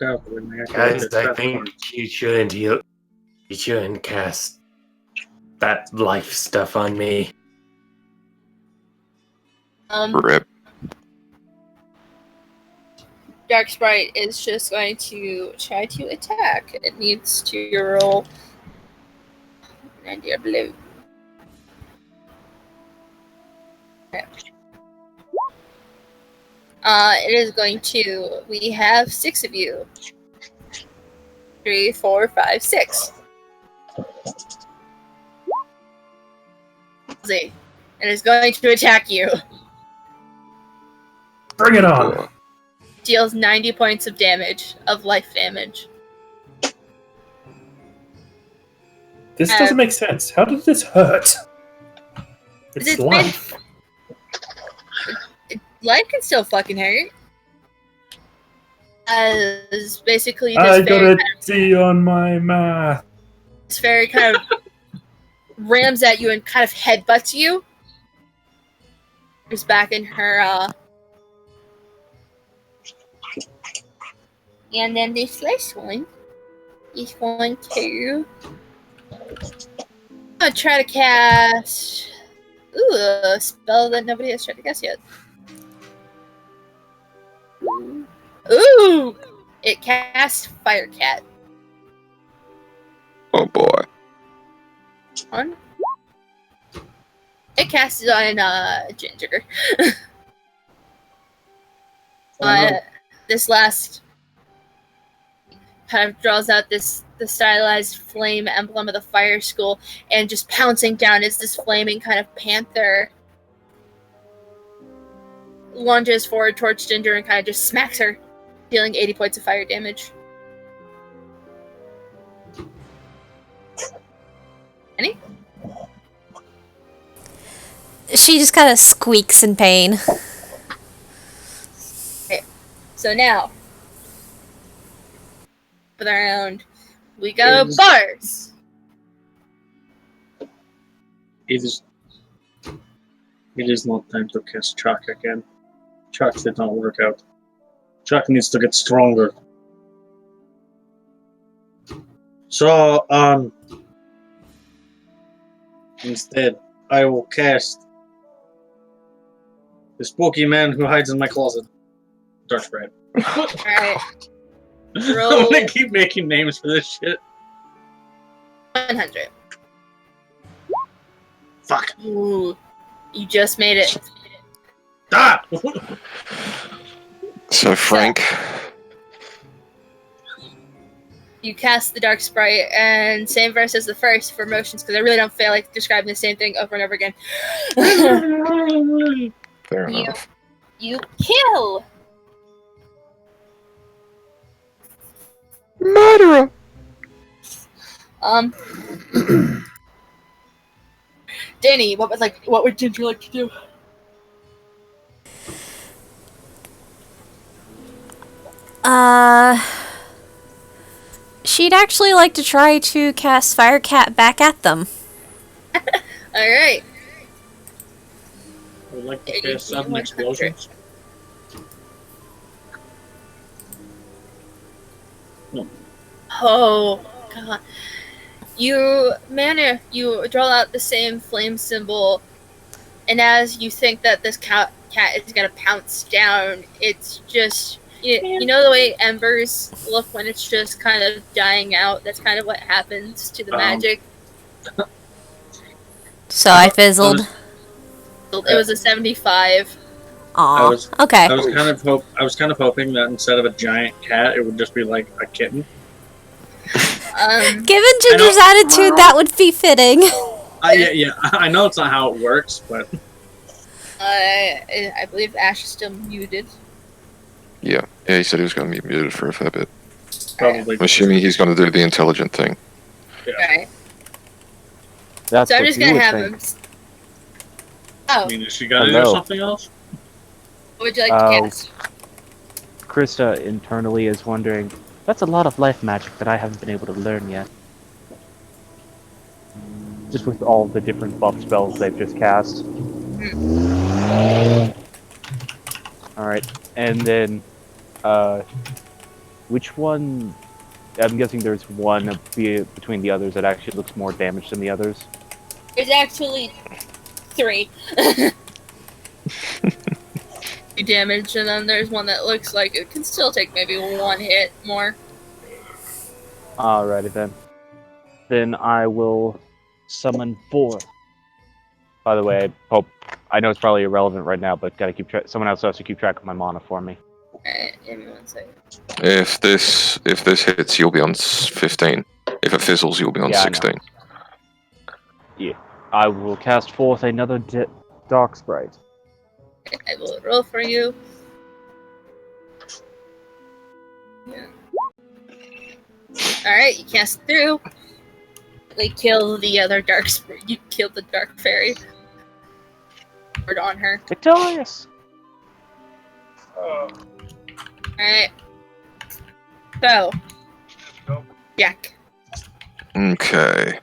out when they Guys, I think you shouldn't cast that life stuff on me. Rip. Dark Sprite is just going to try to attack. It needs to roll 90, I believe. Okay. It is going to. We have 6 of you. 3, 4, 5, 6. It is going to attack you. Bring it on! Deals 90 points of damage, of life damage. This doesn't make sense. How did this hurt? It's life. Life can still fucking hurt. As basically I this got a D on my math. This fairy kind of rams at you and kind of headbutts you. Is back in her and then this last one is going to try to cast a spell that nobody has tried to cast yet. Ooh! It casts Fire Cat. Oh boy. On. It casts it on Ginger. This last kind of draws out the stylized flame emblem of the fire school, and just pouncing down is this flaming kind of panther. Lunges forward towards Ginger and kind of just smacks her, dealing 80 points of fire damage. Any? She just kind of squeaks in pain. Okay, so now, for the round, we go bars. It is not time to cast Chuck again. Chuck did not work out. Chuck needs to get stronger. So, instead, I will cast the spooky man who hides in my closet. Dark Sprite. Alright. I'm Roll gonna keep making names for this shit. 100. Fuck. Ooh. You just made it. Ah! So Frank, You cast the Dark Sprite, and same verse as the first for motions, because I really don't feel like describing the same thing over and over again. fair You- enough. You kill! Murderer. Danny, what would Ginger like to do? She'd actually like to try to cast Fire Cat back at them. Alright. I would like to Yeah, cast you sudden want explosions. Oh, God. You draw out the same flame symbol, and as you think that this cat is gonna pounce down, it's just you know the way embers look when it's just kind of dying out. That's kind of what happens to the magic. So I fizzled. It was a 75. Aw. Okay. I was kind of hoping that instead of a giant cat, it would just be like a kitten. Given Ginger's attitude, that would be fitting. Yeah. I know it's not how it works, but I believe Ash is still muted. Yeah, he said he was going to be muted for a fair bit. probably. I'm assuming he's going to do the intelligent thing. Right. That's So I'm what just you gonna would have think. him. Oh, I mean, is she gonna do Hello. something else? what would you like to cast? Krista internally is wondering, that's a lot of life magic that I haven't been able to learn yet. Just with all the different buff spells they've just cast. Alright, and then, which one... I'm guessing there's one between the others that actually looks more damage than the others. There's actually 3. 3 damage, and then there's one that looks like it can still take maybe 1 hit more. Alrighty then. Then I will summon 4. By the way, I know it's probably irrelevant right now, but gotta keep track. Someone else has to keep track of my mana for me. Alright, give me 1 second. If this hits, you'll be on 15. If it fizzles, you'll be on Yeah, I know. 16. I will cast forth another Dark Sprite. I will roll for you. Yeah. Alright, you cast through. They kill the other dark you killed the dark fairy. Word on her. Victorious! Alright. So Jack. Okay.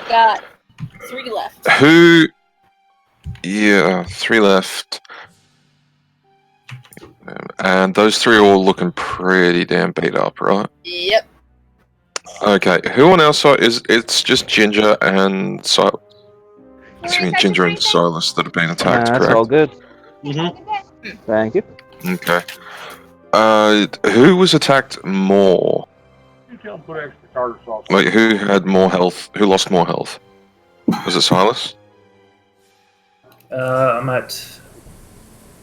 Got 3 left. Who? Yeah, 3 left. And those 3 are all looking pretty damn beat up, right? Yep. Okay, who on our side is? It's just Ginger and Ginger and Silas that have been attacked, That's correct? all good. Mm-hmm. Thank you. Okay. Who was attacked more? Like, who had more health? Who lost more health? Was it Silas? I'm at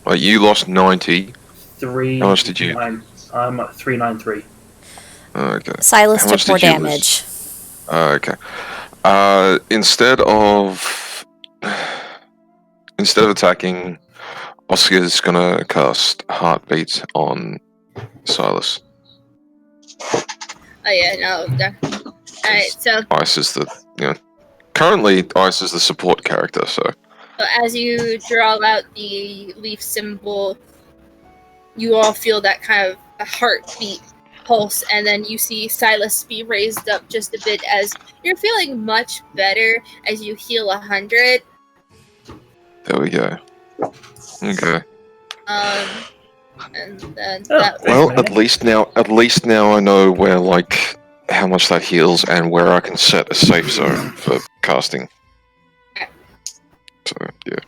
Like, you lost 90. 3. How much did you- I'm at 393. Okay. Silas How much took more did you damage. Okay. Instead of attacking, Oscar's gonna cast Heartbeat on Silas. Oh yeah, no, definitely. Alright, so Ice is currently Ice is the support character, so as you draw out the leaf symbol, you all feel that kind of a heartbeat pulse, and then you see Silas be raised up just a bit as you're feeling much better as you heal 100. there we go. Okay. And then Oh, that Well, Thanks, at least now I know where how much that heals and where I can set a safe zone for casting. So yeah.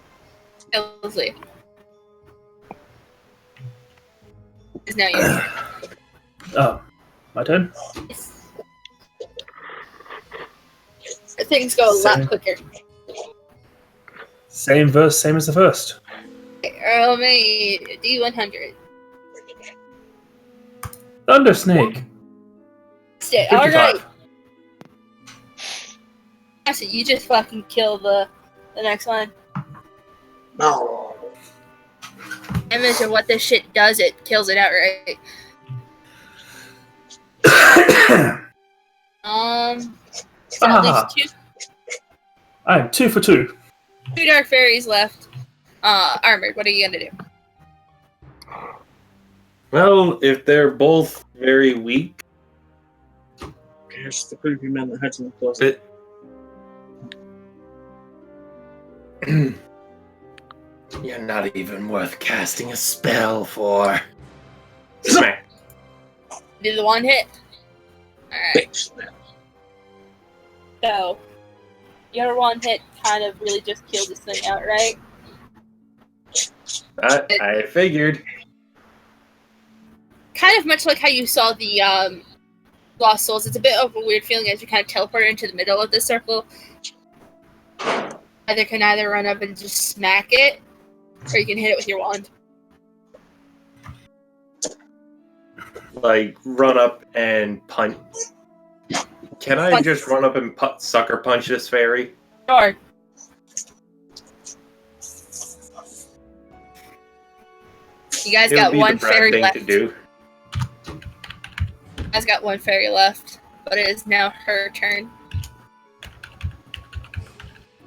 Ellerslie is now your turn. Oh, my turn? Things go a lot quicker. Same verse, same as the first. Roll me D100. Thunder Snake. Stay. 55. Alright. Actually, you just fucking kill the next one. No. Image of what this shit does, it kills it outright. So at least I'm 2 for 2. 2 dark fairies left. Armored, what are you gonna do? Well, if they're both very weak, Here's the creepy man that hides in the closet. you're not even worth casting a spell for. Smack. Do the 1 hit? Alright. So, your one hit kind of really just killed this thing outright. I figured. Kind of much like how you saw the Lost Souls, it's a bit of a weird feeling as you kind of teleport into the middle of the circle. Either can run up and just smack it, or you can hit it with your wand. Like, run up and punch. Can I just run up and sucker punch this fairy? Sure. You guys got one fairy left. To do. You guys got one fairy left, but it is now her turn.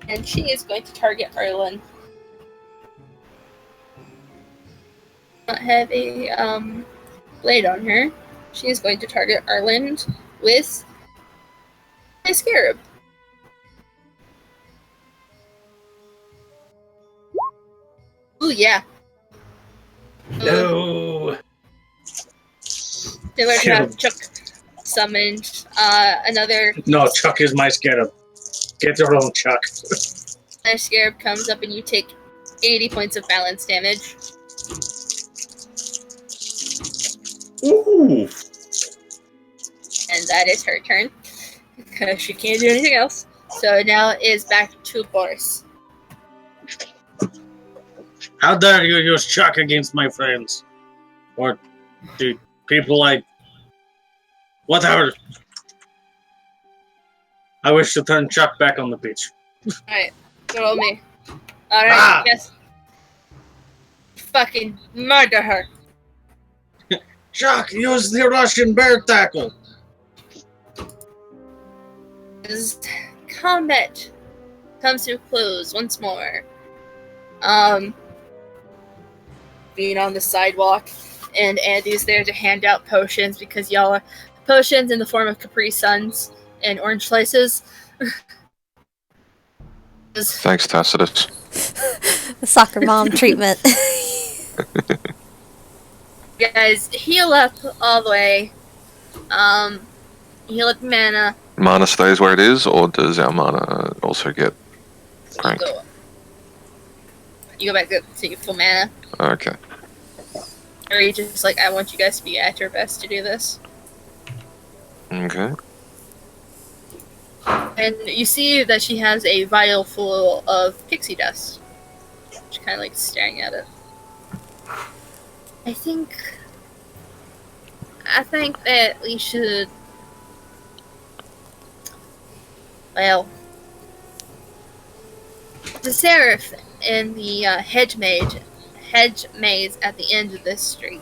And she is going to target Erlen. Not have a blade on her. She is going to target Erlen with a scarab. Ooh, yeah. No. They already have Chuck summoned another. No, Chuck is my scarab. Get your own Chuck. Another scarab comes up and you take 80 points of balance damage. Ooh. And that is her turn. Because she can't do anything else. So now it is back to Boris. How dare you use Chuck against my friends? Or the people like... Whatever. I wish to turn Chuck back on the beach. Alright, roll me. Alright, Ah! yes. Fucking murder her. Chuck, use the Russian bear tackle. As combat comes to a close once more. Being on the sidewalk, and Andy's there to hand out potions because y'all are potions in the form of Capri Suns and orange slices. Thanks, Tacitus. The soccer mom treatment. You guys heal up all the way. Heal up mana. Mana stays where it is, or does our mana also get cranked? You go back up to your full mana. Okay. Or you just like, I want you guys to be at your best to do this. Okay. And you see that she has a vial full of pixie dust. She's kind of like staring at it. I think that we should. Well, the Seraph and the hedge maze at the end of this street.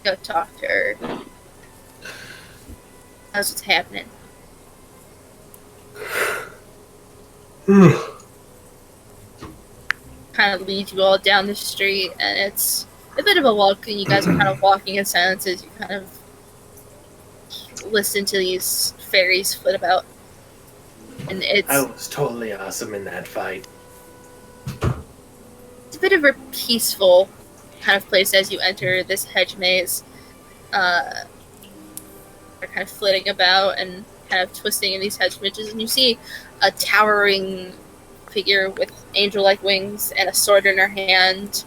Go talk to her. That's what's happening. Kind of leads you all down the street, and it's a bit of a walk, and you guys are kind of walking in silence as you kind of listen to these fairies flit about. And I was totally awesome in that fight. It's a bit of a peaceful kind of place as you enter this hedge maze. They're kind of flitting about and kind of twisting in these hedge mazes, and you see a towering figure with angel-like wings and a sword in her hand.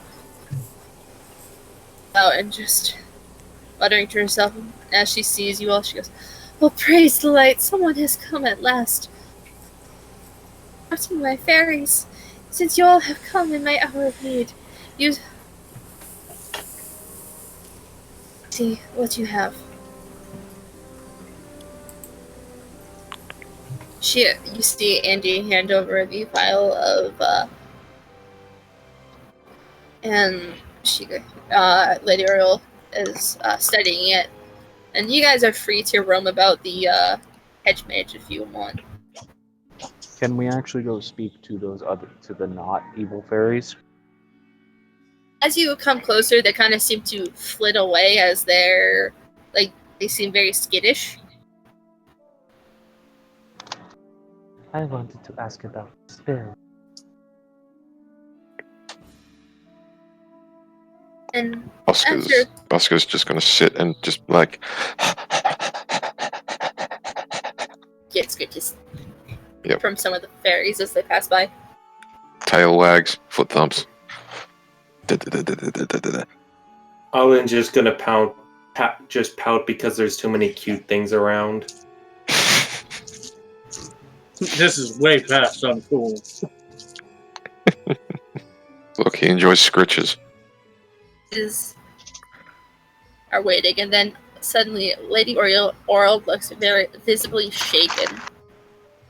And just muttering to herself as she sees you all. She goes, "Oh, praise the light! Someone has come at last. After my fairies, since you all have come in my hour of need, you see what you have." You see Andy hand over the vial of, and Lady Earl is studying it, and you guys are free to roam about the hedge mage if you want. Can we actually go speak to the not evil fairies? As you come closer, they kind of seem to flit away as they seem very skittish. I wanted to ask about this fairy. And Buska's just gonna sit and just like get scritches Yep. from some of the fairies as they pass by. Tail wags, foot thumps. Da-da-da-da-da-da-da-da. Owen's just gonna pout because there's too many cute things around. This is way past uncool. Look, he enjoys scritches. Are waiting, and then suddenly Lady Oral looks very visibly shaken.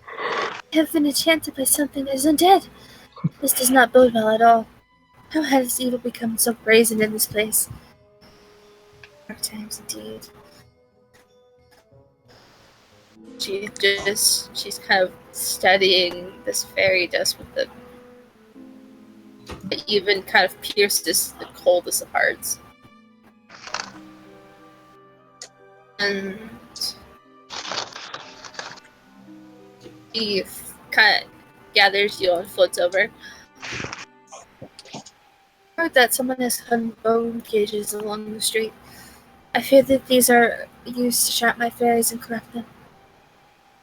I have been enchanted by something that is undead. This does not bode well at all. How has evil become so brazen in this place? Dark times indeed. She's kind of studying this fairy dust with the it even kind of pierces the coldest of hearts. And he kind of gathers you and floats over. I heard that someone has hung bone cages along the street. I fear that these are used to trap my fairies and corrupt them.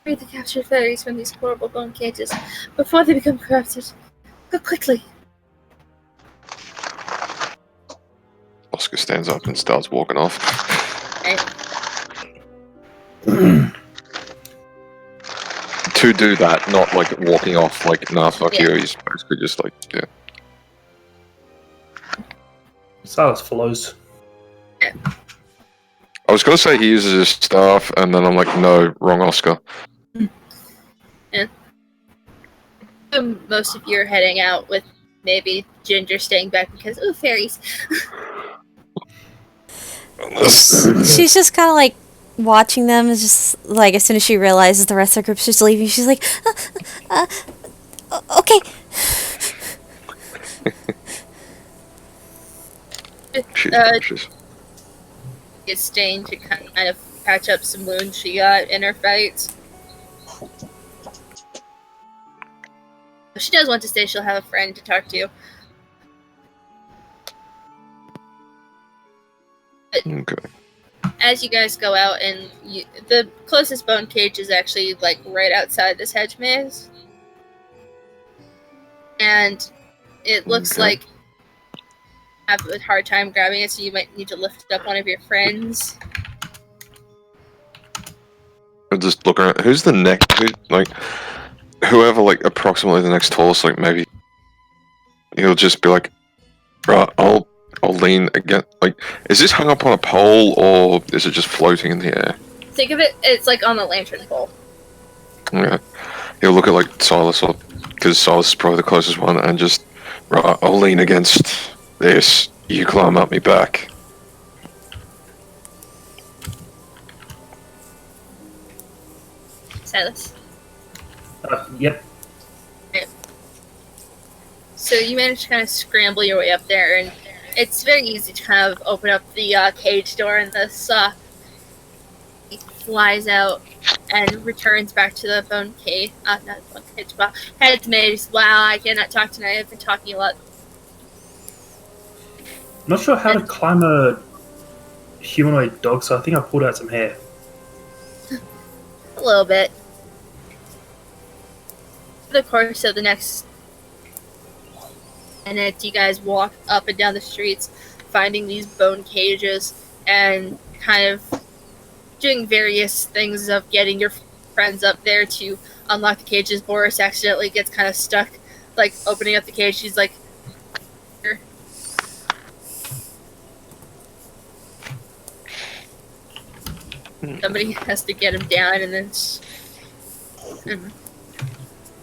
Free the captured fairies from these horrible bone cages before they become corrupted. Go quickly. Oscar stands up and starts walking off. Right. To do that, not like walking off like, nah, fuck Yeah. you. He's basically just like, yeah. Silas follows. I was gonna say he uses his staff, and then I'm like, no, wrong Oscar. Most of you are heading out with maybe Ginger staying back because, ooh, fairies. She's just kind of like watching them. Is just like as soon as she realizes the rest of the group's just leaving, she's like, okay. She's Gets Stain to kind of patch up some wounds she got in her fights. If she does want to stay, she'll have a friend to talk to. okay. As you guys go out, and the closest bone cage is actually like right outside this hedge maze, and it looks Okay. like you have a hard time grabbing it, so you might need to lift up one of your friends. I'll just look around. Who's the next? Whoever, like, approximately the next tallest, like, maybe he'll just be like, right, I'll lean again. Like, is this hung up on a pole, or is it just floating in the air? Think of it's like on the lantern pole. Yeah. He'll look at, like, Silas, because Silas is probably the closest one, and just, right, I'll lean against this. You climb up me back. Silas. Yep. So you manage to kind of scramble your way up there, and it's very easy to kind of open up the cage door, and this he flies out and returns back to the bone cage. Not bone cage, but head maze. Wow, I cannot talk tonight. I've been talking a lot. Not sure how to climb a humanoid dog, so I think I pulled out some hair. A little bit. For the course of the next minute, you guys walk up and down the streets, finding these bone cages and kind of doing various things of getting your friends up there to unlock the cages. Boris accidentally gets kind of stuck, like opening up the cage. She's like, "Here." Somebody has to get him down, and then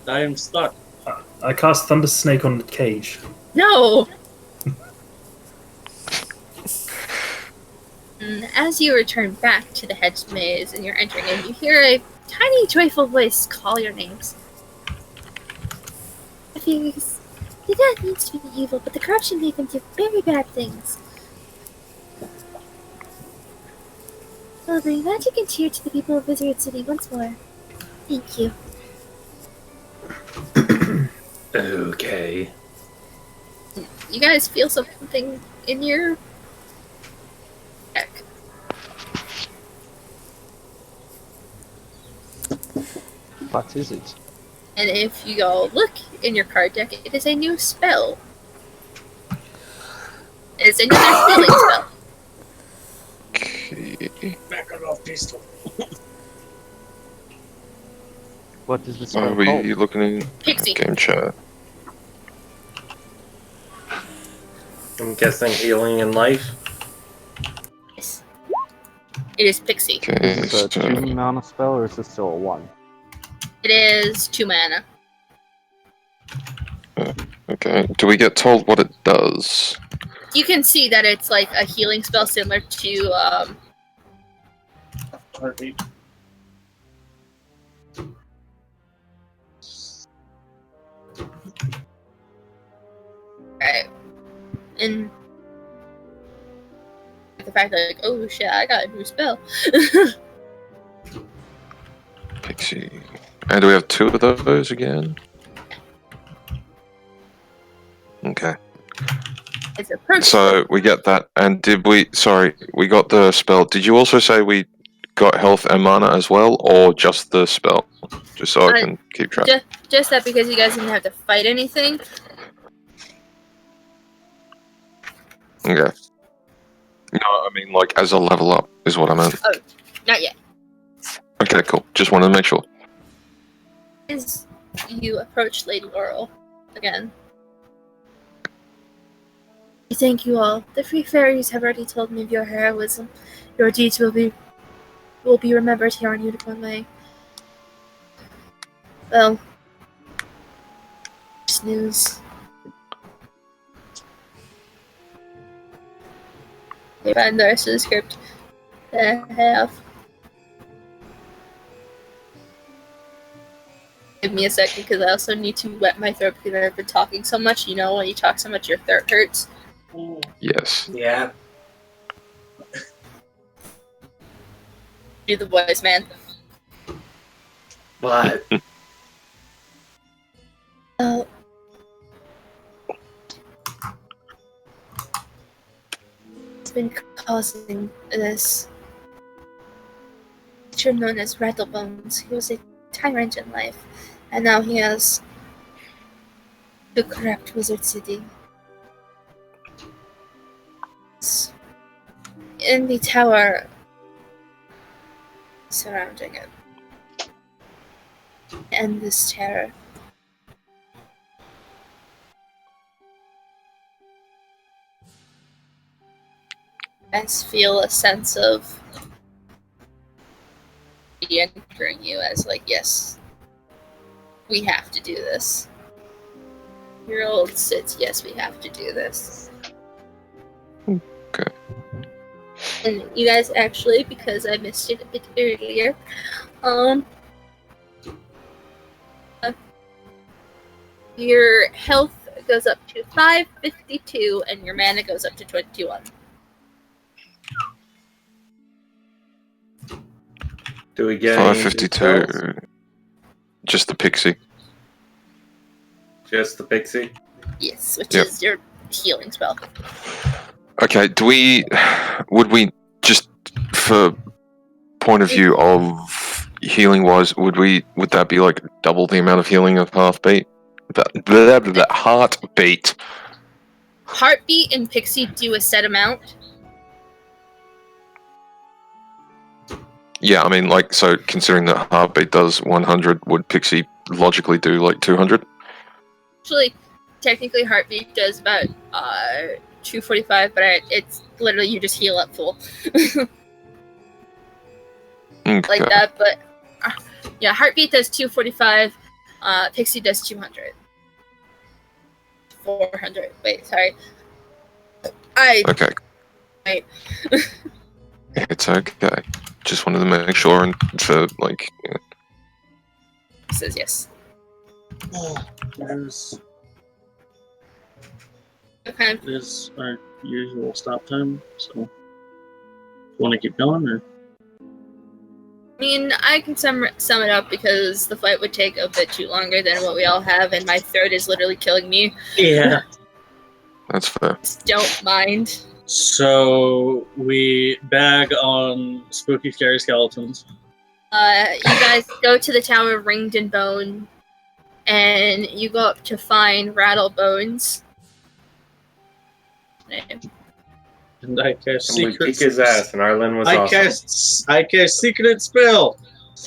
I am stuck. I cast Thunder Snake on the cage. no. As you return back to the hedge maze and you're entering in, you hear a tiny, joyful voice call your names. The fairies did not mean to be evil, but the corruption made them do very bad things. I'll bring magic and cheer to the people of Wizard City once more. Thank you. Okay. You guys feel something in your neck. What is it? And if you go look in your card deck, it is a new spell. It's another healing spell. Okay. Back it off, pistol. What is the Are spell we called? looking in Pixie. game chat? I'm guessing healing in life. Yes. It is Pixie. Okay, Is this a so 2 mana spell or is this still a 1? It is 2 mana. okay. Do we get told what it does? You can see that it's like a healing spell similar to Heartbeat. right. And the fact that like, oh shit, I got a new spell. Pixie. And do we have 2 of those again? Okay. It's a perk. So we get that, and did we? Sorry, we got the spell. Did you also say we got health and mana as well, or just the spell? Just so I can keep track. Just that because you guys didn't have to fight anything. Okay. No, I mean like as a level up is what I meant. Not yet. Okay, cool. Just wanted to make sure. As you approach Lady Laurel again. Thank you all. The Free Fairies have already told me of your heroism. Your deeds will be remembered here on Unicorn Way. Well, just news. They find the rest of the script that I have. Give me a second because I also need to wet my throat because I've been talking so much. You know, when you talk so much, your throat hurts. Yes. Yeah. Do the voice, man. But Uh, it's been causing this creature known as Rattlebones. He was a tyrant in life, and now he has to corrupt Wizard City. In the tower surrounding it. End this terror. I feel a sense of entering you as like, yes, we have to do this. Your old sits, yes, we have to do this. Okay. And you guys actually, because I missed it a bit earlier, your health goes up to 552 and your mana goes up to 21. do we get any 552. spells? Just the pixie. Just the pixie? Yes, which Yep. is your healing spell. Okay. Would we just for point of view of healing wise, would that be like double the amount of healing of heartbeat? That heartbeat. Heartbeat and Pixie do a set amount. Yeah, I mean, like, so considering that heartbeat does 100, would Pixie logically do like 200? Actually, technically Heartbeat does about 245, but it's literally you just heal up full. Okay. Like that, but yeah, Heartbeat does 245, Pixie does 200. 400. Wait, sorry. Okay. Right. It's okay. Just wanted to make sure and for like. Yeah. Says yes. There's Okay. this our usual stop time. So, want to keep going or? I mean, I can sum it up because the fight would take a bit too longer than what we all have, and my throat is literally killing me. Yeah. That's fair. Just don't mind. So we bag on spooky, scary skeletons. You guys go to the tower of Ringed and Bone, and you go up to find Rattlebones. And I cast And we secret. kick his ass, and Arlen was I awesome. cast secret spell.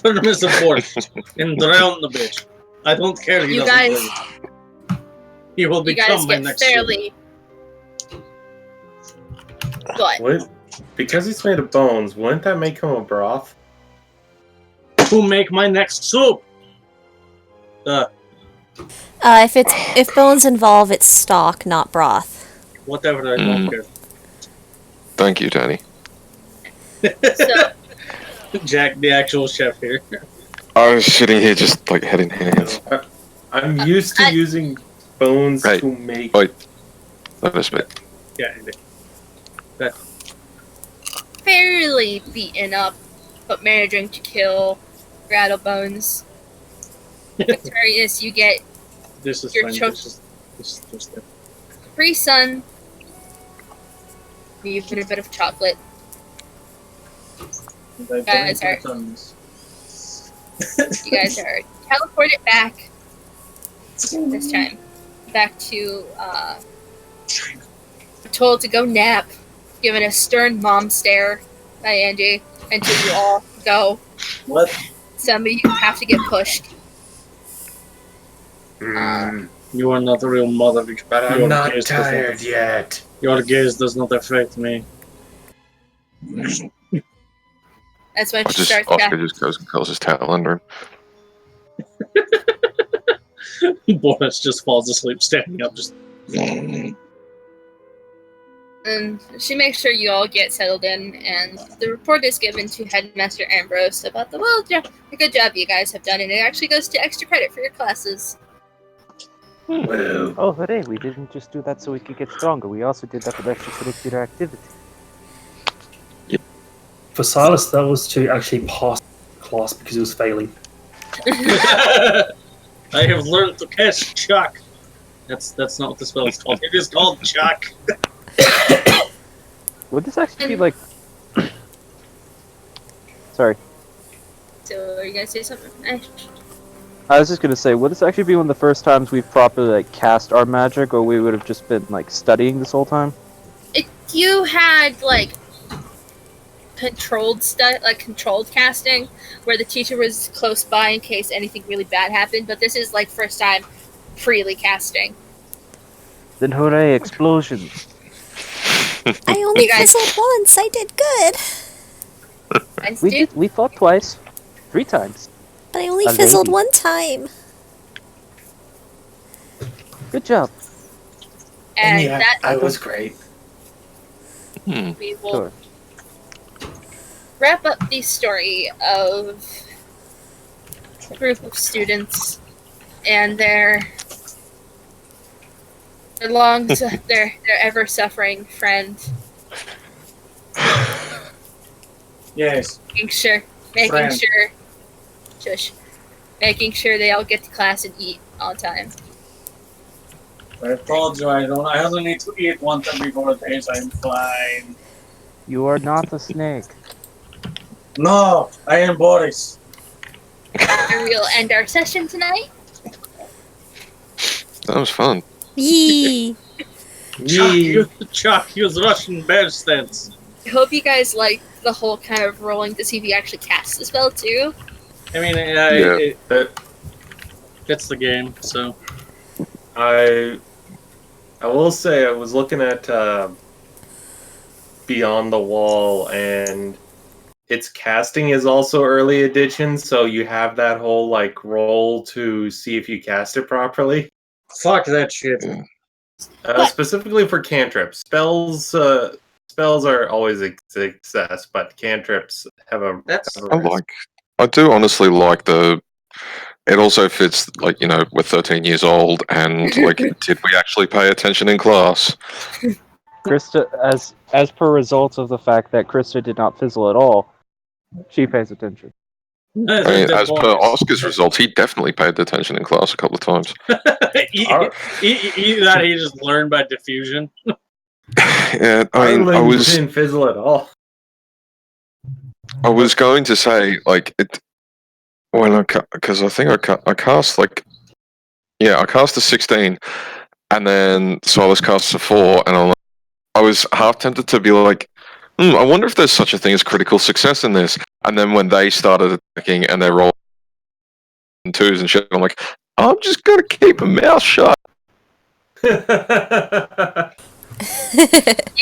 Turn him as a force and drown the bitch. I don't care. He You doesn't guys- breathe. He will You guys become my get next. fairly. What? What? Because he's made of bones, wouldn't that make him a broth? Who make my next soup? If bones involve, it's stock, not broth. Whatever. I don't Mm. care. Thank you, Danny. So, Jack, the actual chef here. I was sitting here just like head in hands. I'm used to using bones Right. to make. Wait. Let us speak. Yeah. fairly beaten up, but managing to kill Rattlebones. Victorious, you get This is You're fine. choke- This is just Free Sun, even a bit of chocolate. Guys are- You guys are teleported back this time. Back to told to go nap, given a stern mom stare by Andy until you all go. What? Some of you have to get pushed. You are not a real mother. But Your I'm not gaze does tired yet. Your gaze does not affect me. That's when I she just starts Oscar back. just goes and curls his tail under him. Boris just falls asleep standing up. Just. And she makes sure you all get settled in, and the report is given to Headmaster Ambrose about the a good job you guys have done, and it actually goes to extra credit for your classes. Woo. Oh, hooray, we didn't just do that so we could get stronger. We also did that for extracurricular activity. For Silas, that was to actually pass class because he was failing. I have learned to cast Chuck. That's not what the spell is called. It is called Chuck. Would this actually be like... Sorry. So, are you gonna say something? I was just gonna say, would this actually be one of the first times we've properly like cast our magic, or we would have just been like studying this whole time? If you had like controlled casting, where the teacher was close by in case anything really bad happened, but this is like first time freely casting. Then hooray, explosions! I only You guys- fizzled once. I did good. And We fought twice. 3 times. But I only A fizzled lady. one time. Good job. and yeah, that I was great. we will Sure. wrap up the story of a group of students and their their ever suffering friend, Yes. making sure they all get to class and eat on time. I told you I don't. I only need to eat once every 4 days. I'm fine. You are not a snake. No, I am Boris. And we'll end our session tonight. That was fun. Yee. Chuck, use Russian bear stance. I hope you guys like the whole kind of rolling to see if you actually cast the spell too. I mean, Yeah. it's the game, so. I will say I was looking at Beyond the Wall, and its casting is also early edition, so you have that whole like roll to see if you cast it properly. Fuck that shit. Specifically for cantrips, spells are always a success, but cantrips have a. That's- have a risk. I do honestly like it also fits, like, you know, we're 13 years old, and like, did we actually pay attention in class? Krista, as per results of the fact that Krista did not fizzle at all, she pays attention. I mean, as per Oscar's results, he definitely paid attention in class a couple of times. Either that he just learned by diffusion. Yeah, I mean, Arlen didn't fizzle at all. I was going to say, like, When because I think I cast like, yeah, I cast a 16, and then Silas cast a 4, and I was half tempted to be like, I wonder if there's such a thing as critical success in this. And then when they started attacking and they rolled 2s and shit, I'm like, I'm just gonna keep a mouth shut. You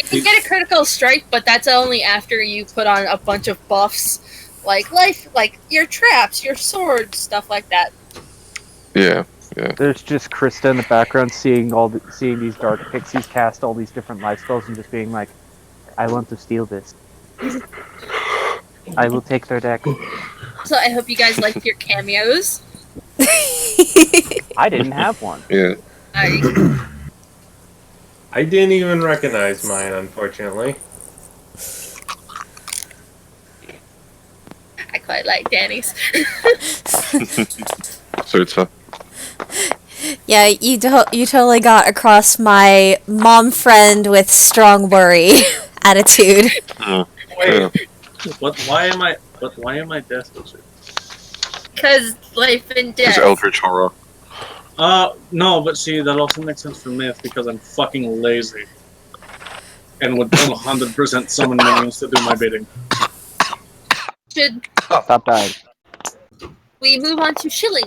can get a critical strike, but that's only after you put on a bunch of buffs, like your traps, your swords, stuff like that. Yeah. There's just Krista in the background seeing these dark pixies cast all these different life spells and just being like, I want to steal this. I will take their deck. So I hope you guys liked your cameos. I didn't have one. Yeah. I didn't even recognize mine, unfortunately. quite like Danny's. So it's Yeah, you totally got across my mom friend with strong worry attitude. Wait, why am I destitute? Because life and death. it's Eldritch Horror. No, but see, that also makes sense for Myth because I'm fucking lazy. And would 100% summon minions to do my bidding. Should Stop dying. we move on to Shilling?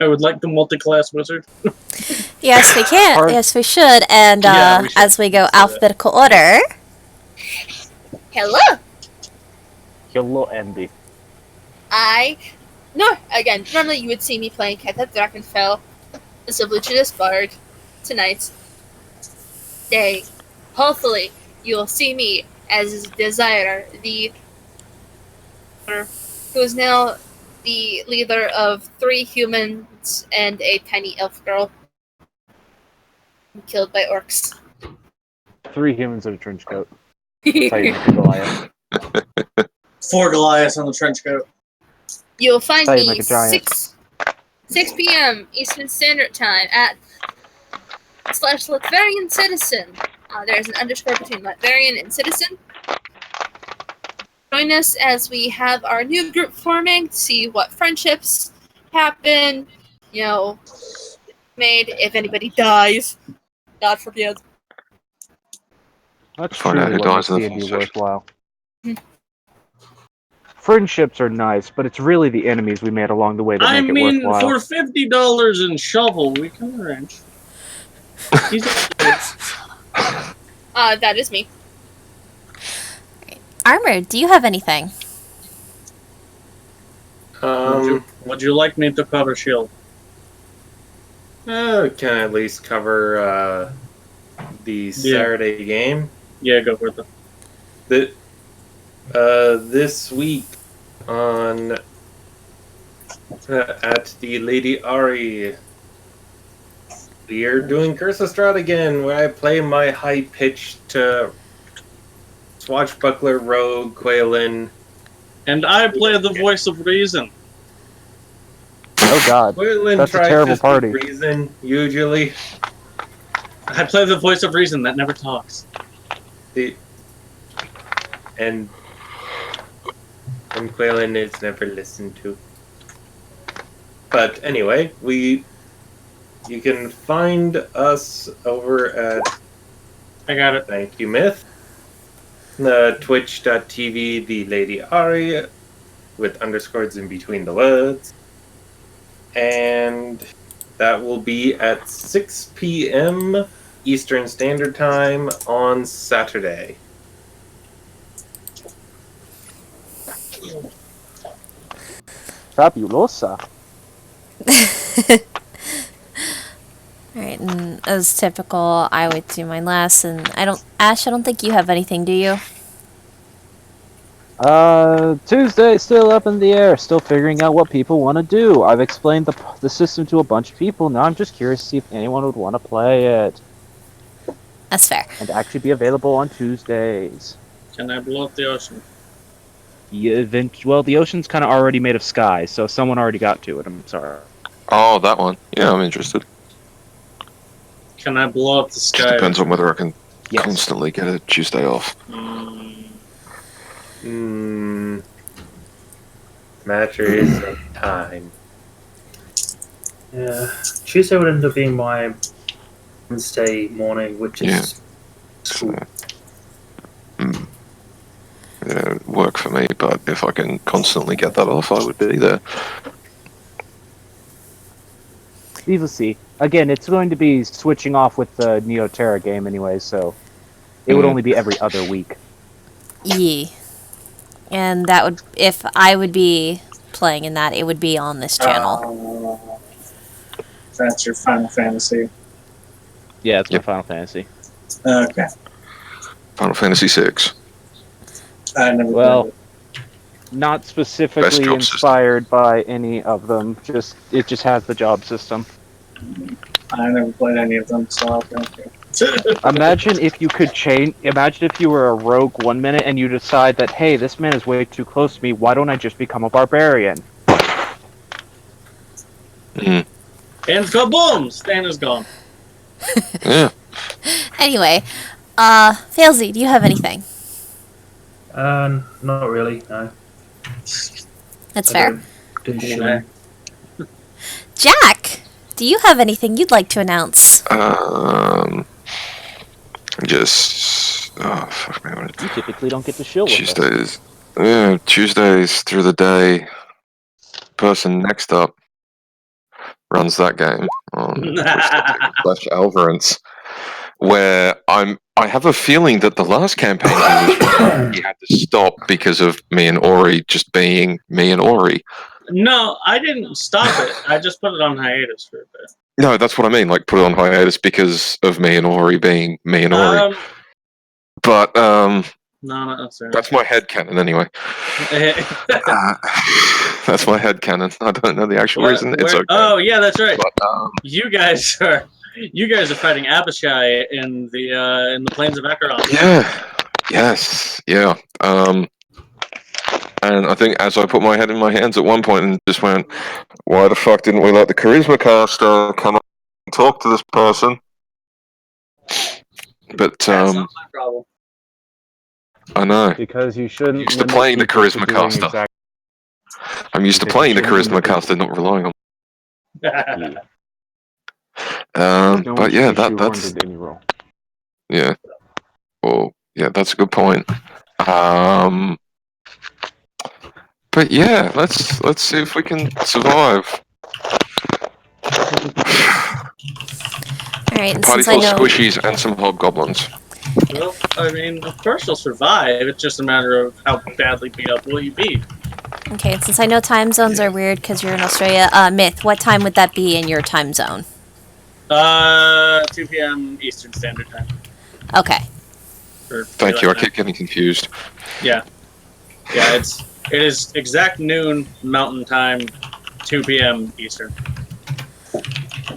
I would like the multi-class wizard. Yes, we can. Or- Yes, we should. And Yeah, we should. as we go alphabetical order, Hello! Hello, Andy. Normally you would see me playing Keta Drakenfell as a Lucidus Bard tonight. Day. Hopefully, you will see me as Desire, who is now the leader of 3 humans and a tiny elf girl killed by orcs. 3 humans in a trench coat. Titan Goliath. 4 Goliaths on the trench coat. You'll find Titan me like a giant. 6 p.m. Eastern Standard Time at /Latverian Citizen. There's an underscore between Latverian and Citizen. Join us as we have our new group forming, see what friendships happen, made if anybody dies. God forbid. That's Find out truly who what dies in the makes D&D full worthwhile. Friendships are nice, but it's really the enemies we made along the way that I make mean, it worthwhile. for $50 in shovel, we can arrange. He's That is me. Armor, do you have anything? Would you like me to cover shield? Can at least cover the Saturday game. Yeah, go for it. This week on at the Lady Ari, we are doing Curse of Strahd again, where I play my high-pitched swashbuckler rogue Quaylin. And I play the voice of reason. Oh god. Quaylin That's a tries terrible to party. speak reason, usually. I play the voice of reason that never talks. And Quaylin is never listened to. But anyway, you can find us over at I got it. Thank You Myth, twitch.tv the Lady Ari with underscores in between the words. And that will be at 6 p.m. Eastern Standard Time on Saturday. Fabulosa. Alright, and as typical, I would do mine last, and Ash, I don't think you have anything, do you? Tuesday still up in the air, still figuring out what people want to do. I've explained the system to a bunch of people, now I'm just curious to see if anyone would want to play it. That's fair. And actually be available on Tuesdays. Can I blow up the ocean? Well, the ocean's kind of already made of sky, so someone already got to it, I'm sorry. Oh, that one. Yeah, I'm interested. Can I blow up the Just sky? depends on whether I can Yes. constantly get a Tuesday off. Matters of time. Yeah, Tuesday would end up being my Wednesday morning, which is school. Yeah, work for me, but if I can constantly get that off, I would be there. We will see. Again, it's going to be switching off with the Neo Terra game anyway, so it would only be every other week. Yeah. And that would, if I would be playing in that, it would be on this channel. That's your Final Fantasy. Yeah, it's my Final Fantasy. Okay. Final Fantasy VI. I never Well, played not Best specifically job system. inspired by any of them. It just has the job system. it. I never played any of them, so okay. Imagine if you could change. Imagine if you were a rogue 1 minute and you decide that, hey, this man is way too close to me. Why don't I just become a barbarian? Mm. And kaboom! Stan is gone. Yeah. Anyway, Failsy, do you have anything? Not really, no. That's I fair. don't do Yeah. shit. Jack, do you have anything you'd like to announce? Just fuck me. What You typically don't get to shill with us. Tuesdays. Yeah, Tuesdays through the day. Person next up runs that game on /Alvarance, where I have a feeling that the last campaign he had to stop because of me and Ori just being me and Ori. No, I didn't stop it. I just put it on hiatus for a bit. No, that's what I mean. Like, put it on hiatus because of me and Ori being me and Ori. But no, not necessarily. that's my headcanon anyway. That's my headcanon. I don't know the actual reason. It's okay. Oh yeah, that's right. But, You guys are fighting Abishai in the plains of Acheron. yeah. Yes. Yeah. And I think as I put my head in my hands at one point and just went, why the fuck didn't we let the charisma caster come up and talk to this person? But That's not my problem. I know. Because you shouldn't. Used to limit playing the people to charisma doing caster. I'm used to Because playing the you shouldn't charisma limit caster, not relying on. No But yeah, that's shoehorned in any role. yeah. Well, yeah, that's a good point. But yeah, let's see if we can survive. Alright, and Party since I full of know... squishies and some hobgoblins. Well, I mean, of course you'll survive. It's just a matter of how badly beat up will you be. Okay, and since I know time zones are weird because you're in Australia, Myth, what time would that be in your time zone? 2 p.m. Eastern Standard Time. Okay. Thank you. I keep getting confused. Yeah. Yeah, it is exact noon Mountain Time, 2 p.m. Eastern.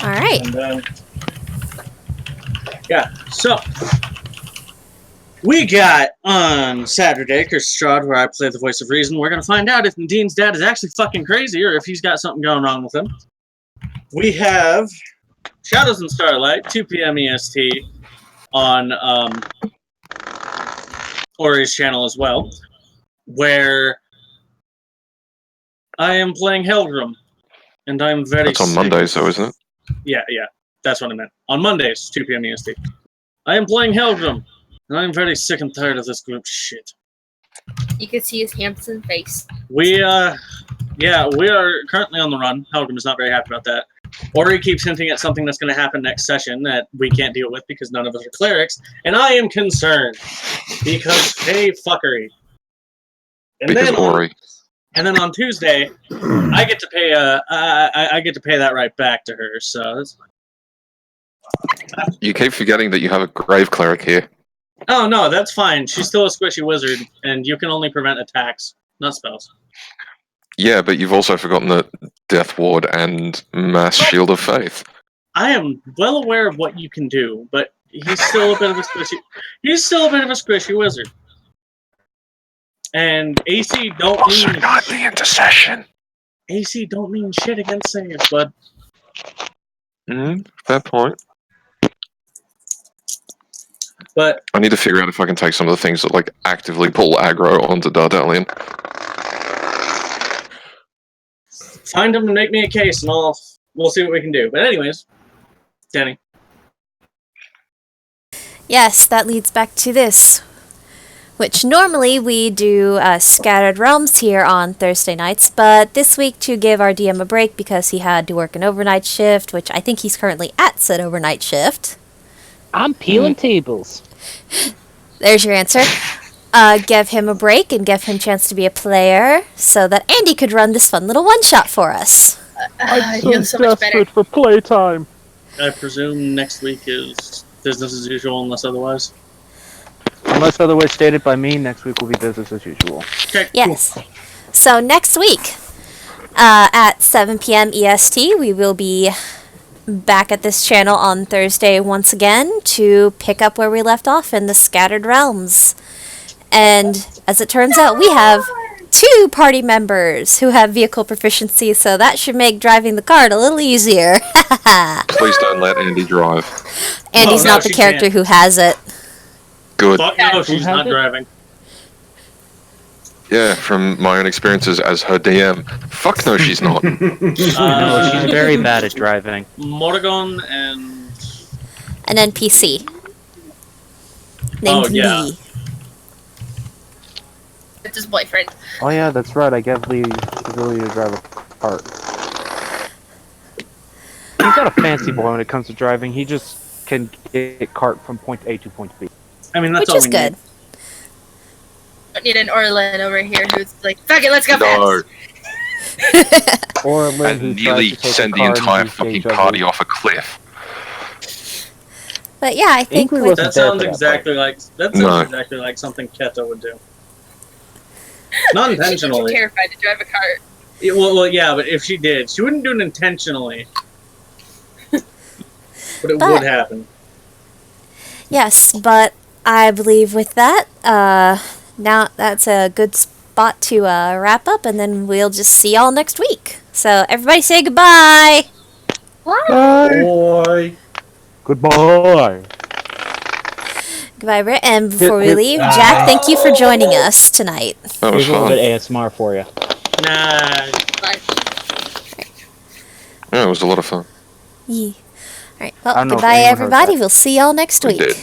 Alright. And then, yeah, so we got on Saturday, Chris Strahd, where I play the voice of reason. We're gonna find out if Nadine's dad is actually fucking crazy or if he's got something going on with him. We have Shadows and Starlight, 2 p.m. EST on Ori's channel as well, where I am playing Helgrim, and I'm very That's on Mondays, though, isn't it? Yeah, that's what I meant. On Mondays, 2 p.m. EST. I am playing Helgrim, and I'm very sick and tired of this group shit. You can see his handsome face. We are currently on the run. Helgrim is not very happy about that. Ori keeps hinting at something that's going to happen next session that we can't deal with because none of us are clerics, and I am concerned because hey fuckery. And Because then Ori. And then on Tuesday, I get to pay I get to pay that right back to her. So that's fine. You keep forgetting that you have a grave cleric here. Oh no, that's fine. She's still a squishy wizard, and you can only prevent attacks, not spells. Yeah, but you've also forgotten the Death Ward and Mass Shield of Faith. I am well aware of what you can do, but he's still a bit of a squishy. He's still a bit of a squishy wizard. And AC don't Also mean not the intercession. AC don't mean shit against saves, bud. Fair point. But I need to figure out if I can take some of the things that like actively pull aggro onto Dardalian. find him and make me a case, and we'll see what we can do. But anyways, Danny. Yes, that leads back to this, which normally we do Scattered Realms here on Thursday nights, but this week to give our DM a break because he had to work an overnight shift, which I think he's currently at said overnight shift. I'm peeling tables. There's your answer. Give him a break and give him a chance to be a player so that Andy could run this fun little one-shot for us. I'm feel so much better. desperate for playtime. I presume next week is business as usual, unless otherwise. Unless otherwise stated by me, next week will be business as usual. Okay, Yes. cool. So next week, at 7 p.m. EST, we will be back at this channel on Thursday once again to pick up where we left off in the Scattered Realms. And as it turns out, we have 2 party members who have vehicle proficiency, so that should make driving the cart a little easier. Please don't let Andy drive. Andy's no, not the she character can't. who has it. Good. Fuck no, she's has not it? driving. Yeah, from my own experiences as her DM. Fuck no, she's not. No, she's very bad at driving. Morrigan and An NPC named Oh, yeah. Lee. It's his boyfriend. Oh yeah, that's right. I gave Lee the ability to drive a cart. He's not a fancy boy when it comes to driving. He just can get cart from point A to point B. I mean, that's Which all is we good. need. Don't need an Orlin over here who's like, fuck it, let's go No, fast. Or Lynn, who and tries nearly to take send a the car and entire do fucking stage party juggling. off a cliff. But yeah, I think Ingrid with, wasn't That there sounds for that exactly like No. exactly like something Keto would do. Not She's too intentionally. terrified to drive a cart. Yeah, well, yeah, but if she did, she wouldn't do it intentionally. But it But- would happen. yes, but I believe with that, now that's a good spot to wrap up, and then we'll just see y'all next week. So everybody say goodbye. Boy. Goodbye. Goodbye, Britt. And before we hit- leave, Jack, thank you for joining us tonight. That was Here's a little fun. bit of ASMR for you. Nah. Bye. Yeah, it was a lot of fun. Yeah. All right. Well, I don't know if goodbye, anyone heard everybody. that. We'll see y'all next We week. did.